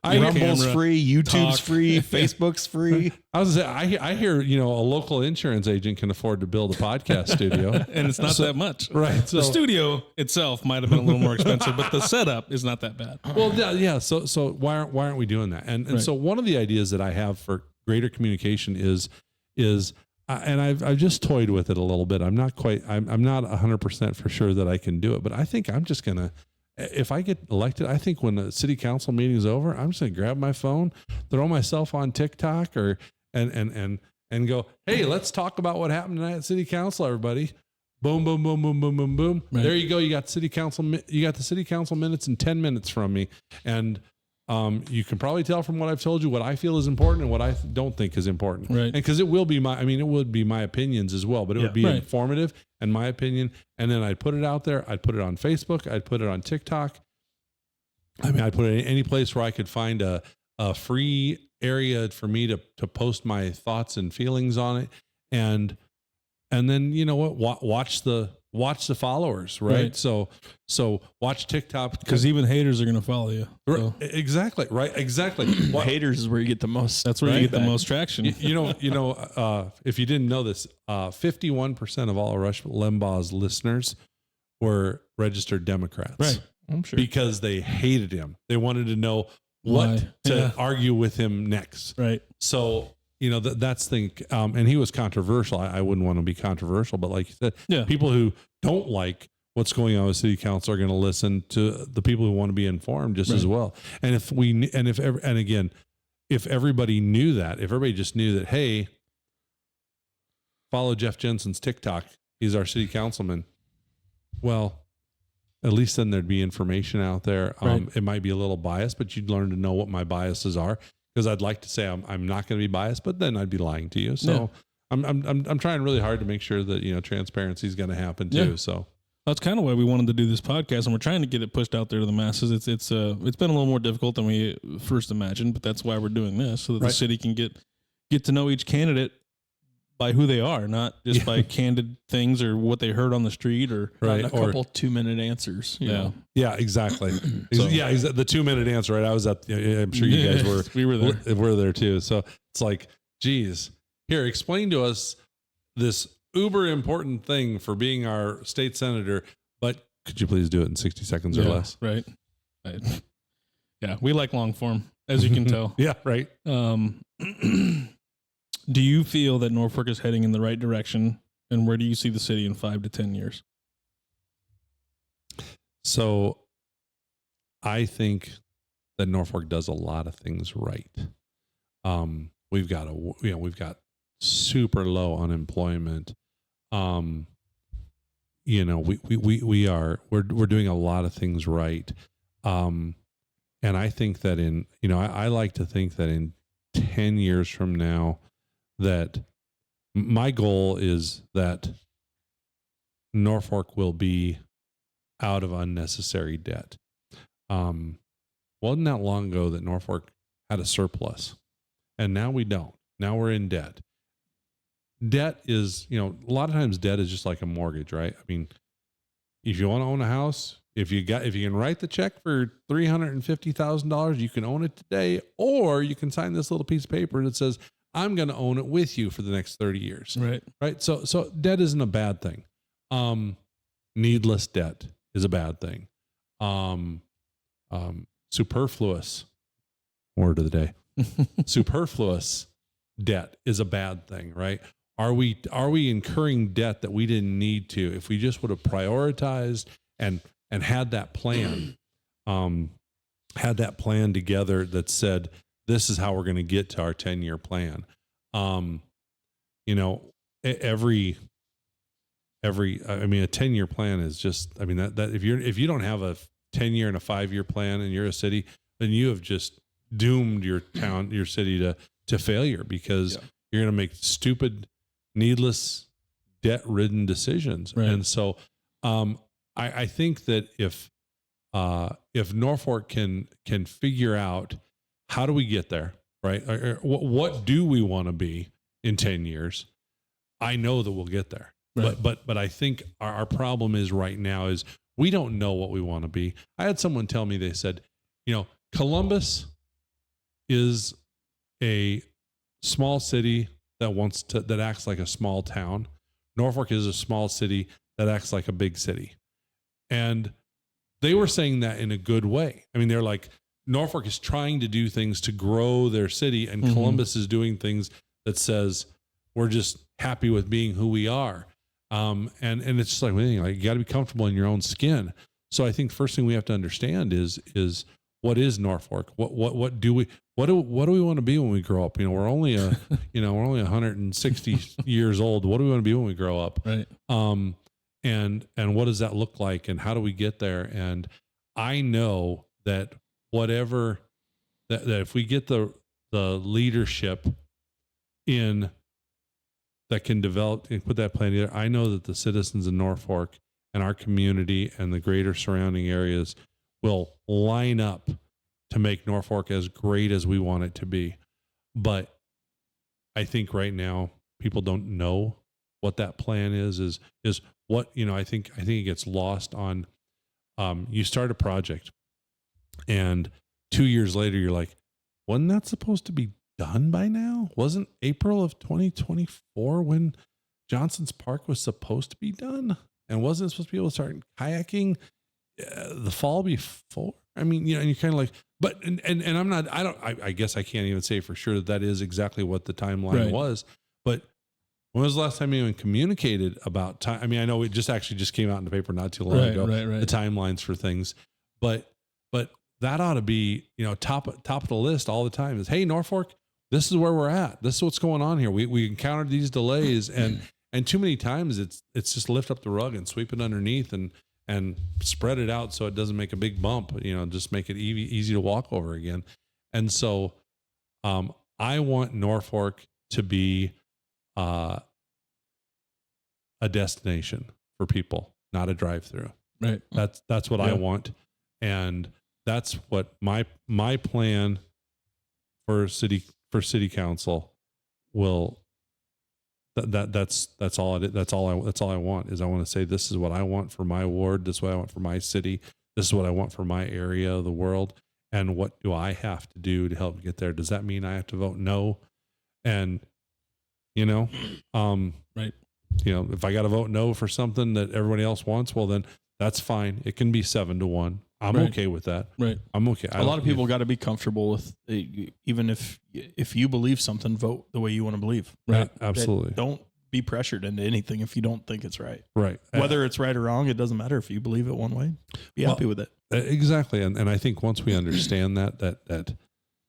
S3: Rumble's free, YouTube's free, Facebook's free.
S2: I was gonna say, I hear, a local insurance agent can afford to build a podcast studio.
S1: And it's not that much.
S2: Right. So,
S1: the studio itself might have been a little more expensive, but the setup is not that bad.
S2: Well, yeah. So why aren't we doing that? And so one of the ideas that I have for greater communication is and I've just toyed with it a little bit. I'm not 100% for sure that I can do it, but I think I'm just going to, if I get elected, I think when the city council meeting is over, I'm just going to grab my phone, throw myself on TikTok and and go, hey, let's talk about what happened tonight at city council, everybody. Boom, boom, boom, boom, boom, boom, boom. Right. There you go. You got the city council minutes in 10 minutes from me. And you can probably tell from what I've told you what I feel is important and what I don't think is important.
S1: Right.
S2: And because it would be my opinions as well, but it would be informative and my opinion. And then I'd put it out there. I'd put it on Facebook. I'd put it on TikTok. I'd put it in any place where I could find a free area for me to post my thoughts and feelings on it. And then, you know what, watch the followers, right? So watch TikTok,
S1: because even haters are going to follow you.
S2: So. Exactly. Right. Exactly.
S3: Haters is where you get the most.
S1: That's where you get the most traction.
S2: You know, if you didn't know this, 51% of all Rush Limbaugh's listeners were registered Democrats.
S1: Right.
S3: I'm sure.
S2: Because they hated him. They wanted to know what to argue with him next.
S1: Right.
S2: So, you know, that's the thing. And he was controversial. I wouldn't want to be controversial, but like you said, people who don't like what's going on with city council are going to listen to the people who want to be informed just as well. And if everybody knew that, if everybody just knew that, hey, follow Jeff Jensen's TikTok, he's our city councilman. Well, at least then there'd be information out there. It might be a little biased, but you'd learn to know what my biases are. Because I'd like to say I'm not going to be biased, but then I'd be lying to you. So I'm trying really hard to make sure that, you know, transparency is going to happen too. Yeah. So
S1: that's kind of why we wanted to do this podcast, and we're trying to get it pushed out there to the masses. It's been a little more difficult than we first imagined, but that's why we're doing this, so that the city can get to know each candidate by who they are, not just by candid things or what they heard on the street or
S3: a couple 2-minute answers. You know?
S2: Yeah, exactly. So, the 2-minute answer, right? I was I'm sure you guys were.
S1: We were there.
S2: We're there too. So it's like, geez, here, explain to us this uber important thing for being our state senator, but could you please do it in 60 seconds or less?
S1: Right. Yeah, we like long form, as you can tell.
S2: Yeah, right.
S1: Do you feel that Norfolk is heading in the right direction, and where do you see the city in 5 to 10 years?
S2: So I think that Norfolk does a lot of things right. We've got super low unemployment. We're doing a lot of things right. And I think that I like to think that in 10 years from now, that my goal is that Norfolk will be out of unnecessary debt. Wasn't that long ago that Norfolk had a surplus, and now we don't. Now we're in debt. Debt is, a lot of times debt is just like a mortgage, right? I mean, if you want to own a house, if you can write the check for $350,000, you can own it today, or you can sign this little piece of paper that says, I'm going to own it with you for the next 30 years. Right. So debt isn't a bad thing. Needless debt is a bad thing. Superfluous, word of the day. Superfluous debt is a bad thing, right? Are we incurring debt that we didn't need to? If we just would have prioritized and had that plan, together that said, this is how we're going to get to our 10-year plan. A 10-year plan is just, that if you don't have a 10-year and a 5-year plan and you're a city, then you have just doomed your town, your city to failure, because you're going to make stupid, needless, debt-ridden decisions. Right. And so, I think that if Norfolk can figure out, how do we get there, right? Or what do we want to be in 10 years? I know that we'll get there. Right. But I think our problem is right now is we don't know what we want to be. I had someone tell me, they said, Columbus is a small city that acts like a small town. Norfolk is a small city that acts like a big city. And they were saying that in a good way. They're like, Norfolk is trying to do things to grow their city, and Columbus is doing things that says we're just happy with being who we are. And it's just like you got to be comfortable in your own skin. So I think the first thing we have to understand is what is Norfolk? What do we? what do we want to be when we grow up? We're only we're only 160 years old. What do we want to be when we grow up?
S1: Right.
S2: And what does that look like? And how do we get there? And I know that whatever that if we get the leadership in that can develop and put that plan together, I know that the citizens in Norfolk and our community and the greater surrounding areas will line up to make Norfolk as great as we want it to be. But I think right now people don't know what that plan is what, I think it gets lost on, you start a project and 2 years later, you're like, wasn't that supposed to be done by now? Wasn't April of 2024 when Johnson's Park was supposed to be done? And wasn't it supposed to be able to start kayaking the fall before? I mean, and you're kind of like, but, and I'm not, I guess I can't even say for sure that is exactly what the timeline was, but when was the last time anyone communicated about time? I mean, I know it just came out in the paper not too long ago, the timelines for things, but that ought to be, top of the list all the time is, hey, Norfolk, this is where we're at. This is what's going on here. We encountered these delays and too many times it's just lift up the rug and sweep it underneath and spread it out so it doesn't make a big bump, just make it easy to walk over again. And so I want Norfolk to be a destination for people, not a drive-through.
S1: Right.
S2: That's what I want. And that's what my plan for city council will. That's all it is. That's all I want is I want to say this is what I want for my ward. This is what I want for my city. This is what I want for my area of the world. And what do I have to do to help get there? Does that mean I have to vote no? And
S1: right.
S2: If I got to vote no for something that everybody else wants, well then that's fine. It can be 7-1. I'm okay with that.
S1: Right.
S2: I'm okay.
S3: A lot of people got to be comfortable with even if you believe something, vote the way you want to believe.
S2: Right. Absolutely.
S3: Don't be pressured into anything if you don't think it's right.
S2: Right.
S3: Whether it's right or wrong, it doesn't matter. If you believe it one way, be happy with it.
S2: Exactly. And I think once we understand that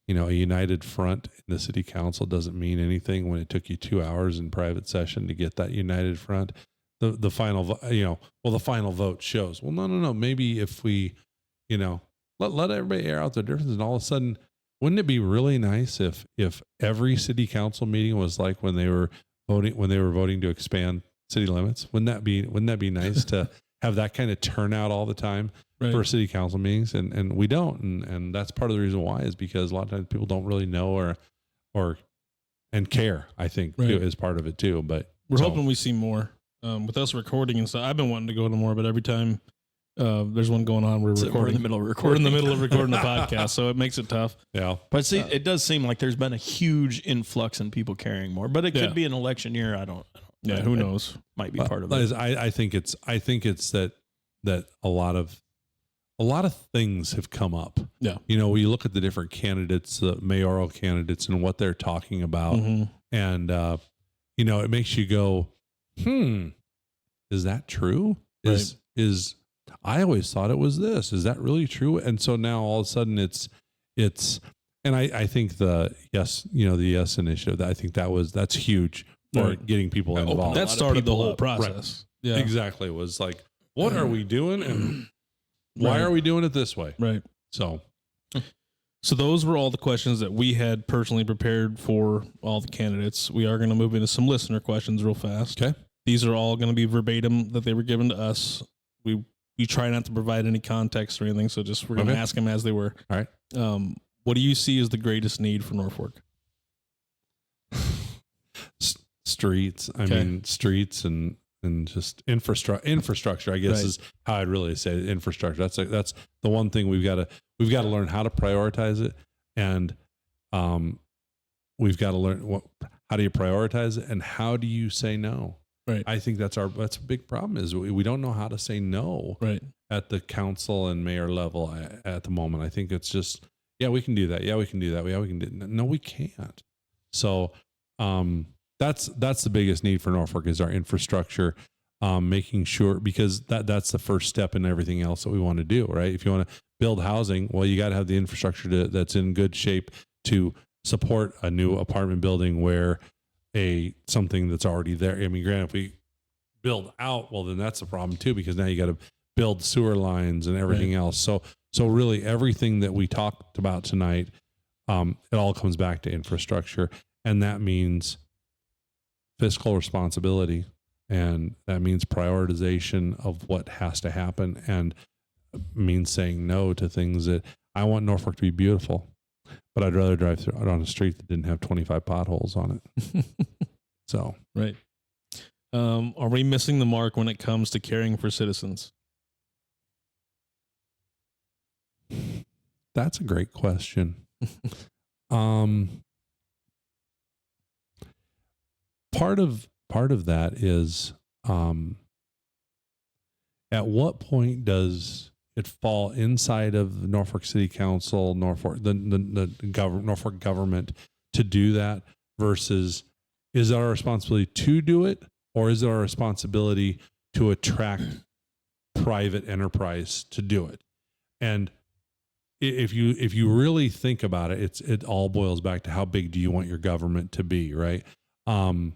S2: a united front in the city council doesn't mean anything when it took you 2 hours in private session to get that united front. The final, the final vote shows, well, no. Maybe if we, let everybody air out their differences, and all of a sudden, wouldn't it be really nice if every city council meeting was like when they were voting to expand city limits? Wouldn't that be nice to have that kind of turnout all the time for city council meetings? And we don't, and that's part of the reason why is because a lot of times people don't really know or care. I think is part of it too. But
S1: we're hoping we see more. With us recording and stuff, I've been wanting to go to more, but every time there's one going on, we're recording.
S3: We're in the middle of recording.
S1: We're in the middle of recording the podcast, so it makes it tough.
S2: Yeah.
S3: But see, it does seem like there's been a huge influx in people caring more, but it could be an election year. I don't
S1: know. Who knows?
S3: Might be part of it.
S2: I think it's that a lot of things have come up.
S1: Yeah.
S2: We look at the different candidates, the mayoral candidates and what they're talking about. Mm-hmm. And, it makes you go, is that true? I always thought it was this. Is that really true? And so now all of a sudden it's, and I think the yes initiative, I think that's huge for getting people involved.
S1: That started the whole process.
S2: Right. Yeah, exactly. It was like, what are we doing? And why are we doing it this way?
S1: Right.
S2: So
S1: those were all the questions that we had personally prepared for all the candidates. We are going to move into some listener questions real fast.
S2: Okay.
S1: These are all going to be verbatim that they were given to us. We try not to provide any context or anything, so we're going to ask them as they were.
S2: All right.
S1: What do you see as the greatest need for Norfolk?
S2: Streets. I mean, streets and just infrastructure. I guess is how I'd really say it. Infrastructure. That's the one thing we've got to learn how to prioritize it, and we've got to learn how do you prioritize it, and how do you say no.
S1: Right.
S2: I think that's a big problem is we don't know how to say no at the council and mayor level at the moment. I think it's just, we can do that. Yeah, we can do that. Yeah, we can do that. No, we can't. So that's the biggest need for Norfolk is our infrastructure, making sure, because that's the first step in everything else that we want to do, right? If you want to build housing, well, you got to have the infrastructure that's in good shape to support a new apartment building where something that's already there. I mean, granted, if we build out, well, then that's a problem too, because now you got to build sewer lines and everything else. So really everything that we talked about tonight, it all comes back to infrastructure, and that means fiscal responsibility, and that means prioritization of what has to happen, and means saying no to things that I want Norfolk to be beautiful, but I'd rather drive through on a street that didn't have 25 potholes on it. So,
S1: right. Are we missing the mark when it comes to caring for citizens?
S2: That's a great question. Part of that is, at what point does it fall inside of the Norfolk City Council, Norfolk government to do that, versus is it our responsibility to do it, or is it our responsibility to attract private enterprise to do it? And if you really think about it, it all boils back to how big do you want your government to be, right? I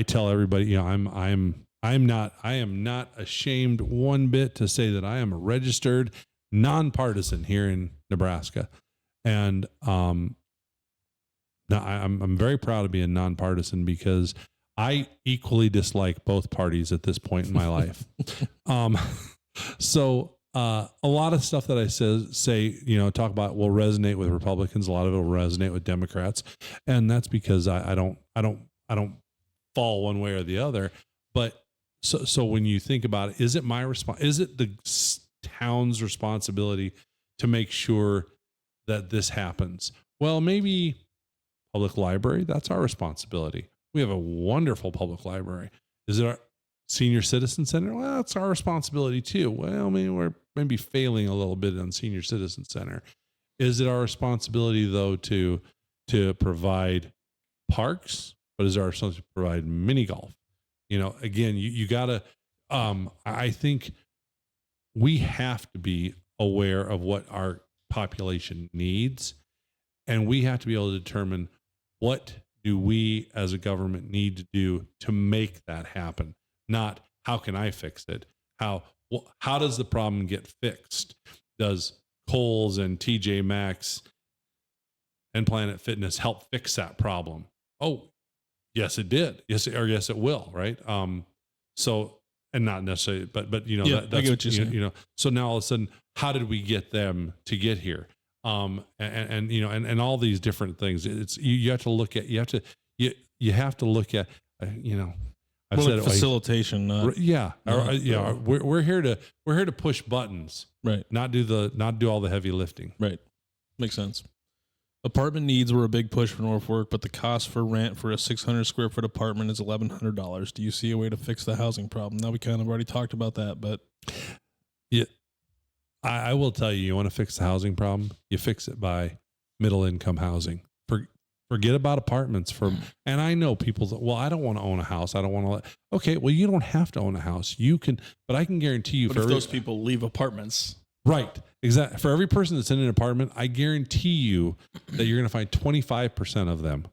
S2: tell everybody, I am not ashamed one bit to say that I am a registered nonpartisan here in Nebraska. And now I'm very proud of being nonpartisan, because I equally dislike both parties at this point in my life. So a lot of stuff that I say, talk about will resonate with Republicans. A lot of it will resonate with Democrats. And that's because I don't fall one way or the other. But so when you think about it, is it my is it the town's responsibility to make sure that this happens? Well, maybe public library, that's our responsibility. We have a wonderful public library. Is it our senior citizen center? Well, that's our responsibility too. Well, we're maybe failing a little bit on senior citizen center. Is it our responsibility though to provide parks? But is it our responsibility to provide mini golf? Again, you gotta, I think we have to be aware of what our population needs, and we have to be able to determine what do we as a government need to do to make that happen. Not how can I fix it? How does the problem get fixed? Does Kohl's and TJ Maxx and Planet Fitness help fix that problem? Oh, yes, it did. Yes, it will. Right. So, and not necessarily, but that's
S1: I get what you're saying.
S2: So now all of a sudden, how did we get them to get here? And all these different things. It's you have to look at. You have to look at. I've said
S1: facilitation.
S2: We're here to push buttons,
S1: right?
S2: Not do all the heavy lifting,
S1: right? Makes sense. Apartment needs were a big push for Norfolk, but the cost for rent for a 600 square foot apartment is $1,100. Do you see a way to fix the housing problem? Now we kind of already talked about that, but
S2: yeah, I will tell you, you want to fix the housing problem, you fix it by middle income housing. Forget about apartments and I know people that, well, I don't want to own a house. I don't want to okay, well, you don't have to own a house. You can, but I can guarantee you,
S3: but if those people leave apartments.
S2: Right. Exactly. For every person that's in an apartment, I guarantee you that you're going to find 25% of them.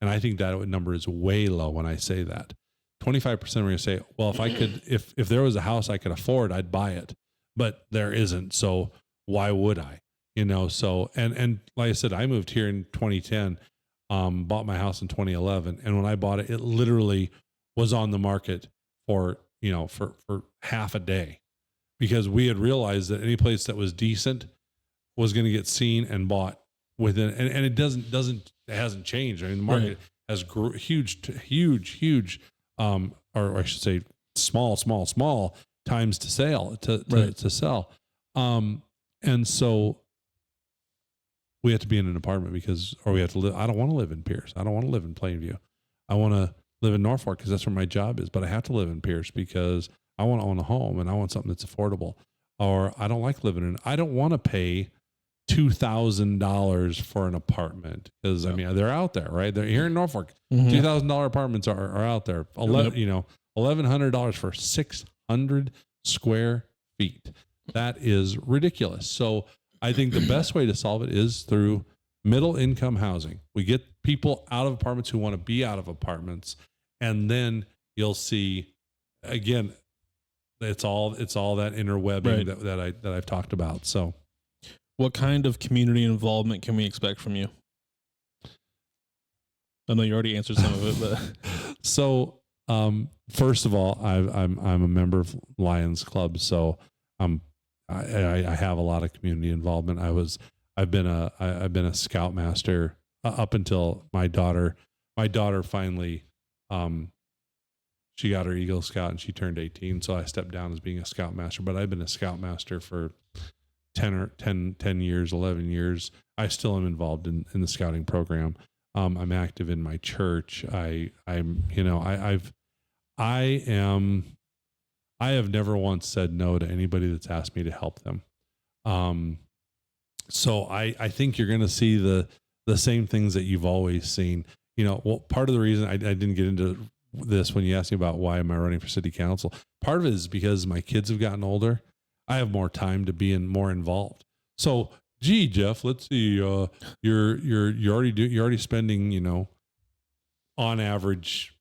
S2: And I think that number is way low when I say that. 25% are going to say, well, if I could, if there was a house I could afford, I'd buy it, but there isn't. So why would I, so, and like I said, I moved here in 2010, bought my house in 2011. And when I bought it, it literally was on the market for half a day. Because we had realized that any place that was decent was going to get seen and bought within, and it hasn't changed. I mean, the market has huge, or I should say small times to sell. And so we have to be in an apartment or we have to live. I don't want to live in Pierce. I don't want to live in Plainview. I want to live in Norfolk because that's where my job is, but I have to live in Pierce because I want to own a home and I want something that's affordable. Or I don't like living I don't want to pay $2,000 for an apartment because I mean, they're out there, right? They're here in Norfolk. $2,000 apartments are out there. $1,100 for 600 square feet. That is ridiculous. So I think the best way to solve it is through middle income housing. We get people out of apartments who want to be out of apartments. And then you'll see, again, it's all that interwebbing that I've talked about. So
S1: what kind of community involvement can we expect from you? I know you already answered some of it, but
S2: so first of all, I'm a member of Lions Club, so I have a lot of community involvement. I've been a scoutmaster up until my daughter finally she got her Eagle Scout and she turned 18, so I stepped down as being a scoutmaster. But I've been a scoutmaster for 10 years, 11 years. I still am involved in the scouting program. I'm active in my church. I have never once said no to anybody that's asked me to help them. So I think you're going to see the same things that you've always seen. Part of the reason I didn't get into this when you asked me about why am I running for city council, part of it is because my kids have gotten older. I have more time to be more involved. So, gee, Jeff, let's see. You're already spending, on average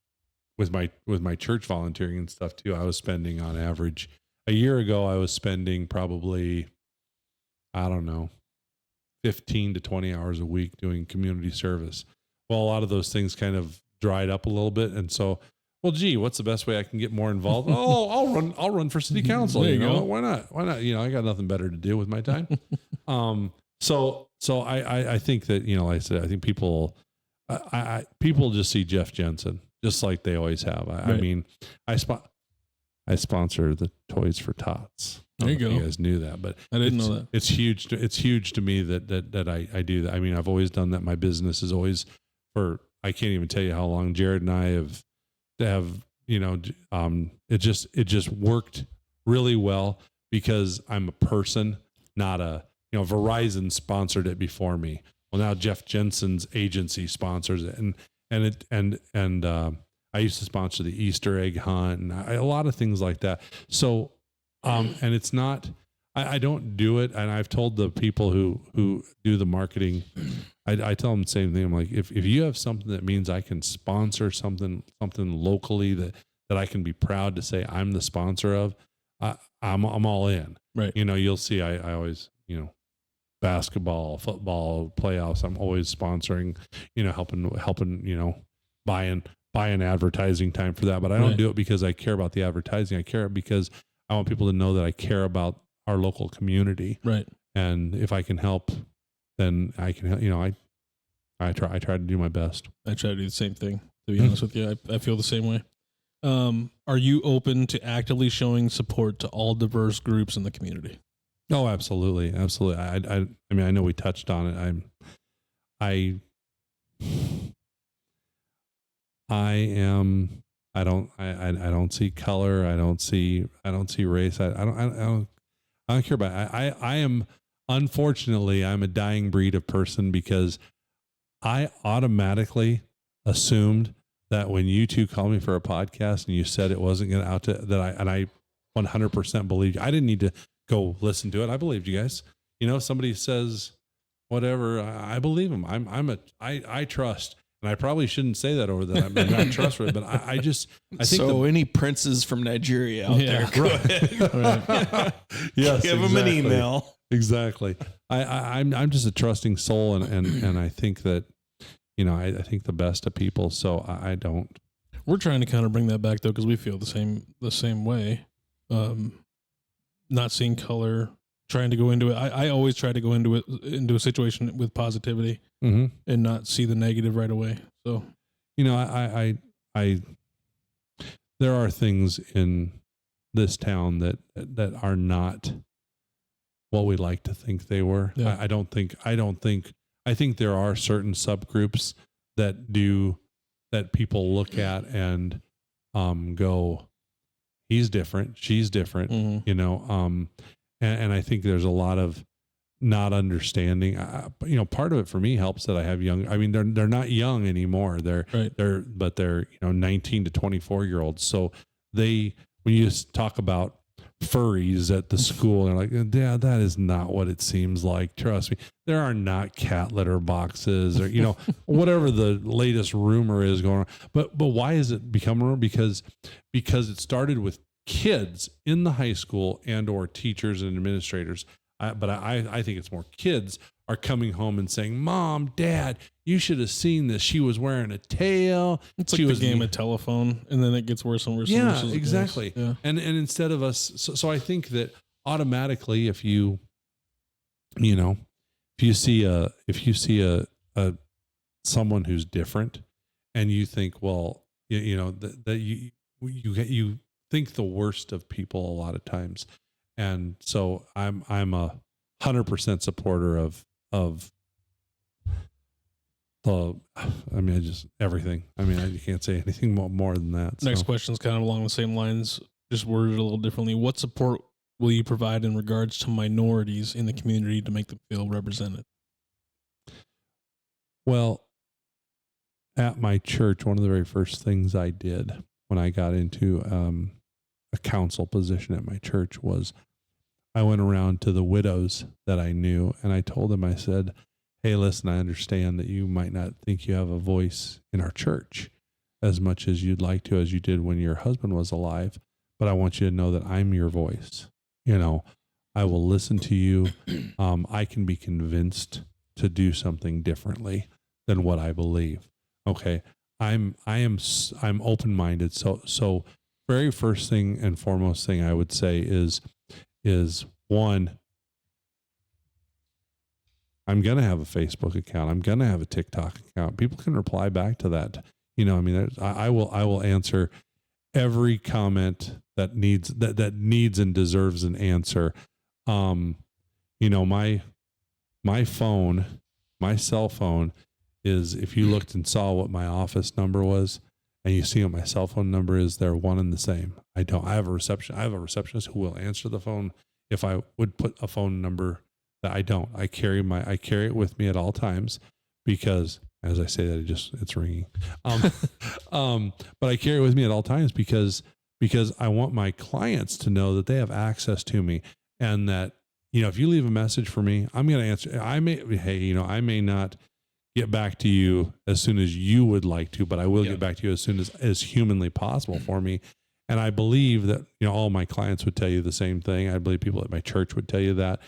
S2: with my church volunteering and stuff too. I was spending on average a year ago. I was spending probably, I don't know, 15 to 20 hours a week doing community service. Well, a lot of those things kind of dried up a little bit. And so, well, gee, what's the best way I can get more involved? I'll run for city council.
S1: There you go.
S2: Why not? I got nothing better to do with my time. So I think that, like I said, I think people just see Jeff Jensen just like they always have. I mean, I sponsor the Toys for Tots.
S1: There you go.
S2: You guys knew that, but
S1: I didn't know that.
S2: It's huge. It's huge to me that I do that. I mean, I've always done that. My business is always I can't even tell you how long Jared and I have it just worked really well because I'm a person, not Verizon sponsored it before me. Well, now Jeff Jensen's agency sponsors it, and I used to sponsor the Easter egg hunt and a lot of things like that. So, and it's not, I don't do it. And I've told the people who do the marketing, I tell them the same thing. I'm like, if you have something that means I can sponsor something locally that I can be proud to say I'm the sponsor of, I'm all in.
S1: Right.
S2: You'll see, I always, basketball, football, playoffs. I'm always sponsoring, helping, buying advertising time for that. But I don't do it because I care about the advertising. I care because I want people to know that I care about our local community.
S1: Right. And
S2: if I can help, then I can, I try to do my best.
S1: I try to do the same thing, to be honest with you. I feel the same way. Are you open to actively showing support to all diverse groups in the community?
S2: Oh, absolutely. Absolutely. I mean, I know we touched on it. I don't see color. I don't see race. I don't care about it. I am, unfortunately, I'm a dying breed of person because I automatically assumed that when you two called me for a podcast and you said it wasn't going to out to that I 100% believed you. I didn't need to go listen to it. I believed you guys. Somebody says whatever, I believe them. I trust. And I probably shouldn't say that over that. I'm not trustworthy, but I think
S3: so. Any princes from Nigeria out there, go ahead.
S2: Right. Yes,
S3: give them an email.
S2: Exactly. I'm just a trusting soul, and I think that I think the best of people. So I don't.
S1: We're trying to kind of bring that back though, because we feel the same way. Not seeing color, trying to go into it. I always try to go into a situation with positivity and not see the negative right away. So,
S2: I there are things in this town that are not what we like to think they were. Yeah. I think there are certain subgroups that people look at and go, he's different, she's different, and I think there's a lot of not understanding. Part of it for me helps that I have young. I mean, they're not young anymore. They're 19 to 24-year-olds. So when you talk about furries at the school. And they're like, Dad, that is not what it seems like. Trust me, there are not cat litter boxes or, whatever the latest rumor is going on. But why is it become a rumor? Because it started with kids in the high school and or teachers and administrators. But I think it's more kids are coming home and saying, Mom, Dad, you should have seen this. She was wearing a tail.
S1: It's like the game of telephone, and then it gets worse and worse.
S2: Yeah,
S1: and worse
S2: exactly. Yeah. And instead of us, so I think that automatically, if you see a someone who's different, and you think, well, that you think the worst of people a lot of times, and so I'm a 100% supporter of the, just everything. You can't say anything more than that.
S1: Next question is kind of along the same lines, just worded a little differently. What support will you provide in regards to minorities in the community to make them feel represented?
S2: Well, at my church, one of the very first things I did when I got into a council position at my church was I went around to the widows that I knew, and I told them, I said, hey, listen, I understand that you might not think you have a voice in our church as much as you'd like to, as you did when your husband was alive, but I want you to know that I'm your voice. I will listen to you. I can be convinced to do something differently than what I believe. Okay. I'm open-minded. So very first thing and foremost thing I would say is one, I'm going to have a Facebook account. I'm going to have a TikTok account. People can reply back to that. I will answer every comment that needs and deserves an answer. My phone, my cell phone is, if you looked and saw what my office number was, and you see what my cell phone number is, they're one and the same. I have a receptionist who will answer the phone if I would put a phone number that I don't. I carry it with me at all times because, as I say that, it's ringing. But I carry it with me at all times because I want my clients to know that they have access to me, and that, if you leave a message for me, I'm going to answer. I may not get back to you as soon as you would like to, but I will get back to you as soon as humanly possible for me. And I believe that, all my clients would tell you the same thing. I believe people at my church would tell you that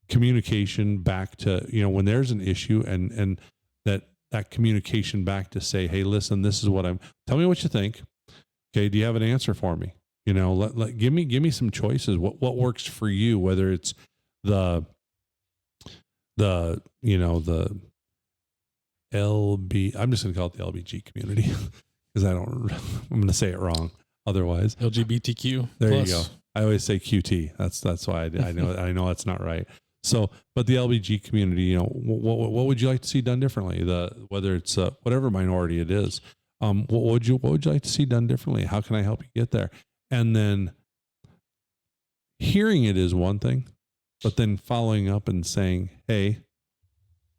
S2: communication back to, when there's an issue, and that communication back to say, hey, listen, this is what tell me what you think. Okay. Do you have an answer for me? Give me some choices. What works for you, whether it's the LB, I'm just going to call it the LBG community because I'm going to say it wrong otherwise.
S1: LGBTQ.
S2: There you go. I always say QT. That's why I know that's not right. So, but the LBG community, what would you like to see done differently? Whether it's whatever minority it is, what would you like to see done differently? How can I help you get there? And then hearing it is one thing, but then following up and saying, hey,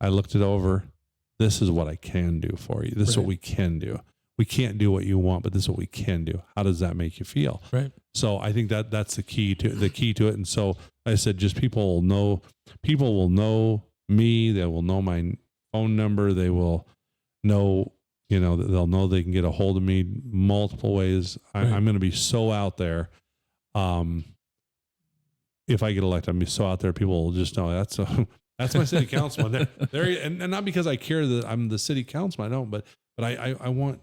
S2: I looked it over. This is what I can do for you. This is what we can do. We can't do what you want, but this is what we can do. How does that make you feel?
S1: Right.
S2: So I think that's the key to it. And so I said, just people will know me. They will know my phone number. They will know, they'll know they can get a hold of me multiple ways. I'm going to be so out there. If I get elected, I'm going to be so out there. People will just know that's my city councilman. And not because I care that I'm the city councilman. I don't, but I want,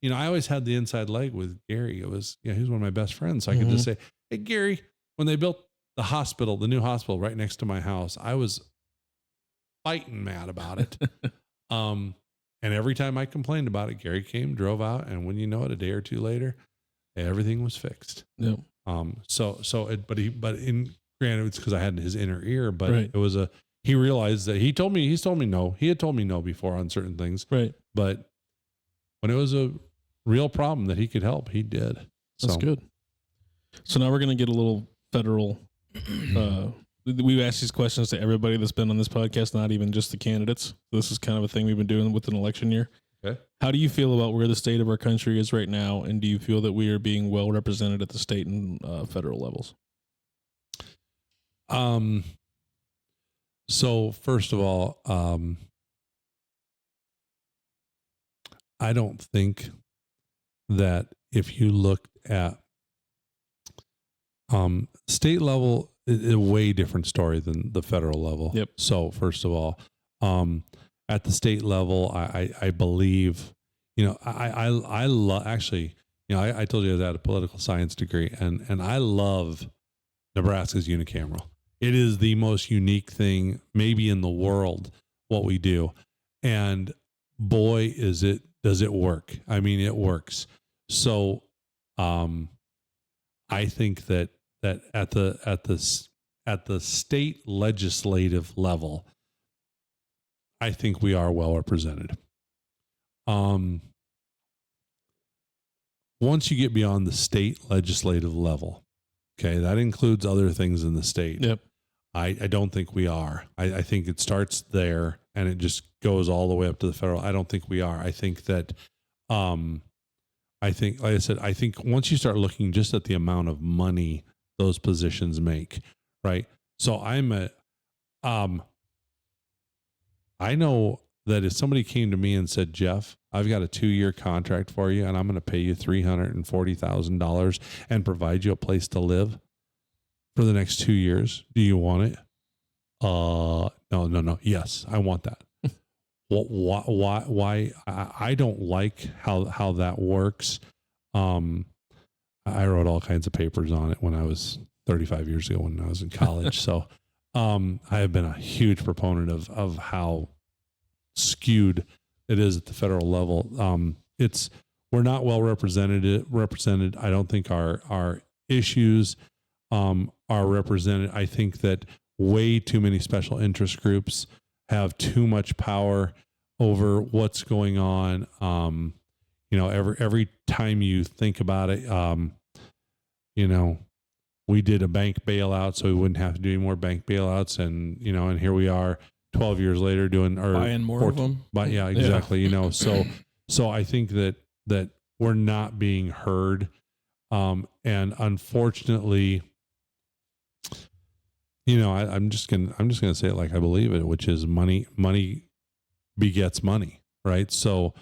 S2: I always had the inside leg with Gary. It was, he was one of my best friends. So I could just say, hey, Gary, when they built the new hospital right next to my house, I was fighting mad about it. And every time I complained about it, Gary came, drove out, and when you know it, a day or two later, everything was fixed.
S1: Yep.
S2: But granted, it's because I had his inner ear, but it was he realized that he had told me no before on certain things.
S1: Right.
S2: But when it was a real problem that he could help, he did.
S1: That's good. So now we're going to get a little federal, we've asked these questions to everybody that's been on this podcast, not even just the candidates. So this is kind of a thing we've been doing with an election year.
S2: Okay.
S3: How do you feel about where the state of our country is right now, and do you feel that we are being well represented at the state and federal levels?
S2: So first of all, I don't think that if you looked at state level, is a way different story than the federal level.
S3: Yep.
S2: So first of all, at the state level, I believe, I love, actually, I told you I had a political science degree, and I love Nebraska's unicameral. It is the most unique thing maybe in the world, what we do. And boy, does it work. I mean, it works. So, I think that at the state legislative level, I think we are well represented. Once you get beyond the state legislative level, okay, that includes other things in the state.
S3: Yep.
S2: I don't think we are. I think it starts there and it just goes all the way up to the federal. I don't think we are. I think that, like I said, I think once you start looking just at the amount of money those positions make, right? So I know that if somebody came to me and said, Jeff, I've got a 2-year contract for you and I'm going to pay you $340,000 and provide you a place to live for the next 2 years. Do you want it? No. Yes, I want that. Why? I don't like how that works. I wrote all kinds of papers on it when I was 35 years ago when I was in college. So, I have been a huge proponent of how skewed it is at the federal level. We're not well represented. I don't think our issues, are represented. I think that way too many special interest groups have too much power over what's going on. Every time you think about it, we did a bank bailout so we wouldn't have to do any more bank bailouts. And here we are 12 years later buying
S3: more of them.
S2: But yeah, exactly. Yeah. So I think that we're not being heard. And unfortunately, I'm just gonna say it like I believe it, which is money begets money, right? So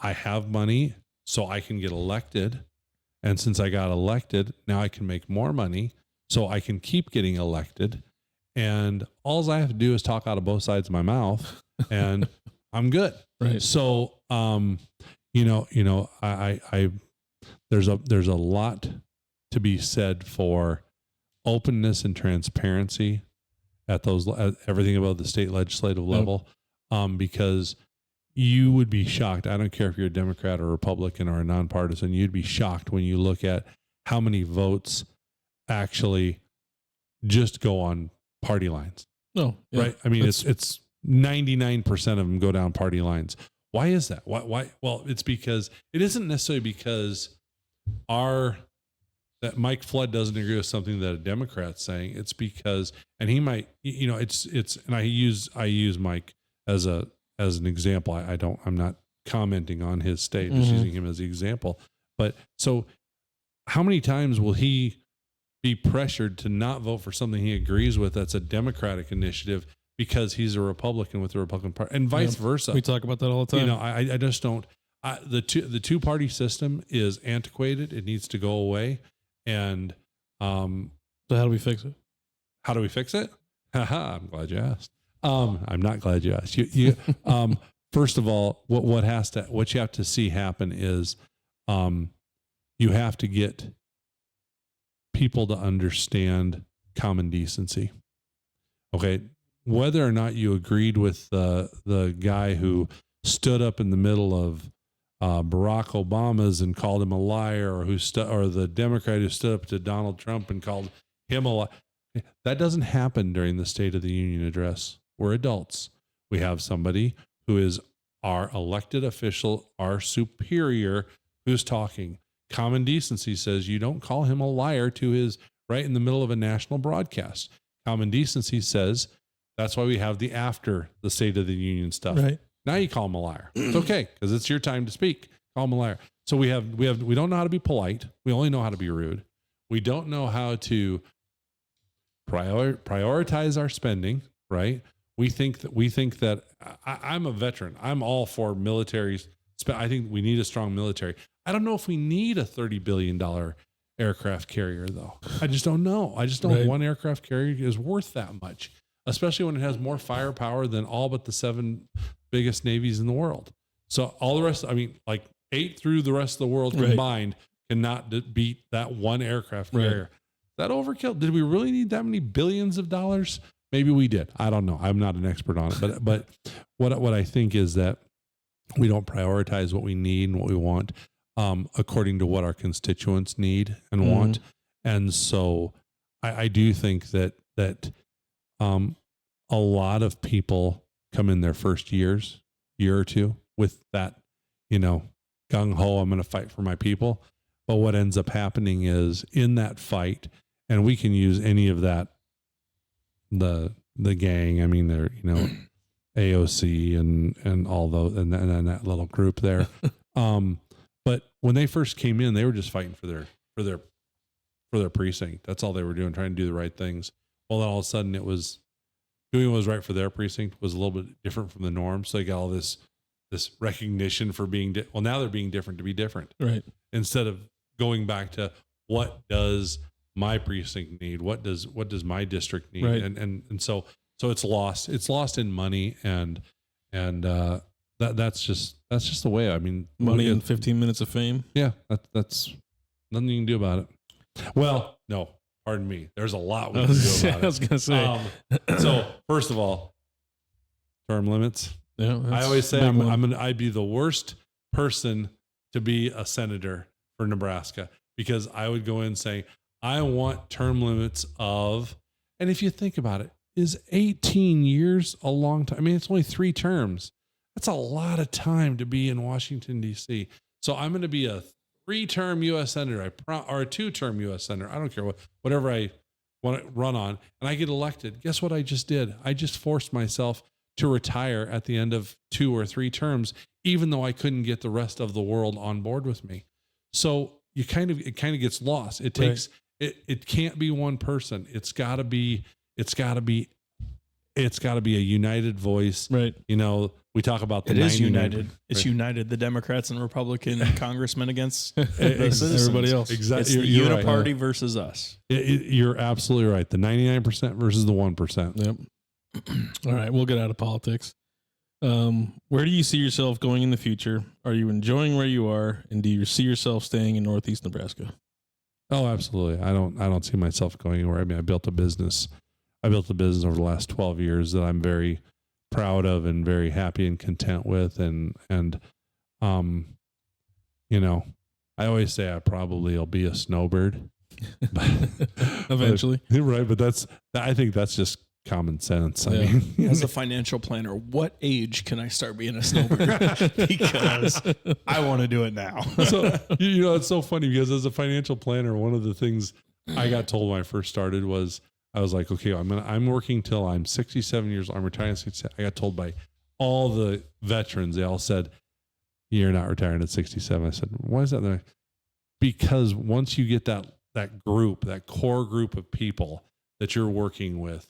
S2: I have money, so I can get elected, and since I got elected, now I can make more money, so I can keep getting elected, and all I have to do is talk out of both sides of my mouth, and I'm good.
S3: Right.
S2: So, there's a lot to be said for openness and transparency at everything about the state legislative level, because you would be shocked. I don't care if you're a Democrat or Republican or a nonpartisan, you'd be shocked when you look at how many votes actually just go on party lines.
S3: No, yeah.
S2: Right. I mean, it's 99% of them go down party lines. Why is that? Why? Well, it's because it isn't necessarily because that Mike Flood doesn't agree with something that a Democrat's saying. It's because, and he might, and I use Mike as an example. I'm not commenting on his state, just using him as the example. But so how many times will he be pressured to not vote for something he agrees with that's a Democratic initiative because he's a Republican with the Republican Party, and vice versa?
S3: We talk about that all the time.
S2: I just don't. The two-party system is antiquated. It needs to go away. And
S3: so how do we fix it?
S2: How do we fix it? I'm glad you asked. I'm not glad you asked. You first of all, what you have to see happen is you have to get people to understand common decency. Okay, whether or not you agreed with the guy who stood up in the middle of Barack Obama's and called him a liar, or or the Democrat who stood up to Donald Trump and called him a liar. That doesn't happen during the State of the Union address. We're adults. We have somebody who is our elected official, our superior, who's talking. Common decency says you don't call him a liar to his right in the middle of a national broadcast. Common decency says that's why we have the after the State of the Union stuff.
S3: Right.
S2: Now you call him a liar. It's okay because it's your time to speak. Call him a liar. So we don't know how to be polite. We only know how to be rude. We don't know how to prioritize our spending, right? We think that I'm a veteran. I'm all for military. I think we need a strong military. I don't know if we need a $30 billion aircraft carrier, though. I just don't know. I just don't know one aircraft carrier is worth that much, especially when it has more firepower than all but the 7 biggest navies in the world. So all the rest, 8 through the rest of the world combined cannot beat that one aircraft carrier. That overkill? Did we really need that many billions of dollars? Maybe we did. I don't know. I'm not an expert on it, but what I think is that we don't prioritize what we need and what we want according to what our constituents need and want. And so I do think that a lot of people come in their first year or two with that, gung ho, I'm going to fight for my people. But what ends up happening is in that fight, and we can use any of that, the gang, they're, AOC and all those, and that little group there. But when they first came in, they were just fighting for their precinct. That's all they were doing, trying to do the right things. Well, then all of a sudden it was doing what was right for their precinct was a little bit different from the norm. So they got all this recognition for being, now they're being different to be different.
S1: Right.
S2: Instead of going back to what does my precinct need? What does my district need?
S1: Right.
S2: And so it's lost. It's lost in money and that's just the way.
S1: Money and 15 minutes of fame.
S2: Yeah, that's nothing you can do about it. Well, no, pardon me. There's a lot we can do about it.
S1: I was gonna say.
S2: So first of all, term limits.
S1: Yeah,
S2: I always say I'd be the worst person to be a senator for Nebraska because I would go in saying I want term limits of, and if you think about it, is 18 years a long time? It's only 3 terms. That's a lot of time to be in Washington, D.C. So I'm going to be a 3-term U.S. senator, or a 2-term U.S. senator. I don't care whatever I want to run on, and I get elected. Guess what I just did? I just forced myself to retire at the end of 2 or 3 terms, even though I couldn't get the rest of the world on board with me. So it kind of gets lost. It takes it can't be one person. It's got to be a united voice.
S1: Right.
S2: We talk about
S3: it is united. It's united. The Democrats and Republican congressmen against the citizens.
S1: Everybody else.
S2: Exactly.
S3: It's the uniparty versus us.
S2: You're absolutely right. The 99% versus the 1%.
S1: Yep. All right. We'll get out of politics. Where do you see yourself going in the future? Are you enjoying where you are? And do you see yourself staying in Northeast Nebraska?
S2: Oh, absolutely. I don't see myself going anywhere. I built a business over the last 12 years that I'm very proud of and very happy and content with. And I always say I probably will be a snowbird
S1: eventually.
S2: Right. But I think that's just common sense.
S1: Yeah.
S3: As a financial planner, what age can I start being a snowbird? Because I want to do it now.
S2: So, it's so funny because as a financial planner, one of the things I got told when I first started was, I was like, okay, I'm working till I'm 67 years old. I'm retiring at 67. I got told by all the veterans, they all said, you're not retiring at 67. I said, why is that? Because once you get that group, that core group of people that you're working with,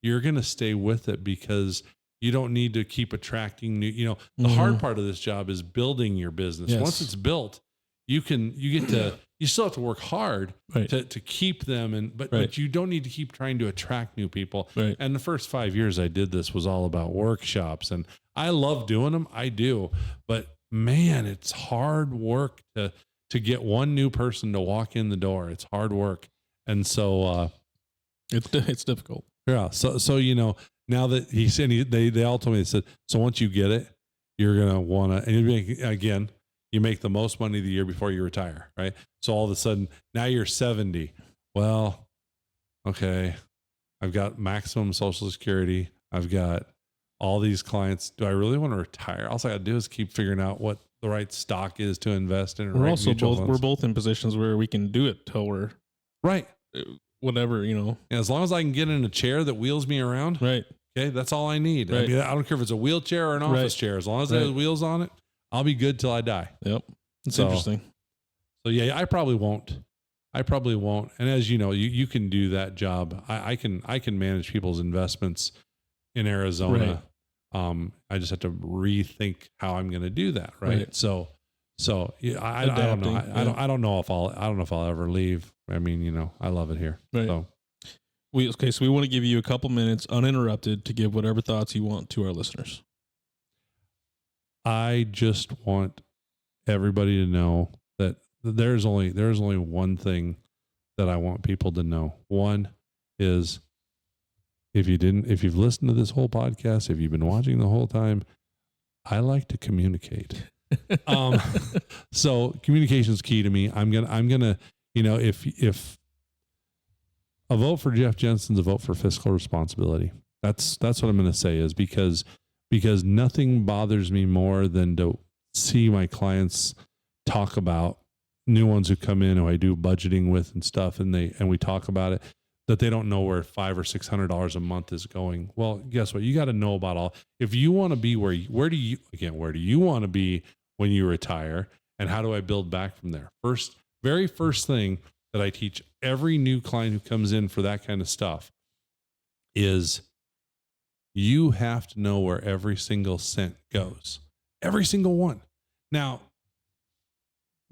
S2: you're going to stay with it because you don't need to keep attracting new, the hard part of this job is building your business.
S1: Yes.
S2: Once it's built, you still have to work hard to keep them. But you don't need to keep trying to attract new people.
S1: Right.
S2: And the first 5 years I did this was all about workshops, and I love doing them. I do, but man, it's hard work to get one new person to walk in the door. It's hard work. And so,
S1: it's difficult.
S2: Yeah. So, now that he said, they all told me, they said, so once you get it, you're going to want to, and you make the most money the year before you retire. Right. So all of a sudden now you're 70. Well, okay. I've got maximum Social Security. I've got all these clients. Do I really want to retire? All I got to do is keep figuring out what the right stock is to invest in.
S1: We're also both in positions where we can do it till we're
S2: right.
S1: Whatever,
S2: And as long as I can get in a chair that wheels me around,
S1: right?
S2: Okay, that's all I need.
S1: Right.
S2: I mean, I don't care if it's a wheelchair or an office chair. As long as it has wheels on it, I'll be good till I die.
S1: Yep. It's interesting.
S2: So yeah, I probably won't. And as you know, you can do that job. I can manage people's investments in Arizona. Right. I just have to rethink how I'm going to do that. Right. So yeah, I don't know. I don't know if I'll ever leave. I mean, I love it here.
S1: Right.
S2: So.
S1: So we want to give you a couple minutes uninterrupted to give whatever thoughts you want to our listeners.
S2: I just want everybody to know that there's only one thing that I want people to know. One is if you've listened to this whole podcast, if you've been watching the whole time, I like to communicate. So communication is key to me. I'm gonna, if a vote for Jeff Jensen's a vote for fiscal responsibility. That's what I'm going to say is because nothing bothers me more than to see my clients talk about new ones who come in who I do budgeting with and stuff. And we talk about it, that they don't know where $500 or $600 a month is going. Well, guess what? You got to know about all, if you want to be where do you want to be when you retire? And how do I build back from there? Very first thing that I teach every new client who comes in for that kind of stuff is you have to know where every single cent goes. Every single one. Now,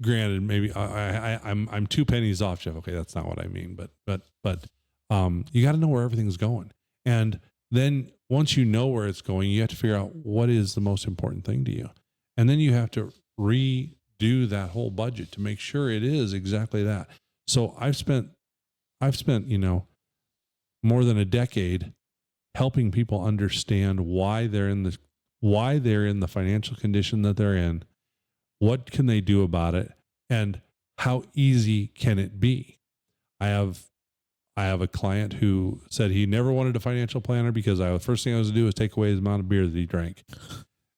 S2: granted, maybe I'm 2 pennies off, Jeff. Okay, that's not what I mean, but you got to know where everything's going. And then once you know where it's going, you have to figure out what is the most important thing to you. And then you have to redo that whole budget to make sure it is exactly that. So I've spent, more than a decade helping people understand why they're in the financial condition that they're in, what can they do about it, and how easy can it be. I have a client who said he never wanted a financial planner because the first thing I was to do was take away his amount of beer that he drank.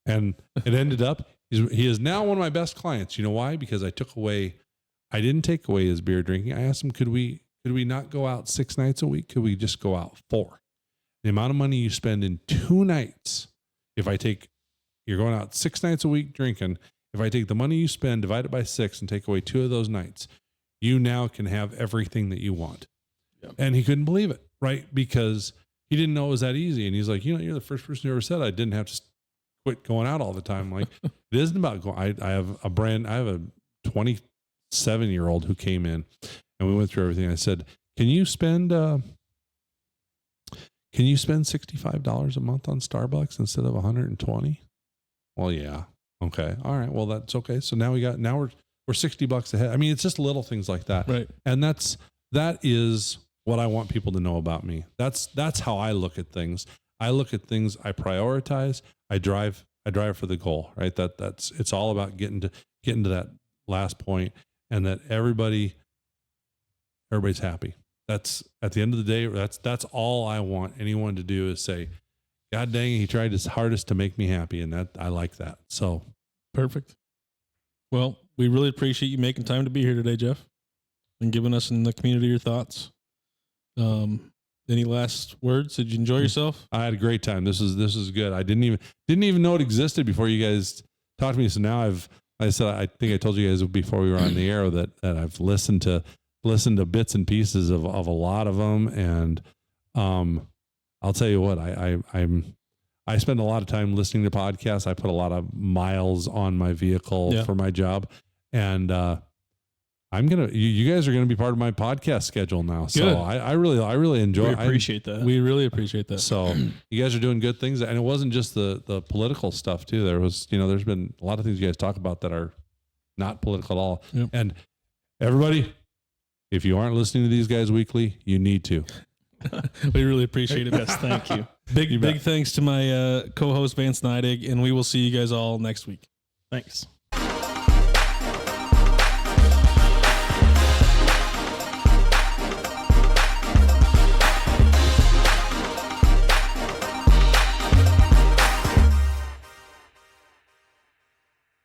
S2: And it ended up, he is now one of my best clients. You know why? Because I didn't take away his beer drinking. I asked him, could we not go out 6 nights a week? Could we just go out 4? The amount of money you spend in 2 nights, you're going out 6 nights a week drinking. If I take the money you spend, divide it by 6 and take away 2 of those nights, you now can have everything that you want. Yep. And he couldn't believe it, right? Because he didn't know it was that easy. And he's like, you're the first person who ever said I didn't have to quit going out all the time. Like, it isn't about going. I have a 27-year-old who came in and we went through everything. I said, can you spend $65 a month on Starbucks instead of 120? Well, yeah. Okay. All right. Well, that's okay. So now we're $60 ahead. I mean, it's just little things like that.
S1: Right.
S2: And that is what I want people to know about me. That's how I look at things. I look at things, I prioritize, I drive for the goal, right? It's all about getting to that last point, and that everybody's happy. That's at the end of the day, that's all I want anyone to do is say, God dang, he tried his hardest to make me happy. And that I like that. So
S1: perfect. Well, we really appreciate you making time to be here today, Jeff, and giving us in the community your thoughts. Any last words? Did you enjoy yourself?
S2: I had a great time. This is good. I didn't even know it existed before you guys talked to me. So now I think I told you guys before we were on the air that I've listened to bits and pieces of a lot of them. And, I'll tell you what, I spend a lot of time listening to podcasts. I put a lot of miles on my vehicle for my job, and, you guys are going to be part of my podcast schedule now. So good. I really enjoy it.
S3: We appreciate that.
S1: We really appreciate that.
S2: So you guys are doing good things. And it wasn't just the political stuff too. There was, there's been a lot of things you guys talk about that are not political at all. Yep. And everybody, if you aren't listening to these guys weekly, you need to.
S1: We really appreciate it.
S3: Yes, thank you.
S1: Big thanks to my co-host Vance Neidig, and we will see you guys all next week.
S3: Thanks.